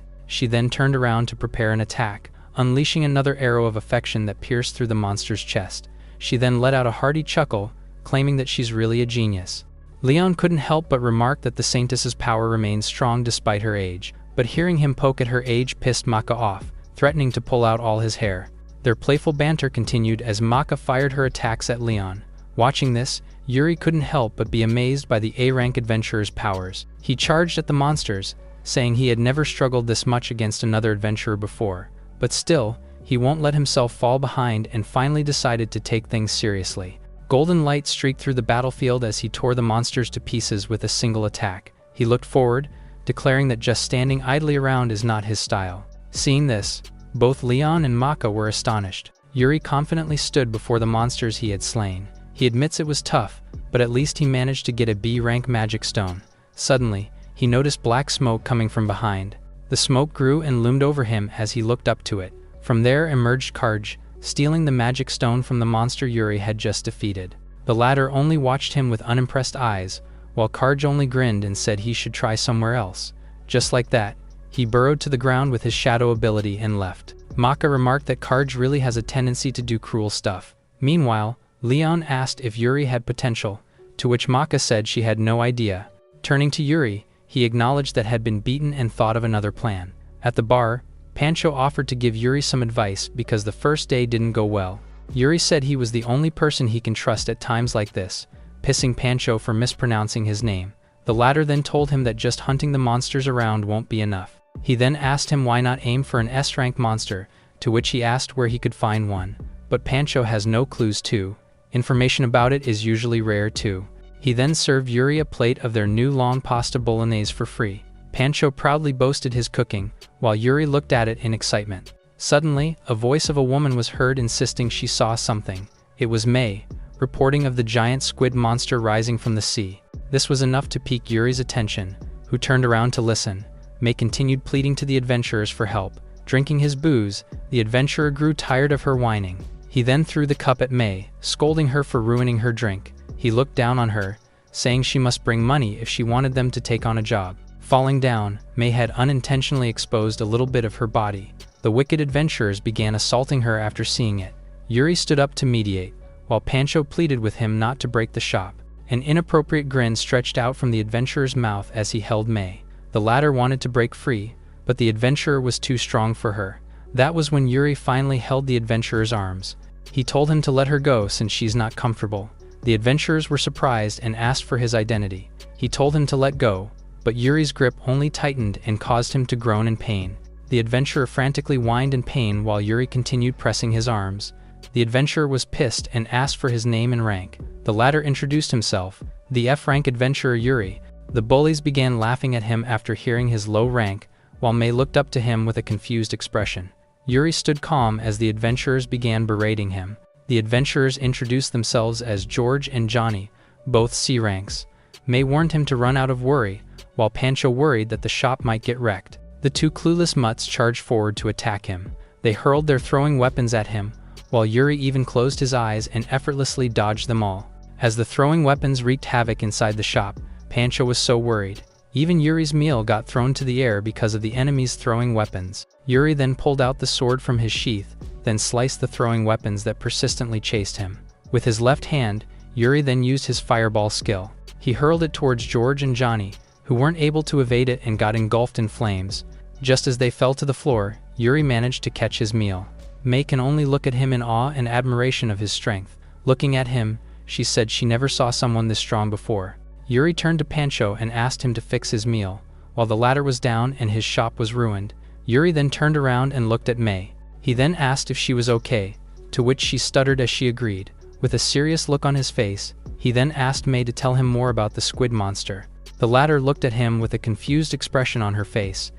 She then turned around to prepare an attack, unleashing another arrow of affection that pierced through the monster's chest. She then let out a hearty chuckle, claiming that she's really a genius. Leon couldn't help but remark that the Saintess's power remained strong despite her age, but hearing him poke at her age pissed Maka off, threatening to pull out all his hair. Their playful banter continued as Maka fired her attacks at Leon. Watching this, Yuri couldn't help but be amazed by the A-rank adventurer's powers. He charged at the monsters, saying he had never struggled this much against another adventurer before, but still, he won't let himself fall behind and finally decided to take things seriously. Golden light streaked through the battlefield as he tore the monsters to pieces with a single attack. He looked forward, declaring that just standing idly around is not his style. Seeing this, both Leon and Maka were astonished. Yuri confidently stood before the monsters he had slain. He admits it was tough, but at least he managed to get a B-rank magic stone. Suddenly, he noticed black smoke coming from behind. The smoke grew and loomed over him as he looked up to it. From there emerged Karj, stealing the magic stone from the monster Yuri had just defeated. The latter only watched him with unimpressed eyes, while Karj only grinned and said he should try somewhere else. Just like that, he burrowed to the ground with his shadow ability and left. Maka remarked that Karj really has a tendency to do cruel stuff. Meanwhile, Leon asked if Yuri had potential, to which Maka said she had no idea. Turning to Yuri, he acknowledged that had been beaten and thought of another plan. At the bar, Pancho offered to give Yuri some advice because the first day didn't go well. Yuri said he was the only person he can trust at times like this, pissing Pancho for mispronouncing his name. The latter then told him that just hunting the monsters around won't be enough. He then asked him why not aim for an S-rank monster, to which he asked where he could find one. But Pancho has no clues too. Information about it is usually rare too. He then served Yuri a plate of their new long pasta bolognese for free. Pancho proudly boasted his cooking, while Yuri looked at it in excitement. Suddenly, a voice of a woman was heard insisting she saw something. It was May, reporting of the giant squid monster rising from the sea. This was enough to pique Yuri's attention, who turned around to listen. May continued pleading to the adventurers for help. Drinking his booze, the adventurer grew tired of her whining. He then threw the cup at May, scolding her for ruining her drink. He looked down on her, saying she must bring money if she wanted them to take on a job. Falling down, May had unintentionally exposed a little bit of her body. The wicked adventurers began assaulting her after seeing it. Yuri stood up to mediate, while Pancho pleaded with him not to break the shop. An inappropriate grin stretched out from the adventurer's mouth as he held May. The latter wanted to break free, but the adventurer was too strong for her. That was when Yuri finally held the adventurer's arms. He told him to let her go since she's not comfortable. The adventurers were surprised and asked for his identity. He told him to let go, but Yuri's grip only tightened and caused him to groan in pain. The adventurer frantically whined in pain while Yuri continued pressing his arms. The adventurer was pissed and asked for his name and rank. The latter introduced himself, the F-rank adventurer Yuri. The bullies began laughing at him after hearing his low rank, while May looked up to him with a confused expression. Yuri stood calm as the adventurers began berating him. The adventurers introduced themselves as George and Johnny, both C ranks. May warned him to run out of worry, while Pancho worried that the shop might get wrecked. The two clueless mutts charged forward to attack him. They hurled their throwing weapons at him, while Yuri even closed his eyes and effortlessly dodged them all. As the throwing weapons wreaked havoc inside the shop, Pancho was so worried. Even Yuri's meal got thrown to the air because of the enemies throwing weapons. Yuri then pulled out the sword from his sheath, then sliced the throwing weapons that persistently chased him. With his left hand, Yuri then used his fireball skill. He hurled it towards George and Johnny, who weren't able to evade it and got engulfed in flames. Just as they fell to the floor, Yuri managed to catch his meal. May can only look at him in awe and admiration of his strength. Looking at him, she said she never saw someone this strong before. Yuri turned to Pancho and asked him to fix his meal. While the latter was down and his shop was ruined, Yuri then turned around and looked at May. He then asked if she was okay, to which she stuttered as she agreed. With a serious look on his face, he then asked May to tell him more about the squid monster. The latter looked at him with a confused expression on her face.